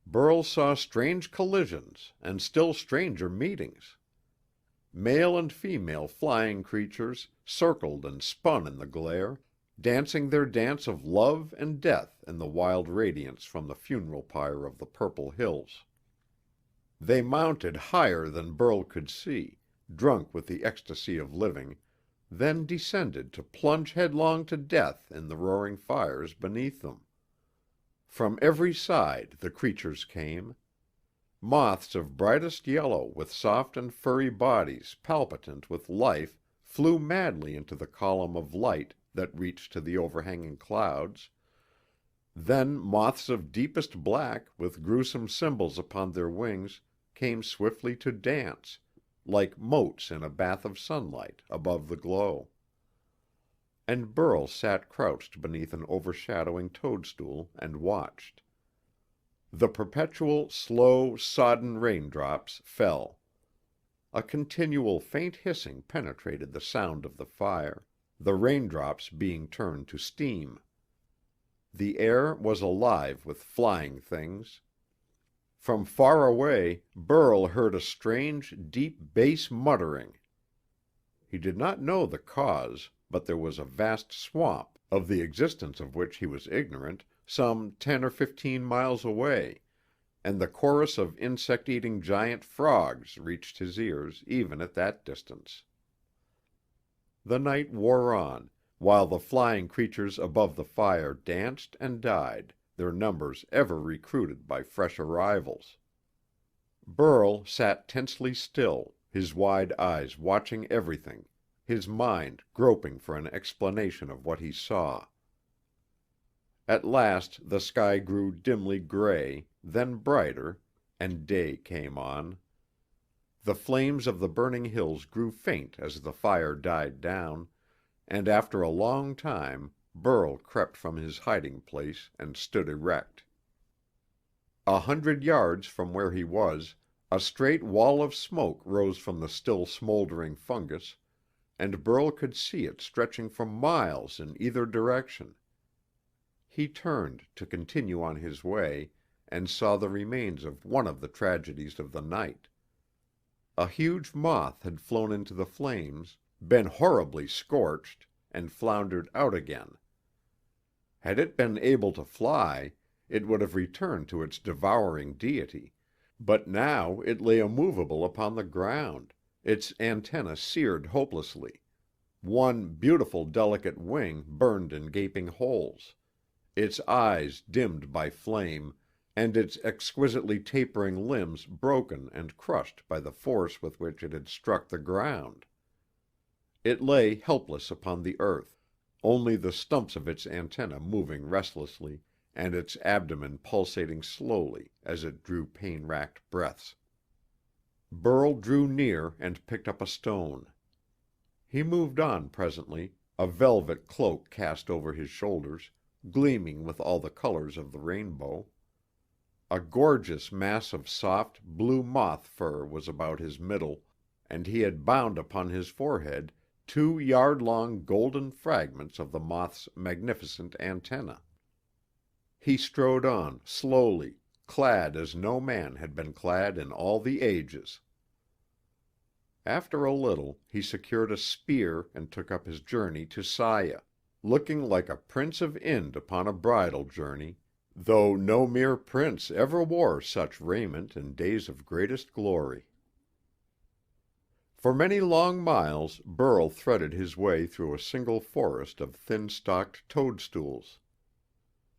Burl saw strange collisions and still stranger meetings. Male and female flying creatures circled and spun in the glare, dancing their dance of love and death in the wild radiance from the funeral pyre of the purple hills. They mounted higher than Burl could see, drunk with the ecstasy of living, then descended to plunge headlong to death in the roaring fires beneath them. From every side the creatures came. Moths of brightest yellow with soft and furry bodies palpitant with life flew madly into the column of light that reached to the overhanging clouds. Then moths of deepest black with gruesome symbols upon their wings came swiftly to dance, like motes in a bath of sunlight, above the glow. And Burl sat crouched beneath an overshadowing toadstool and watched. The perpetual, slow, sodden raindrops fell. A continual faint hissing penetrated the sound of the fire, the raindrops being turned to steam. The air was alive with flying things. From far away, Burl heard a strange, deep bass muttering. He did not know the cause, but there was a vast swamp, of the existence of which he was ignorant, some 10 or 15 miles away, and the chorus of insect-eating giant frogs reached his ears even at that distance. The night wore on, while the flying creatures above the fire danced and died, their numbers ever recruited by fresh arrivals. Burl sat tensely still, his wide eyes watching everything, his mind groping for an explanation of what he saw. At last the sky grew dimly gray, then brighter, and day came on. The flames of the burning hills grew faint as the fire died down, and after a long time Burl crept from his hiding place and stood erect. 100 yards from where he was, a straight wall of smoke rose from the still smoldering fungus, and Burl could see it stretching for miles in either direction. He turned to continue on his way and saw the remains of one of the tragedies of the night. A huge moth had flown into the flames, been horribly scorched, and floundered out again. Had it been able to fly, it would have returned to its devouring deity, but now it lay immovable upon the ground, its antennae seared hopelessly, one beautiful delicate wing burned in gaping holes, its eyes dimmed by flame, and its exquisitely tapering limbs broken and crushed by the force with which it had struck the ground. It lay helpless upon the earth, only the stumps of its antennae moving restlessly, and its abdomen pulsating slowly as it drew pain-racked breaths. Burl drew near and picked up a stone. He moved on presently, a velvet cloak cast over his shoulders, gleaming with all the colors of the rainbow. A gorgeous mass of soft, blue moth fur was about his middle, and he had bound upon his forehead 2 yard-long golden fragments of the moth's magnificent antennae. He strode on, slowly, clad as no man had been clad in all the ages. After a little, he secured a spear and took up his journey to Saya, looking like a prince of Ind upon a bridal journey, though no mere prince ever wore such raiment in days of greatest glory. For many long miles Burl threaded his way through a single forest of thin-stalked toadstools.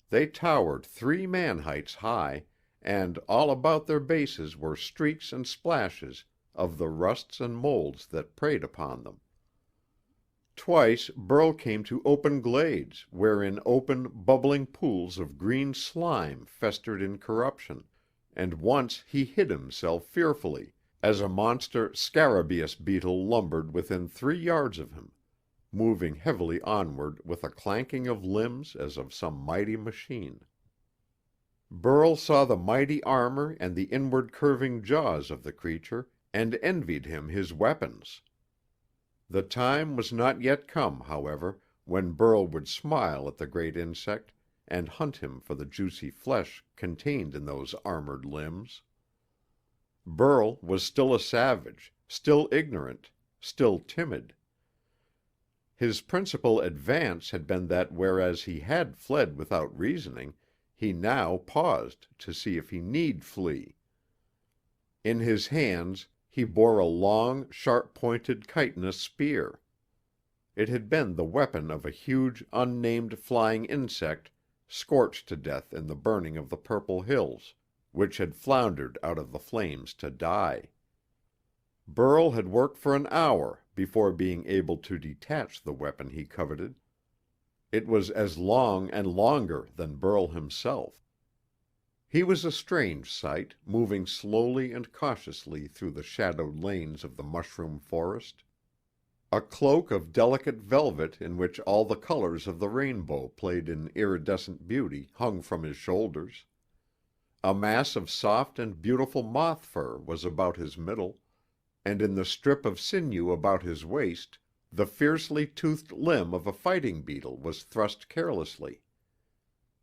They towered 3 man-heights high, and all about their bases were streaks and splashes of the rusts and molds that preyed upon them. Twice Burl came to open glades wherein open, bubbling pools of green slime festered in corruption, and once he hid himself fearfully as a monster scarabaeus beetle lumbered within 3 yards of him, moving heavily onward with a clanking of limbs as of some mighty machine. Burl saw the mighty armor and the inward curving jaws of the creature, and envied him his weapons. The time was not yet come, however, when Burl would smile at the great insect and hunt him for the juicy flesh contained in those armored limbs. Burl was still a savage, still ignorant, still timid. His principal advance had been that whereas he had fled without reasoning, he now paused to see if he need flee. In his hands he bore a long, sharp-pointed chitinous spear. It had been the weapon of a huge, unnamed flying insect scorched to death in the burning of the Purple Hills, which had floundered out of the flames to die. Burl had worked for an hour before being able to detach the weapon he coveted. It was as long and longer than Burl himself. He was a strange sight, moving slowly and cautiously through the shadowed lanes of the mushroom forest. A cloak of delicate velvet in which all the colors of the rainbow played in iridescent beauty hung from his shoulders. A mass of soft and beautiful moth fur was about his middle, and in the strip of sinew about his waist the fiercely toothed limb of a fighting beetle was thrust carelessly.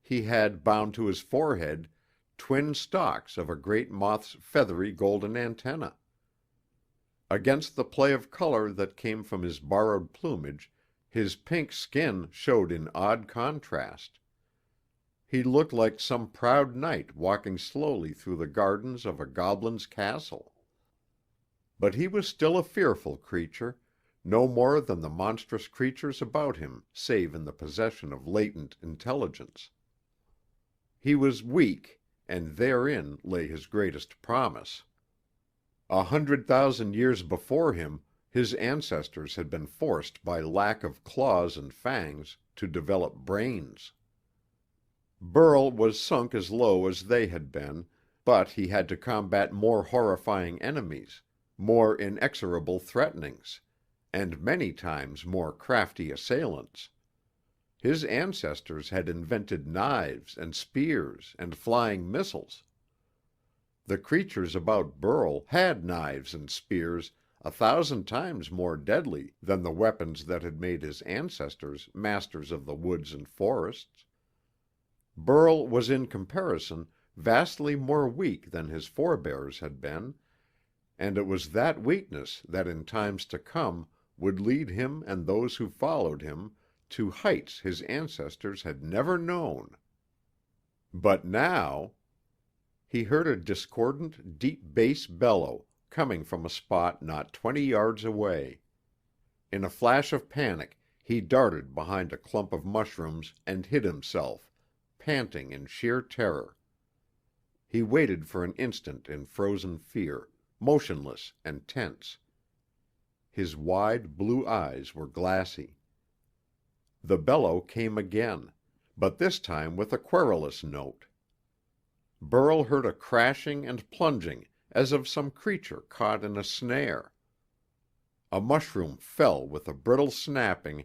He had bound to his forehead twin stalks of a great moth's feathery golden antennae. Against the play of color that came from his borrowed plumage, his pink skin showed in odd contrast. He looked like some proud knight walking slowly through the gardens of a goblin's castle. But he was still a fearful creature, no more than the monstrous creatures about him save in the possession of latent intelligence. He was weak, and therein lay his greatest promise. 100,000 years before him, his ancestors had been forced by lack of claws and fangs to develop brains. Burl was sunk as low as they had been, but he had to combat more horrifying enemies, more inexorable threatenings, and many times more crafty assailants. His ancestors had invented knives and spears and flying missiles. The creatures about Burl had knives and spears 1,000 times more deadly than the weapons that had made his ancestors masters of the woods and forests. Burl was in comparison vastly more weak than his forebears had been, and it was that weakness that in times to come would lead him and those who followed him to heights his ancestors had never known. But now— He heard a discordant, deep bass bellow coming from a spot not 20 yards away. In a flash of panic he darted behind a clump of mushrooms and hid himself, panting in sheer terror. He waited for an instant in frozen fear, motionless and tense. His wide, blue eyes were glassy. The bellow came again, but this time with a querulous note. Burl heard a crashing and plunging as of some creature caught in a snare. A mushroom fell with a brittle snapping,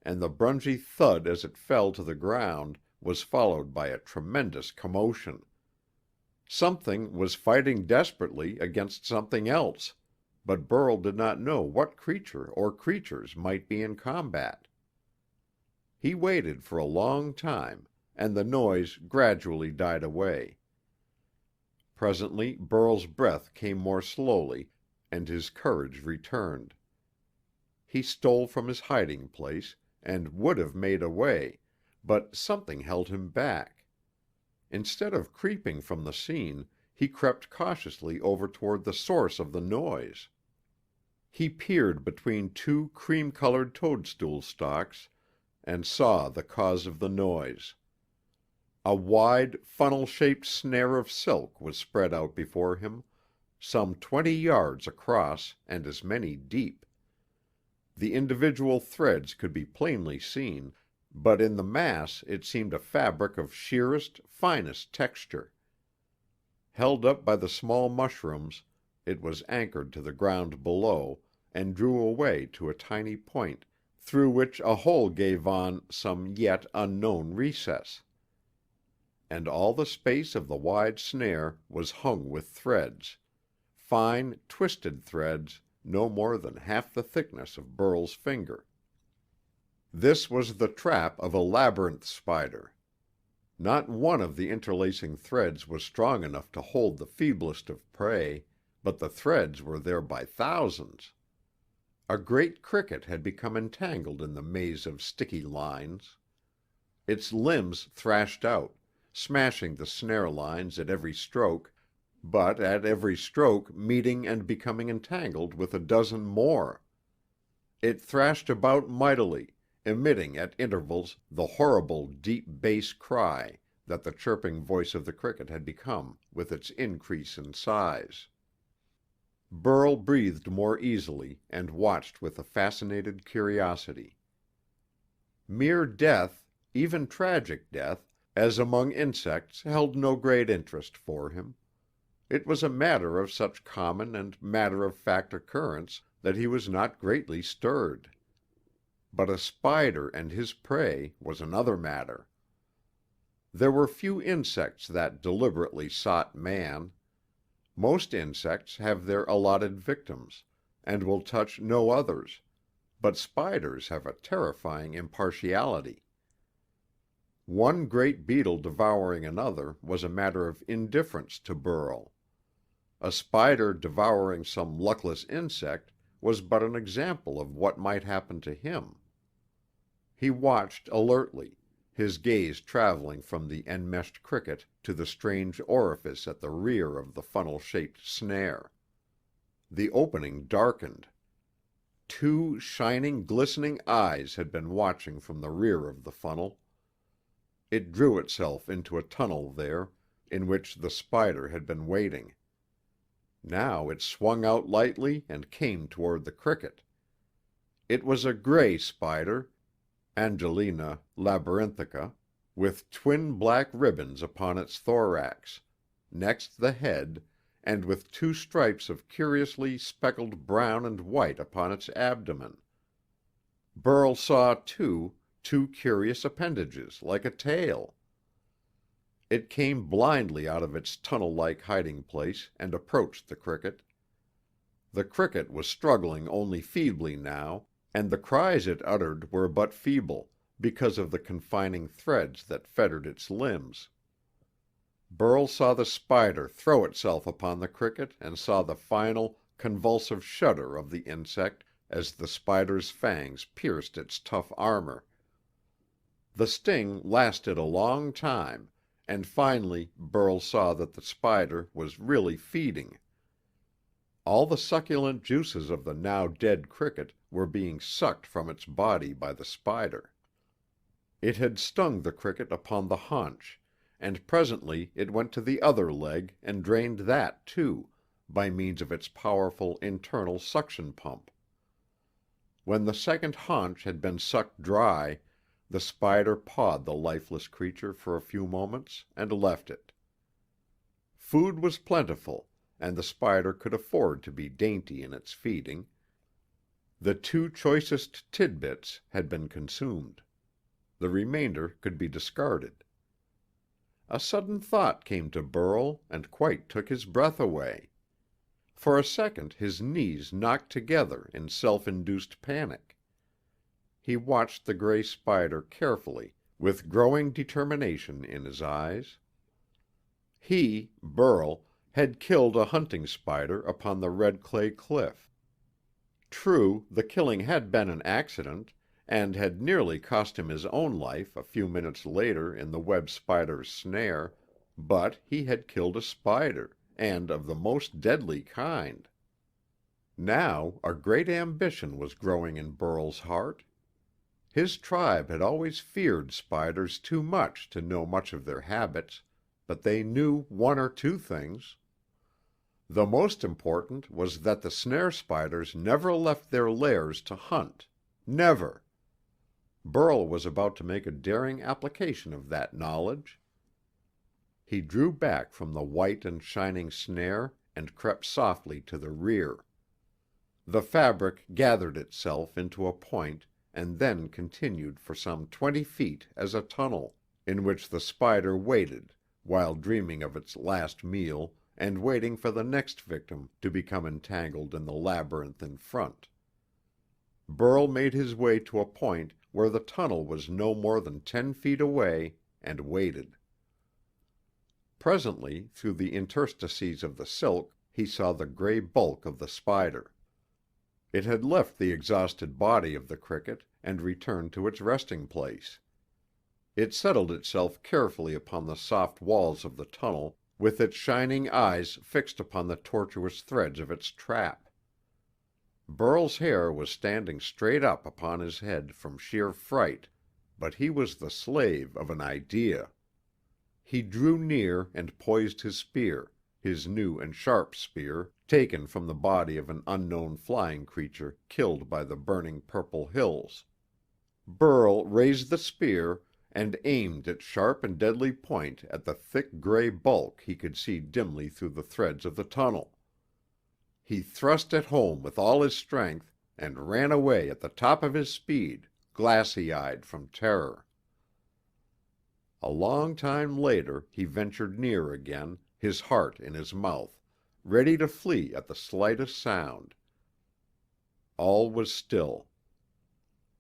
and the brungy thud as it fell to the ground was followed by a tremendous commotion. Something was fighting desperately against something else, but Burl did not know what creature or creatures might be in combat. He waited for a long time, and the noise gradually died away. Presently Burl's breath came more slowly, and his courage returned. He stole from his hiding place, and would have made away, but something held him back. Instead of creeping from the scene, he crept cautiously over toward the source of the noise. He peered between two cream-colored toadstool stalks and saw the cause of the noise. A wide, funnel-shaped snare of silk was spread out before him, some 20 yards across and as many deep. The individual threads could be plainly seen, but in the mass it seemed a fabric of sheerest, finest texture. Held up by the small mushrooms, it was anchored to the ground below and drew away to a tiny point, through which a hole gave on some yet unknown recess. And all the space of the wide snare was hung with threads, fine, twisted threads no more than half the thickness of Burl's finger. This was the trap of a labyrinth spider. Not one of the interlacing threads was strong enough to hold the feeblest of prey, but the threads were there by thousands. A great cricket had become entangled in the maze of sticky lines. Its limbs thrashed out, smashing the snare lines at every stroke, but at every stroke meeting and becoming entangled with a dozen more. It thrashed about mightily, emitting at intervals the horrible deep bass cry that the chirping voice of the cricket had become with its increase in size. Burl breathed more easily and watched with a fascinated curiosity. Mere death, even tragic death, as among insects held no great interest for him. It was a matter of such common and matter-of-fact occurrence that he was not greatly stirred. But a spider and his prey was another matter. There were few insects that deliberately sought man. Most insects have their allotted victims, and will touch no others, but spiders have a terrifying impartiality. One great beetle devouring another was a matter of indifference to Burl. A spider devouring some luckless insect was but an example of what might happen to him. He watched alertly, his gaze traveling from the enmeshed cricket to the strange orifice at the rear of the funnel-shaped snare. The opening darkened. Two shining, glistening eyes had been watching from the rear of the funnel. it drew itself into a tunnel there, in which the spider had been waiting. Now it swung out lightly and came toward the cricket. It was a gray spider, Angelina labyrinthica, with twin black ribbons upon its thorax, next the head, and with two stripes of curiously speckled brown and white upon its abdomen. Burl saw, too, two curious appendages like a tail. It came blindly out of its tunnel-like hiding place and approached the cricket. The cricket was struggling only feebly now, and the cries it uttered were but feeble, because of the confining threads that fettered its limbs. Burl saw the spider throw itself upon the cricket and saw the final, convulsive shudder of the insect as the spider's fangs pierced its tough armor. The sting lasted a long time, and finally Burl saw that the spider was really feeding. All the succulent juices of the now dead cricket were being sucked from its body by the spider. It had stung the cricket upon the haunch, and presently it went to the other leg and drained that too, by means of its powerful internal suction pump. When the second haunch had been sucked dry, the spider pawed the lifeless creature for a few moments and left it. Food was plentiful, and the spider could afford to be dainty in its feeding. The two choicest tidbits had been consumed. The remainder could be discarded. A sudden thought came to Burl and quite took his breath away. For a second his knees knocked together in self-induced panic. He watched the gray spider carefully, with growing determination in his eyes. He, Burl, had killed a hunting spider upon the red clay cliff. True, the killing had been an accident, and had nearly cost him his own life a few minutes later in the web spider's snare, but he had killed a spider, and of the most deadly kind. Now a great ambition was growing in Burl's heart. His tribe had always feared spiders too much to know much of their habits, but they knew one or two things. The most important was that the snare spiders never left their lairs to hunt. Never. Burl was about to make a daring application of that knowledge. He drew back from the white and shining snare and crept softly to the rear. The fabric gathered itself into a point and then continued for some 20 feet as a tunnel, in which the spider waited while dreaming of its last meal and waiting for the next victim to become entangled in the labyrinth in front. Burl made his way to a point where the tunnel was no more than 10 feet away and waited. Presently, through the interstices of the silk, he saw the gray bulk of the spider. It had left the exhausted body of the cricket and returned to its resting place. It settled itself carefully upon the soft walls of the tunnel, with its shining eyes fixed upon the tortuous threads of its trap. Burl's hair was standing straight up upon his head from sheer fright, but he was the slave of an idea. He drew near and poised his spear, his new and sharp spear, taken from the body of an unknown flying creature killed by the burning purple hills. Burl raised the spear and aimed its sharp and deadly point at the thick gray bulk he could see dimly through the threads of the tunnel. He thrust it home with all his strength and ran away at the top of his speed, glassy-eyed from terror. A long time later he ventured near again, his heart in his mouth, ready to flee at the slightest sound. All was still.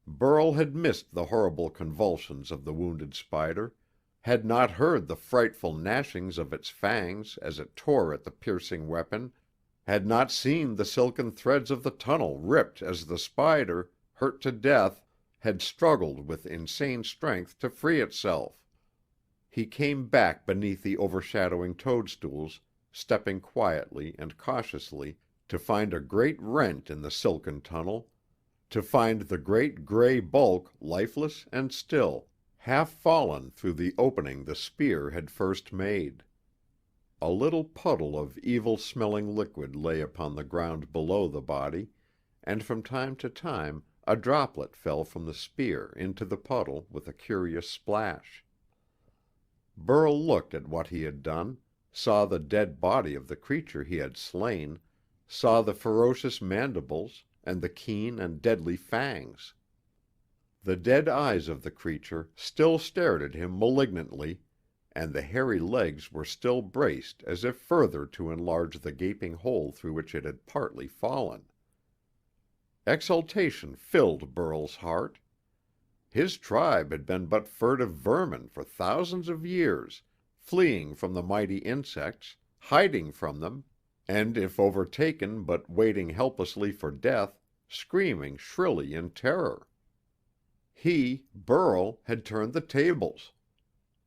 Burl had missed the horrible convulsions of the wounded spider, had not heard the frightful gnashings of its fangs as it tore at the piercing weapon, had not seen the silken threads of the tunnel ripped as the spider, hurt to death, had struggled with insane strength to free itself. He came back beneath the overshadowing toadstools, stepping quietly and cautiously, to find a great rent in the silken tunnel, to find the great gray bulk lifeless and still, half fallen through the opening the spear had first made. A little puddle of evil-smelling liquid lay upon the ground below the body, and from time to time a droplet fell from the spear into the puddle with a curious splash. Burl looked at what he had done, saw the dead body of the creature he had slain, saw the ferocious mandibles and the keen and deadly fangs. The dead eyes of the creature still stared at him malignantly, and the hairy legs were still braced as if further to enlarge the gaping hole through which it had partly fallen. Exultation filled Burl's heart. His tribe had been but furtive vermin for thousands of years, fleeing from the mighty insects, hiding from them, and if overtaken but waiting helplessly for death, screaming shrilly in terror. He, Burl, had turned the tables.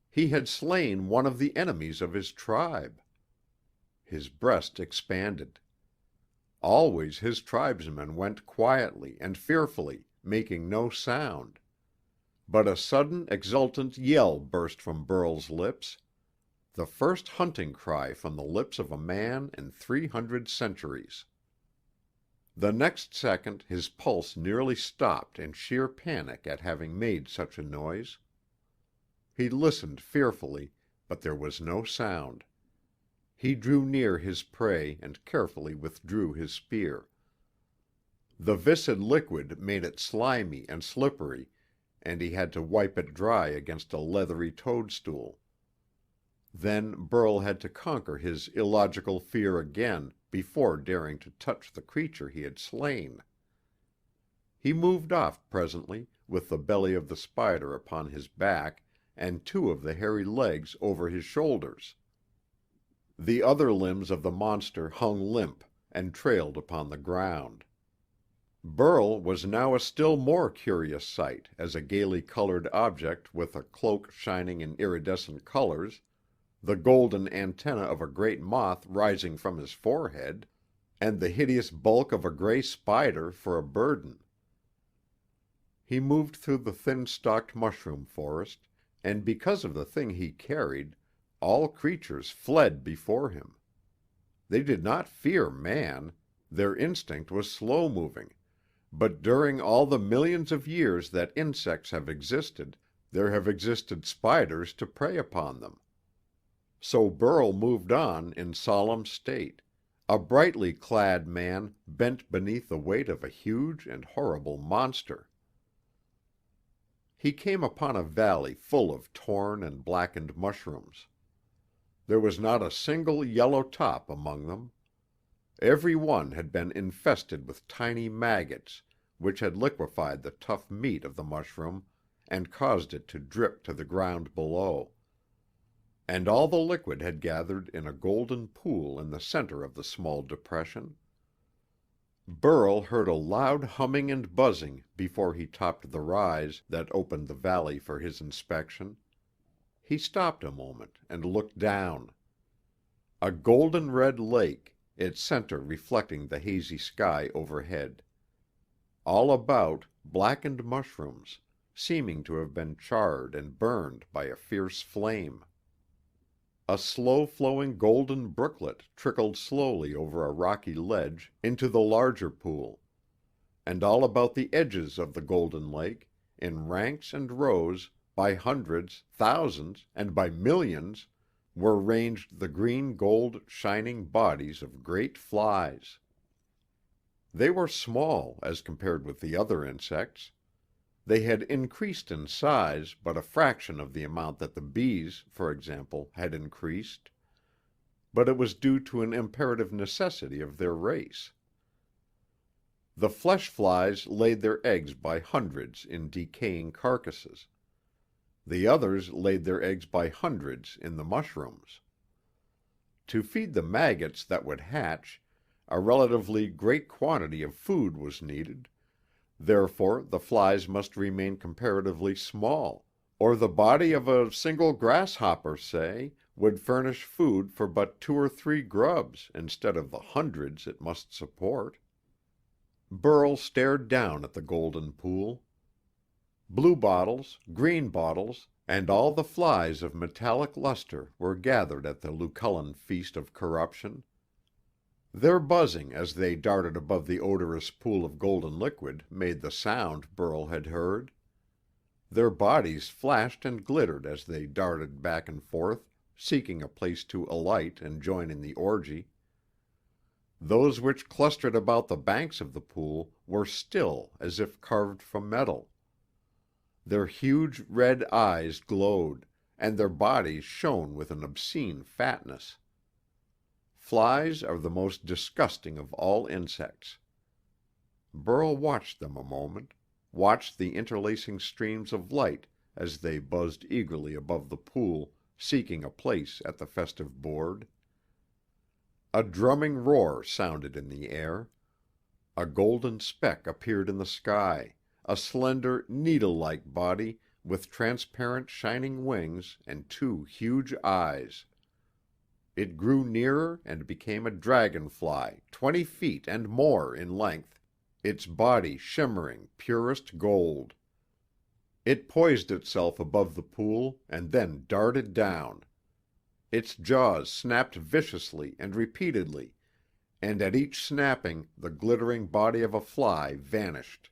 He had slain one of the enemies of his tribe. His breast expanded. Always his tribesmen went quietly and fearfully, making no sound. But a sudden exultant yell burst from Burl's lips, the first hunting cry from the lips of a man in 300 centuries. The next second his pulse nearly stopped in sheer panic at having made such a noise. He listened fearfully, but there was no sound. He drew near his prey and carefully withdrew his spear. The viscid liquid made it slimy and slippery, and he had to wipe it dry against a leathery toadstool. Then Burl had to conquer his illogical fear again before daring to touch the creature he had slain. He moved off presently, with the belly of the spider upon his back and two of the hairy legs over his shoulders. The other limbs of the monster hung limp and trailed upon the ground. Burl was now a still more curious sight as a gaily colored object with a cloak shining in iridescent colors, the golden antenna of a great moth rising from his forehead, and the hideous bulk of a gray spider for a burden. He moved through the thin-stalked mushroom forest, and because of the thing he carried, all creatures fled before him. They did not fear man, their instinct was slow-moving, but during all the millions of years that insects have existed, there have existed spiders to prey upon them. So Burl moved on in solemn state, a brightly clad man bent beneath the weight of a huge and horrible monster. He came upon a valley full of torn and blackened mushrooms. There was not a single yellow top among them. Every one had been infested with tiny maggots, which had liquefied the tough meat of the mushroom and caused it to drip to the ground below. And all the liquid had gathered in a golden pool in the center of the small depression. Burl heard a loud humming and buzzing before he topped the rise that opened the valley for his inspection. He stopped a moment and looked down. A golden-red lake, its center reflecting the hazy sky overhead. All about, blackened mushrooms, seeming to have been charred and burned by a fierce flame. A slow-flowing golden brooklet trickled slowly over a rocky ledge into the larger pool, and all about the edges of the golden lake, in ranks and rows, by hundreds, thousands, and by millions, were ranged the green-gold shining bodies of great flies. They were small as compared with the other insects. They had increased in size but a fraction of the amount that the bees, for example, had increased, but it was due to an imperative necessity of their race. The flesh flies laid their eggs by hundreds in decaying carcasses. The others laid their eggs by hundreds in the mushrooms. To feed the maggots that would hatch, a relatively great quantity of food was needed. Therefore, the flies must remain comparatively small, or the body of a single grasshopper, say, would furnish food for but 2 or 3 grubs instead of the hundreds it must support. Burl stared down at the golden pool. Bluebottles, greenbottles, and all the flies of metallic luster were gathered at the Lucullan feast of corruption. Their buzzing as they darted above the odorous pool of golden liquid made the sound Burl had heard. Their bodies flashed and glittered as they darted back and forth, seeking a place to alight and join in the orgy. Those which clustered about the banks of the pool were still as if carved from metal. Their huge red eyes glowed, and their bodies shone with an obscene fatness. Flies are the most disgusting of all insects. Burl watched them a moment, watched the interlacing streams of light as they buzzed eagerly above the pool, seeking a place at the festive board. A drumming roar sounded in the air. A golden speck appeared in the sky, a slender, needle-like body with transparent shining wings and two huge eyes. It grew nearer and became a dragonfly 20 feet and more in length, its body shimmering purest gold. It poised itself above the pool and then darted down. Its jaws snapped viciously and repeatedly, and at each snapping the glittering body of a fly vanished.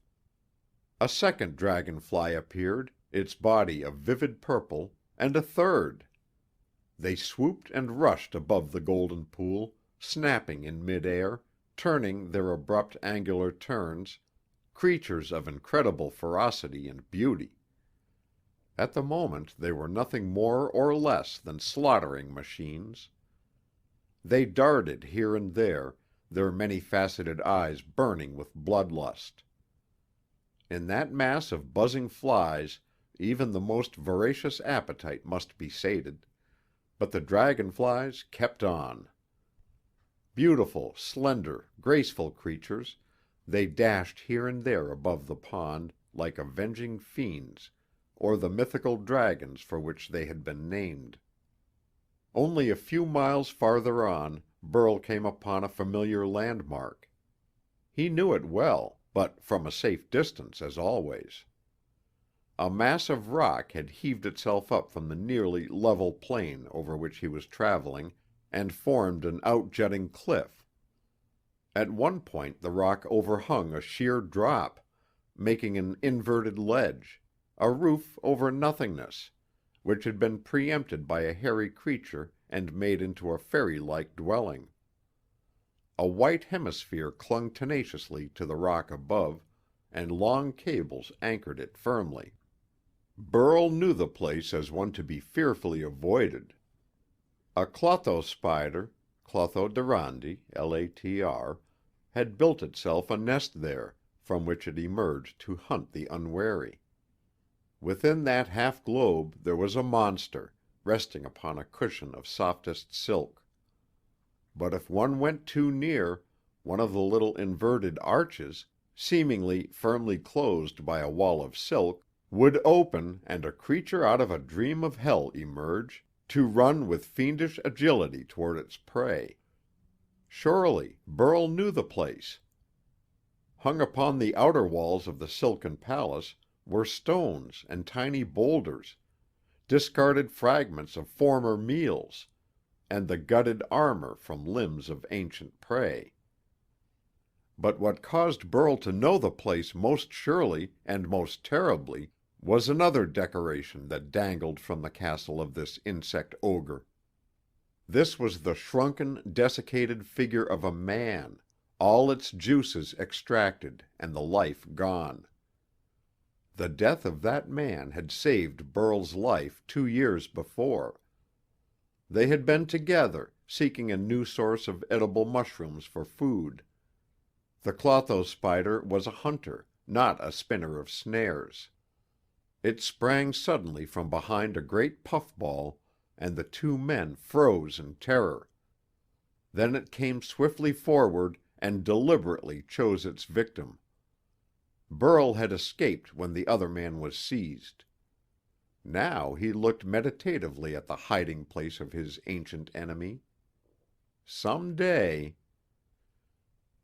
A second dragonfly appeared, its body of vivid purple, and a third. They swooped and rushed above the golden pool, snapping in midair, turning their abrupt angular turns, creatures of incredible ferocity and beauty. At the moment they were nothing more or less than slaughtering machines. They darted here and there, their many-faceted eyes burning with bloodlust. In that mass of buzzing flies even the most voracious appetite must be sated, but the dragonflies kept on. Beautiful, slender, graceful creatures, they dashed here and there above the pond like avenging fiends or the mythical dragons for which they had been named. Only a few miles farther on, Burl came upon a familiar landmark. He knew it well, but from a safe distance as always. A mass of rock had heaved itself up from the nearly level plain over which he was traveling and formed an outjutting cliff. At one point the rock overhung a sheer drop, making an inverted ledge, a roof over nothingness, which had been preempted by a hairy creature and made into a fairy-like dwelling. A white hemisphere clung tenaciously to the rock above, and long cables anchored it firmly. Burl knew the place as one to be fearfully avoided. A clotho spider, Clothodorandi, Latr, had built itself a nest there, from which it emerged to hunt the unwary. Within that half-globe there was a monster, resting upon a cushion of softest silk. But if one went too near, one of the little inverted arches, seemingly firmly closed by a wall of silk, would open and a creature out of a dream of hell emerge, to run with fiendish agility toward its prey. Surely, Burl knew the place. Hung upon the outer walls of the silken palace were stones and tiny boulders, discarded fragments of former meals, and the gutted armor from limbs of ancient prey. But what caused Burl to know the place most surely and most terribly was another decoration that dangled from the castle of this insect ogre. This was the shrunken, desiccated figure of a man, all its juices extracted and the life gone. The death of that man had saved Burl's life 2 years before. They had been together, seeking a new source of edible mushrooms for food. The clotho spider was a hunter, not a spinner of snares. It sprang suddenly from behind a great puffball, and the two men froze in terror. Then it came swiftly forward and deliberately chose its victim. Burl had escaped when the other man was seized. Now he looked meditatively at the hiding place of his ancient enemy. Some day.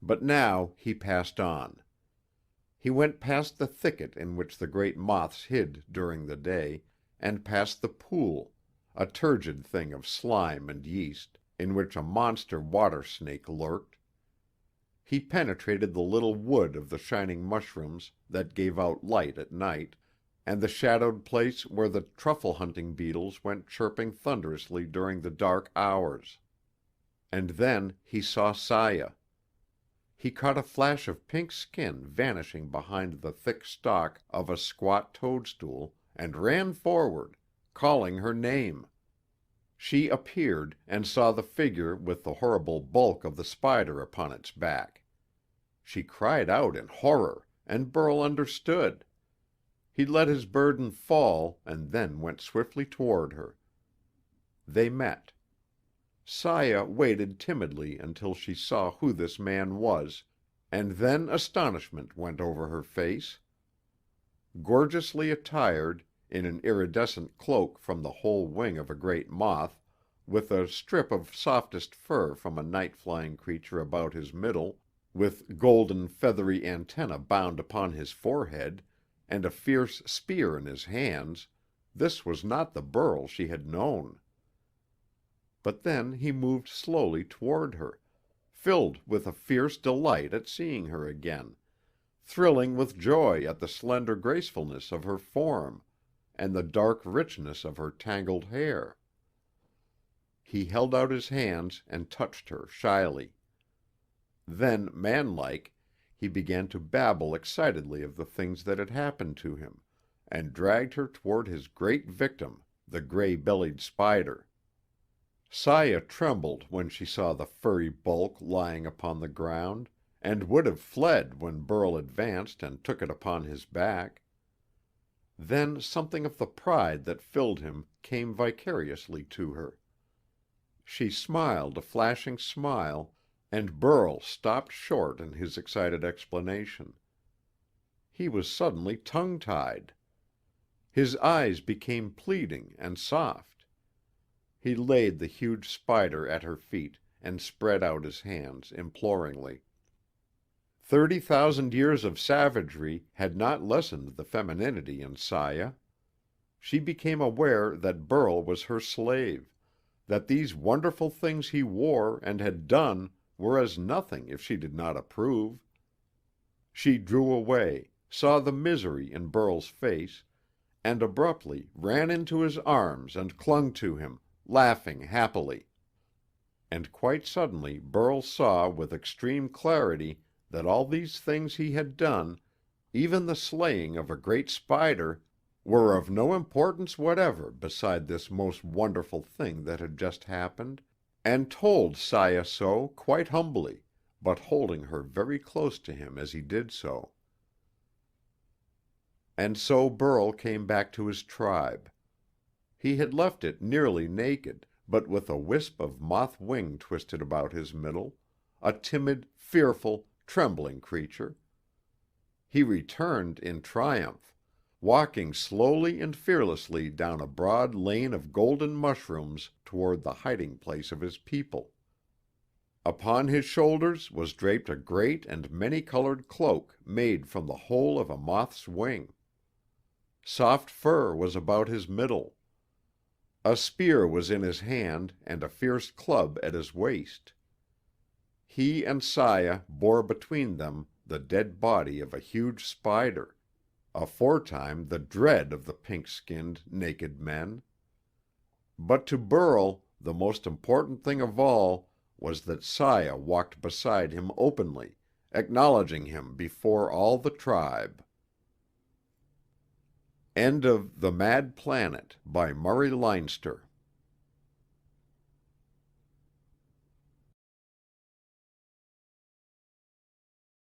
But now he passed on. He went past the thicket in which the great moths hid during the day, and past the pool, a turgid thing of slime and yeast, in which a monster water snake lurked. He penetrated the little wood of the shining mushrooms that gave out light at night, and the shadowed place where the truffle-hunting beetles went chirping thunderously during the dark hours. And then he saw Saya. He caught a flash of pink skin vanishing behind the thick stalk of a squat toadstool, and ran forward, calling her name. She appeared, and saw the figure with the horrible bulk of the spider upon its back. She cried out in horror, and Burl understood. He let his burden fall, and then went swiftly toward her. They met. Saya waited timidly until she saw who this man was, and then astonishment went over her face. Gorgeously attired, in an iridescent cloak from the whole wing of a great moth, with a strip of softest fur from a night-flying creature about his middle, with golden feathery antennae bound upon his forehead, and a fierce spear in his hands, this was not the Burl she had known. But then he moved slowly toward her, filled with a fierce delight at seeing her again, thrilling with joy at the slender gracefulness of her form and the dark richness of her tangled hair. He held out his hands and touched her shyly. Then, manlike, he began to babble excitedly of the things that had happened to him, and dragged her toward his great victim, the gray-bellied spider. Saya trembled when she saw the furry bulk lying upon the ground, and would have fled when Burl advanced and took it upon his back. Then something of the pride that filled him came vicariously to her. She smiled a flashing smile, and Burl stopped short in his excited explanation. He was suddenly tongue-tied. His eyes became pleading and soft. He laid the huge spider at her feet and spread out his hands imploringly. 30,000 years of savagery had not lessened the femininity in Saya. She became aware that Burl was her slave, that these wonderful things he wore and had done were as nothing if she did not approve. She drew away, saw the misery in Burl's face, and abruptly ran into his arms and clung to him, laughing happily. And quite suddenly Burl saw with extreme clarity that all these things he had done, even the slaying of a great spider, were of no importance whatever beside this most wonderful thing that had just happened, and told Saya so quite humbly, but holding her very close to him as he did so. And so Burl came back to his tribe. He had left it nearly naked, but with a wisp of moth wing twisted about his middle, a timid, fearful, trembling creature. He returned in triumph, walking slowly and fearlessly down a broad lane of golden mushrooms toward the hiding place of his people. Upon his shoulders was draped a great and many-colored cloak made from the whole of a moth's wing. Soft fur was about his middle. A spear was in his hand and a fierce club at his waist. He and Saya bore between them the dead body of a huge spider, aforetime the dread of the pink-skinned, naked men. But to Burl, the most important thing of all was that Saya walked beside him openly, acknowledging him before all the tribe. End of The Mad Planet by Murray Leinster.